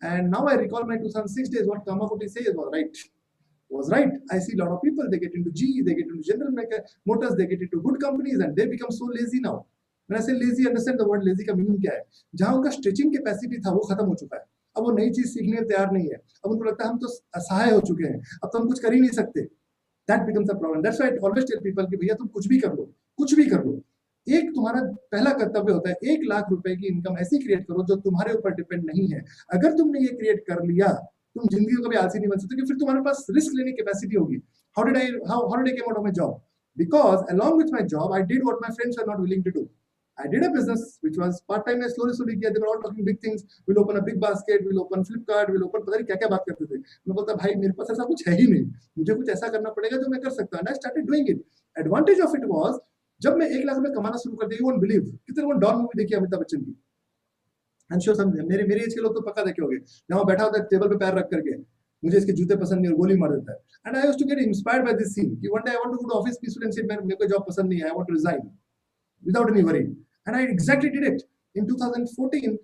and now I recall my 2006 days, what Kamakoti says was right. I see a lot of people, they get into GE, they get into General Motors, they get into good companies and they become so lazy now. When I say lazy, understand the word lazy का meaning क्या है. जहां उनका stretching capacity था वो खत्म हो चुका है, अब वो नई चीज सीखने तैयार नहीं है, अब उनको लगता है हम तो असहाय हो चुके हैं, अब तो हम कुछ कर ही नहीं सकते. That becomes a problem. That's why I always tell people कि भैया तुम कुछ भी कर लो, कुछ भी कर लो. एक तुम्हारा पहला कर्तव्य होता है 1 लाख रुपए की इनकम ऐसी क्रिएट करो जो तुम्हारे ऊपर डिपेंड नहीं है. अगर तुमने ये क्रिएट कर लिया, तुम जिंदगी में कभी आलसी नहीं बन सकते, क्योंकि फिर तुम्हारे पास रिस्क लेने की कैपेसिटी होगी. How did I came out of my job? Because along with my job, I did what my friends were not willing to do. I did a business which was part-time. I slowly kiया. They were all talking big things. We'll open a big basket. We'll open Flipkart. We'll open पता नहीं क्या क्या बात करते थे. मैं बोलता भाई मेरे पास ऐसा कुछ है ही नहीं. मुझे कुछ ऐसा करना पड़ेगा जो मैं कर सकता हूँ. And I started doing it. Advantage of it was जब मैं 1 लाख रुपए कमाना शुरू कर दिया, you won't believe कितने लोगों ने डॉन मूवी देखी अमिताभ बच्चन की. I'm sure समझे, मेरे एज के लोग तो पक्का देखे होंगे. जहाँ बैठा होता है टेबल पे पैर रख करके, मुझे इसके जूते पसंद नहीं और गोली मार देता है. And I used to get inspired by this scene कि one day I want to go to office peacefully and say मेरे को जॉब पसंद नहीं है, I want to resign without any worry. And I exactly did it. In 2014,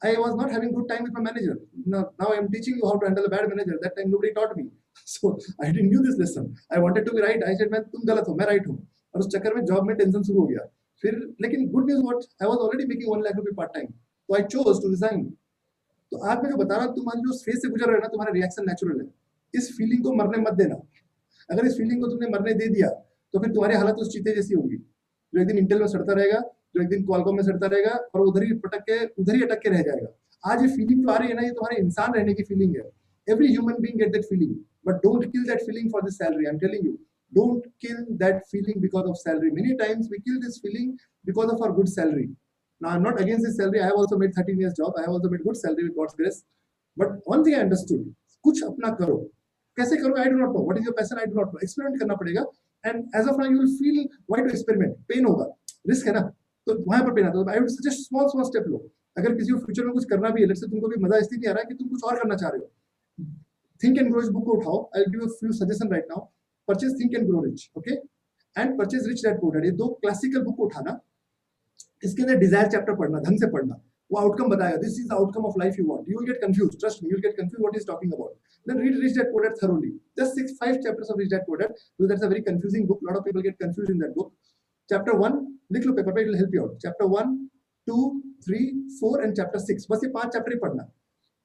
I was not having good time with my manager. Now I am teaching you how to handle a bad manager. That time nobody taught me. So I didn't knew this lesson. I wanted to be right. I said मैं तुम गलत हो, मैं right हूँ. और उस चक्कर में जॉब में टेंशन शुरू हो गया. फिर लेकिन good news what, I was already making 1 lakh रुपए पार्ट टाइम. तो I chose to resign. तो आज मैं जो बता रहा हूँ, तुम्हारे जो फेज से गुजर रहे हो ना, तुम्हारा रिएक्शन नेचुरल है. इस फीलिंग को मरने मत देना. अगर इस फीलिंग को तुमने मरने दे दिया तो फिर तुम्हारी हालत उस चीते जैसी होगी जो एक दिन इंटेल में सड़ता रहेगा, जो एक दिन क्वालकॉम में सड़ता रहेगा और उधर ही अटक के रह जाएगा. आज ये फीलिंग जो आ रही है ना, ये तुम्हारे इंसान रहने की फीलिंग है. Every human being get that feeling, but don't kill that feeling for the salary. I'm telling you, don't kill that feeling because of salary. Many times we kill this feeling because of our good salary. Now I'm not against this salary. I have also made 13 years job. I have also made good salary with God's grace. But one thing I understood, कुछ अपना करो. कैसे करो? I do not know. What is your passion? I do not know. Experiment करना पड़ेगा. And as of now, you will feel why to experiment. Pain होगा, risk है ना, तो वहाँ पर pain आता है. I would suggest small step लो. अगर किसी को फ्यूचर में कुछ करना भी है, लेट्स से तुमको भी मजा इसलिए नहीं आ रहा है कि तुम कुछ और करना चाह रहे हो. Think and Grow Rich book को उठाओ. I'll give you a few suggestions right now. Purchase Think and Grow Rich, okay? And purchase Rich Dad Poor Dad. ये 2 क्लासिकल बुक को उठाना, इसके अंदर डिजायर चैप्टर पढ़ना, ढंग से पढ़ना. वो आउटकम बताएगा. This is the outcome of life you want. You will get confused. Trust me, you will get confused what he's talking about. Then read Rich Dad Poor Dad thoroughly. Just 5 chapters of Rich Dad Poor Dad. Because that's a very confusing book. A lot of people get confused in that book. Chapter 1, लिख लो paper पे, it will help you out. Chapter 1, 2, 3, 4 and chapter 6. बस ये 5 chapter ही पढ़ना.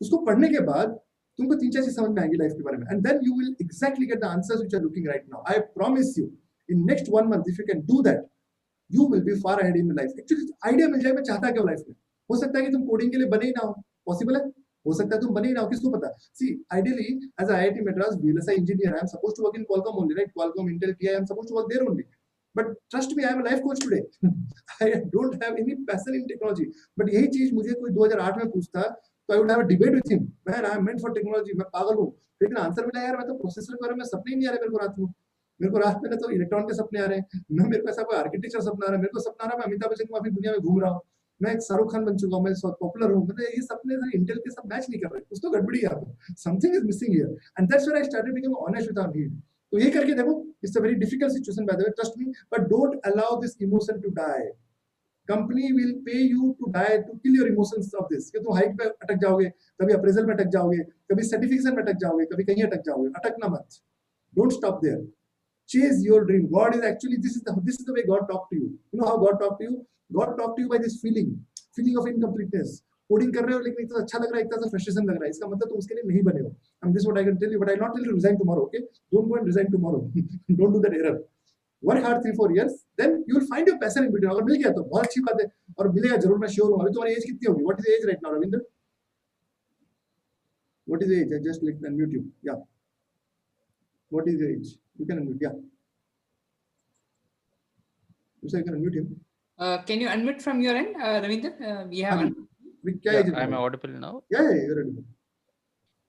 उसको पढ़ने के बाद तुमको 3-4 चीज समझ में आएंगी लाइफ के बारे में. And then you will exactly get the answers which you are looking right now. I promise you, in next 1 month, if you can do that, you will be far ahead in life. Actually, idea मिल जाए मैं चाहता क्या life में. हो सकता है कि तुम कोडिंग के लिए बने ही ना हो. पॉसिबल है. हो सकता है तुम बने ही ना हो, किसको पता. See, ideally, as a IIT Madras VLSI engineer, I am supposed to work in Qualcomm only, right? Qualcomm, Intel, TI, I am supposed to work there only. But trust me, I am a life coach today. I don't have any passion in technology. But यही चीज मुझे कोई 2008 में पूछता, तो I would have a debate with him. Man, I am meant for technology. मैं पागल हूँ. लेकिन आंसर मिला यार, मैं तो प्रोसेसर के बारे में सपने ही नहीं आ रहे मेरे को रात में. मेरे को रात में ना तो इलेक्ट्रॉन के सपने आ रहे हैं, ना मेरे को ऐसा कोई आर्किटेक्चर सपना आ रहा है. मेरे को सपना आ रहा है मैं अमिताभ बच्चन की दुनिया में घूम रहा हूँ, मैं एक शाहरुख खान बन चुका हूँ, मैं बहुत पॉपुलर हूँ. मतलब ये सपने इंटेल के सब मैच नहीं कर रहे. कुछ तो गड़बड़ी है यहाँ पर. Something is missing here. And that's where I started becoming honest with our need. तो ये करके देखो, it's a very difficult situation by the way, trust me, but don't allow this emotion to die. Company will pay you to die, to kill your emotions off this. कि तुम hike पे अटक जाओगे, कभी अप्रेजल में अटक जाओगे, कभी सर्टिफिकेशन में अटक जाओगे, कभी कहीं अटक जाओगे. अटकना मत. Don't stop there. Chase your dream. God is actually, this is the way God talked to you. You know how God talked to you? God talked to you by this feeling of incompleteness. Coding कर रहे हो लेकिन इतना अच्छा लग रहा है, इतना फ्रस्ट्रेशन लग रहा है, इसका मतलब तुम उसके लिए नहीं बने हो. And this is what I can tell you, but I will not tell you to resign tomorrow. Okay, don't go and resign tomorrow. Don't do that error. Work hard 3-4 years, then you will find your passion in between. अगर मिल गया तो बहुत अच्छी बात है, और मिलेगा जरूर, मैं श्योर हूँ. अभी तुम्हारी एज कितनी होगी? What is the age right now, Ravinder? What is the age? I just like unmute you. Yeah. What is your age? You can unmute. Yeah. You say you can unmute him. Can you unmute from your end, Ravinder? We have. Yeah, I'm audible now. Yeah, you're audible.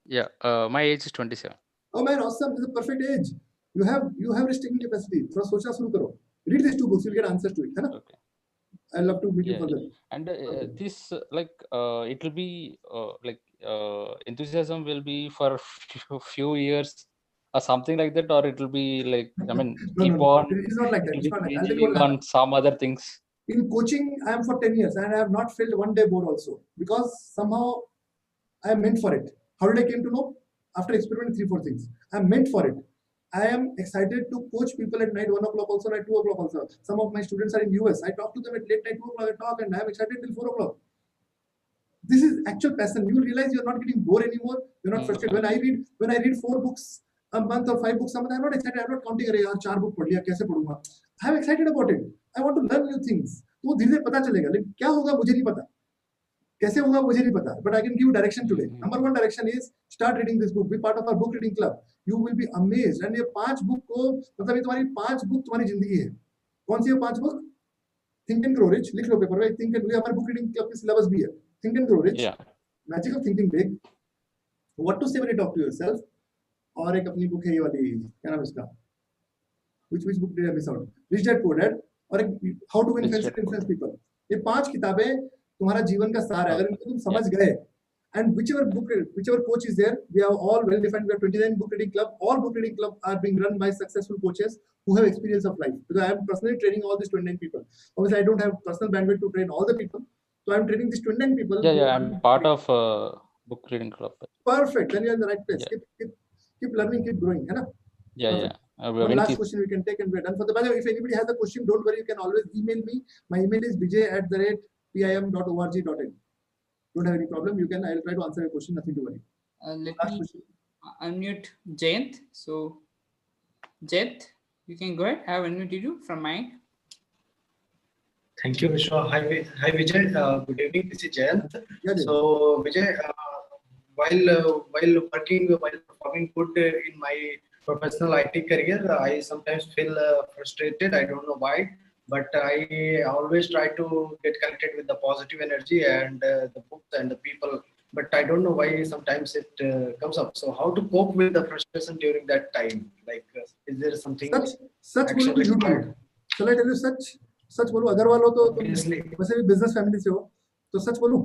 Yeah, my age is 27. Oh man, awesome! This is a perfect age. You have risk-taking capacity. थोड़ा सोचना शुरू करो. Read these 2 books. You'll get answers to it. है ना? Okay. I love to meet you further. And this it will be enthusiasm will be for few years or something like that, or it will be like, I mean, keep on. It's not like that. It's not like that. I'll tell you what changing on some other things. In coaching, I am for 10 years and I have not felt one day bored also, because somehow I am meant for it. How did I came to know? After experimenting 3-4 things. I am meant for it. I am excited to coach people at night 1 o'clock also, at 2 o'clock also. Some of my students are in US. I talk to them at late night 2 o'clock, I talk, and I am excited till 4 o'clock. This is actual passion. You will realize you are not getting bored anymore. You're not frustrated. When I read 4 books a month or 5 books a month, I'm not excited. I'm not counting, अरे यार 4 book पढ़ लिया, कैसे पढ़ूंगा? I'm excited about it. I want to learn new things. तो धीरे धीरे पता चलेगा, लेकिन क्या होगा मुझे नहीं पता, कैसे होगा मुझे नहीं पता. But I can give you direction today. Number 1 direction is start reading this book. Be part of our book reading club. You will be amazed. And ये 5 बुक को, मतलब ये तुम्हारी 5 बुक तुम्हारी जिंदगी है. कौन सी है 5 book? Think and Grow Rich. लिख लो पेपर में. Think and Grow, हमारे book reading club के syllabus भी है. Think and Grow Rich. Yeah. Magic of thinking big. What to say when you talk to yourself. और एक अपनी बुक है ये वाली, क्या नाम है इसका? Which book did I miss out? Rich Dad Poor Dad. और एक How to Influence People. ये 5 किताबें तुम्हारा जीवन का सार है. अगर इनको तुम समझ गए, and whichever coach is there, we are all well defined. We have 29 book reading club. All book reading club are being run by successful coaches who have experience of life. Because I am personally training all these 29 people. Obviously, I don't have personal bandwidth to train all the people, so I am training these 29 people. Yeah, I'm part of book reading club. Perfect. Then you're in the right place. Yeah. Keep learning, keep growing. है ना? Yeah, Perfect. yeah. One last question we can take and we're done for the. By the way, if anybody has a question, don't worry. You can always email me. My email is vijay@pim.org.in. Don't have any problem. You can. I'll try to answer your question. Nothing to worry. Let me unmute Jayant. So, Jayant, you can go ahead. I have unmuted you from my end. Thank you, Vishwa. Hi, Vijay. Good evening. This is Jayant. So, Vijay, while performing good in my professional IT career, I sometimes feel frustrated. I don't know why, but I always try to get connected with the positive energy and the books and the people. But I don't know why sometimes it comes up. So, how to cope with the frustration during that time? Like, is there something action required? Shall I tell you सच बोलूं, अगर वालों तो वैसे भी business family से हो, तो सच बोलूं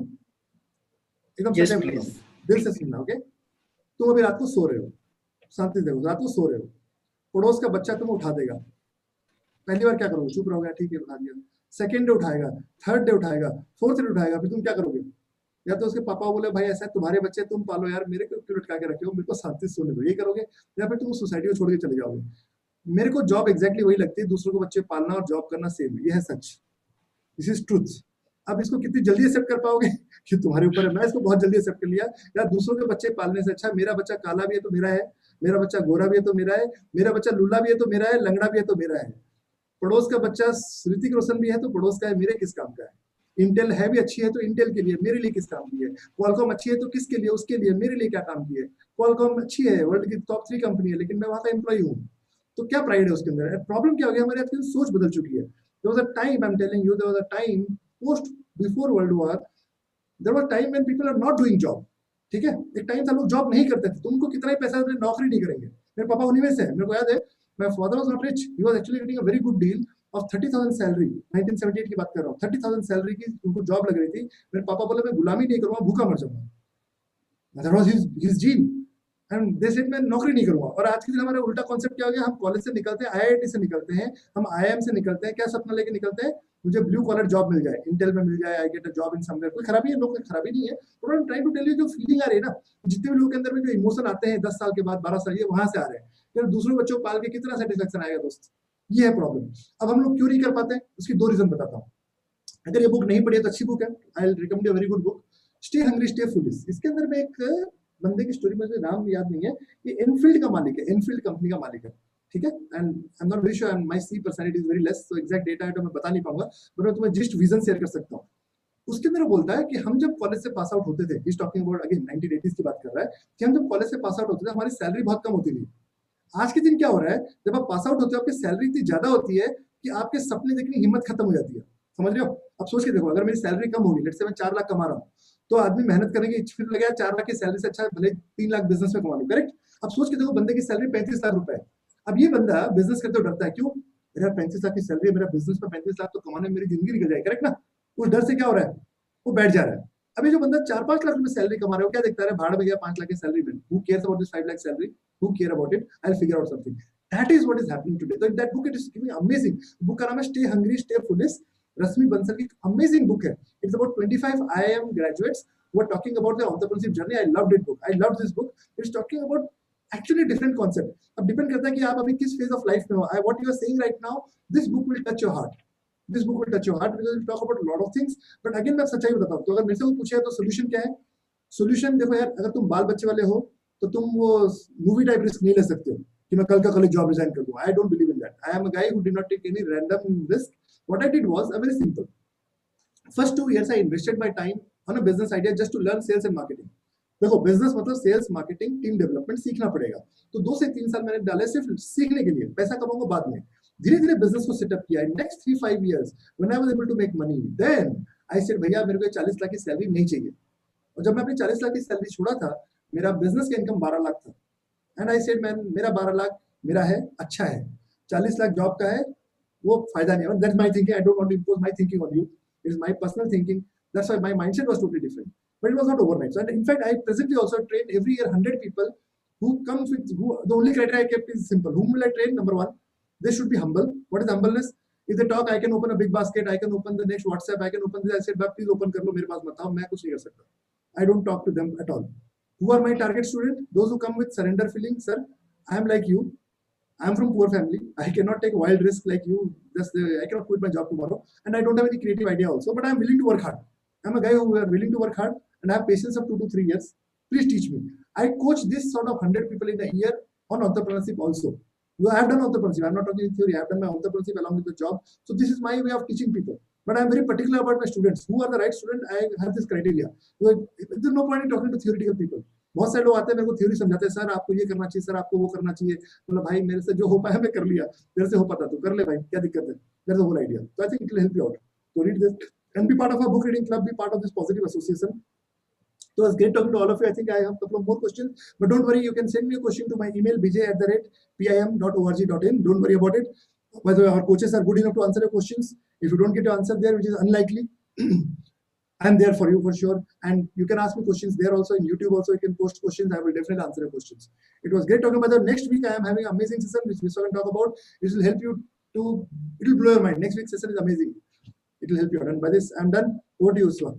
एकदम yes, सच बोलूं, दिल से सुनना. ओके, तुम अभी रात को सो रहे हो, शांति से रात को सो रहे हो, पड़ोस का बच्चा तुम्हें उठा देगा. पहली बार क्या करोगे? चुप रहोगे, ठीक है उठा दिया. सेकंड डे उठाएगा, थर्ड डे उठाएगा, फोर्थ डे उठाएगा. फिर तुम क्या करोगे? या तो उसके पापा बोले भाई ऐसा है, तुम्हारे बच्चे तुम पालो यार, मेरे को क्यों लटका के रखे हो, मेरे को शांति से सोने दो, ये करोगे. या फिर तुम सोसाइटी को छोड़ के चले जाओगे. मेरे को जॉब एग्जैक्टली वही लगती है, दूसरों को बच्चे पालना और जॉब करना सेम. ये है सच. This is truth. अब इसको कितनी जल्दी एक्सेप्ट कर पाओगे कि तुम्हारे ऊपर है. मैं इसको बहुत जल्दी एक्सेप्ट कर लिया. या दूसरों के बच्चे पालने से अच्छा मेरा बच्चा काला भी है तो मेरा है, मेरा बच्चा गोरा भी है तो मेरा है, मेरा बच्चा लुल्ला भी है तो मेरा है, लंगड़ा भी है तो मेरा है. पड़ोस का बच्चा ऋतिक रोशन भी है तो पड़ोस का है, मेरे किस काम का है. इंटेल है भी अच्छी है तो इंटेल के लिए, मेरे लिए किस काम की है. क्वालकॉम अच्छी है तो किसके लिए, उसके लिए, मेरे लिए क्या काम की है. क्वालकॉम अच्छी है, वर्ल्ड की टॉप 3 कंपनी है, लेकिन मैं वहां का एम्प्लॉय हूँ, तो क्या प्राइड है उसके अंदर. प्रॉब्लम क्या हो गया, हमारे आज सोच बदल चुकी है. There was a time, I'm telling you, there was a time before World War, there was a time when people are not doing job. ठीक है, एक टाइम था लोग जॉब नहीं करते थे. तुमको कितना ही पैसा दे, नौकरी नहीं करेंगे. मेरे पापा उन्हीं में से है. मेरे को याद है, my father was not rich. He was actually getting a very good deal of 30,000 salary. 1978 की बात कर रहा हूँ. 30,000 सैलरी की उनको जॉब लग रही थी. मेरे पापा बोले मैं गुलामी नहीं करूँगा, भूखा मर जाऊंगा. That was his gene. And they said मैं नौकरी नहीं करूंगा. और आज के दिन हमारा उल्टा कॉन्सेप्ट क्या हो गया, हम कॉलेज से निकलते हैं, आईआईटी से निकलते हैं, हम आईएम से निकलते हैं, क्या सपना लेके निकलते हैं, मुझे ब्लू कॉलर जॉब मिल जाए, इंटेल में मिल जाए, I get a job in somewhere. कोई खराबी है, लोग कोई खराबी नहीं है. But I am trying to tell you, जो फीलिंग आ रही है ना, जितने भी लोगों के अंदर में जो इमोशन आते हैं 10 साल के बाद, 12 साल, ये वहां से आ रहे हैं. फिर दूसरे बच्चों को पाल के कितना सेटिस्फेक्शन आएगा दोस्त. ये है प्रॉब्लम. अब हम लोग क्यों नहीं कर पाते, उसकी 2 रीजन बताता हूँ. अगर ये बुक नहीं पढ़ी है तो अच्छी बुक है, I will recommend a very good book. Stay hungry stay foolish. इसके अंदर में एक बंदे की स्टोरी, मुझे नाम याद नहीं है, ये एनफील्ड का मालिक है, एनफील्ड कंपनी का मालिक है, ठीक है। And I am not very sure, my see personality is very less, so exact data तो मैं बता नहीं पाऊंगा, बट मैं तुम्हें जस्ट विजन शेयर कर सकता हूँ। उसके अंदर बोलता है कि हम जब कॉलेज से पास आउट होते थे, is talking about again 1980s की बात कर रहा है, कि हम जब कॉलेज से पास आउट होते थे हमारी सैलरी बहुत कम होती थी। आज के दिन क्या हो रहा है, जब आप पास आउट होते हो आपकी सैलरी इतनी ज्यादा होती है कि आपके सपने देखने की हिम्मत खत्म हो जाती है। समझ रहे हो? अब सोच के देखो, अगर मेरी सैलरी कम होगी, लेट्स से मैं 4 लाख कमा रहा हूँ, तो आदमी मेहनत करेंगे, फिर लगे 4 लाख की सैलरी से अच्छा है भले 3 लाख बिजनेस में कमा लूं, करेक्ट। अब सोच के देखो, बंदे की सैलरी 35 लाख रुपए है। अब ये बंदा बिजनेस करते हुए डरता है, क्यों? मेरा 35 लाख की सैलरी है, मेरा बिजनेस में 35 लाख तो कमाने में मेरी जिंदगी निकल जाए, करेक्ट ना। उस डर से क्या हो रहा है, वो बैठ जा रहा है। अभी जो बंदा 4-5 लाख रुपए सैलरी कमा रहा है, वो क्या देखता है, भाड़ में गया 5 लाख की सैलरी में, who cares about this 5 lakh salary, who care about it, I will figure out something. That is what is happening today. So that book, it is giving amazing. Book का नाम है Stay Hungry, Stay Foolish. रश्मि बंसल की amazing book है. It's about 25 IIM graduates who are talking about their entrepreneurship journey. I loved it book. I loved this book. It's talking about actually different concept. अब depend करता है कि आप अभी किस phase of life में हो. What you are saying right now, this book will touch your heart. This book will touch your heart because it will talk about a lot of things. But again मैं सच्चाई बताता हूँ. तो अगर मेरे से कोई पूछे तो solution क्या है? Solution देखो यार, अगर तुम बाल बच्चे वाले हो तो तुम वो मूवी टाइप रिस्क नहीं ले सकते हो कि मैं कल का कल जॉब रिजाइन कर दूं। I don't believe in that. I am a guy who did not take any random risk. What I did was a very simple. First 2 years I invested my time on a business idea just to learn sales and marketing. देखो business मतलब sales, marketing, team development सीखना पड़ेगा। तो 2 से 3 साल मैंने डाले सिर्फ सीखने के लिए, पैसा कमाऊंगा बाद में। धीरे धीरे बिजनेस को सेटअप किया। Next 3-5 years when I was able to make money, then I said भैया मेरे को 40 लाख की सैलरी नहीं चाहिए। और जब मैं अपनी 40 लाख की सैलरी छोड़ा था, मेरा बिजनेस का इनकम 12 लाख था। एंड आई सेड मैन, मेरा 12 लाख मेरा है, अच्छा है। 40 लाख जॉब का है, वो फायदा नहीं है। That's my thinking. I don't want to impose my thinking on you. It is my personal thinking. That's why my mindset was totally different, but it was not overnight. So, and in fact, I presently also train every year 100 people who comes with who. The only criteria I kept is simple. Whom will I train? Number one, they should be humble. What is humbleness? If they talk, I can open a big basket. I can open the next WhatsApp. I can open this. I said, please open कर लो, मेरे पास मत आओ, मैं कुछ नहीं कर सकता. I don't talk to them at all. Who are my target student? Those who come with surrender feeling. Sir, I am like you. I am from poor family. I cannot take wild risk like you. Just I cannot quit my job tomorrow, and I don't have any creative idea also. But I am willing to work hard. I'm a guy who are willing to work hard and I have patience of 2 to 3 years. Please teach me. I coach this sort of 100 people in a year on entrepreneurship also. I have done entrepreneurship. I'm not talking in theory. I have done my entrepreneurship along with the job. So this is my way of teaching people. But I'm very particular about my students. Who are the right student? I have this criteria. There's no point in talking to theoretical people. बहुत सारे लोग आते हैं मेरे को theory समझाते हैं, sir आपको ये करना चाहिए, सर आपको वो करना चाहिए। मतलब भाई मेरे से जो हो पाया मैं कर लिया, तेरे से हो पाता तो कर ले भाई, क्या दिक्कत है? That's the whole idea. So I think it will help you out. So read this and be part of our book reading club, be part of this positive association. So it was great talking to all of you. I think I have a couple of more questions, but don't worry, you can send me a question to my email bj@pim.org.in. Don't worry about it. By the way, our coaches are good enough to answer your questions. If you don't get your answer there, which is unlikely, I'm there for you for sure. And you can ask me questions there also. In YouTube also, you can post questions. I will definitely answer your questions. It was great talking about the next week. I am having an amazing session which we can talk about. It will help you to, it will blow your mind. Next week's session is amazing. It will help you out. And by this, I'm done. Over to you, Swan.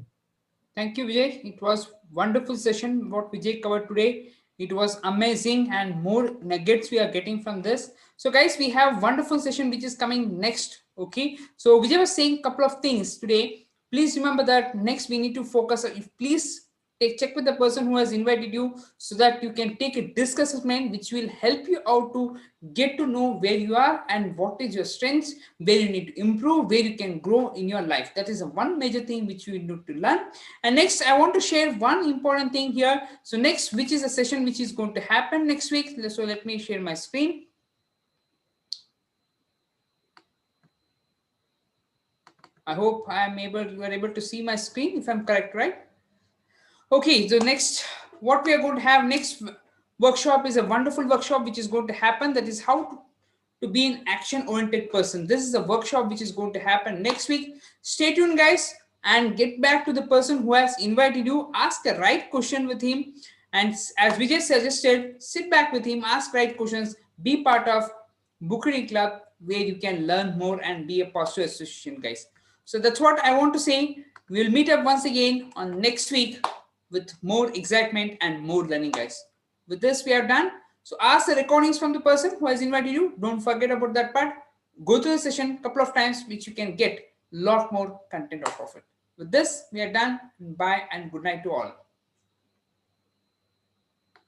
Thank you, Vijay. It was wonderful session what Vijay covered today. It was amazing and more nuggets we are getting from this. So guys, we have wonderful session which is coming next. Okay. So Vijay was saying a couple of things today. Please remember that next we need to focus. If please check with the person who has invited you so that you can take a disc assessment which will help you out to get to know where you are and what is your strengths, where you need to improve, where you can grow in your life. That is one major thing which you need to learn. And next I want to share one important thing here. So next, which is a session which is going to happen next week. So let me share my screen. I hope you are able to see my screen if I'm correct, right? Okay, so next, what we are going to have next workshop is a wonderful workshop which is going to happen. That is how to be an action-oriented person. This is a workshop which is going to happen next week. Stay tuned, guys, and get back to the person who has invited you. Ask the right question with him. And as Vijay suggested, sit back with him, ask right questions, be part of book reading club where you can learn more and be a positive association, guys. So that's what I want to say. We'll meet up once again on next week with more excitement and more learning, guys. With this, we are done. So ask the recordings from the person who has invited you. Don't forget about that part. Go to the session a couple of times, which you can get a lot more content out of it. With this, we are done. Bye and good night to all.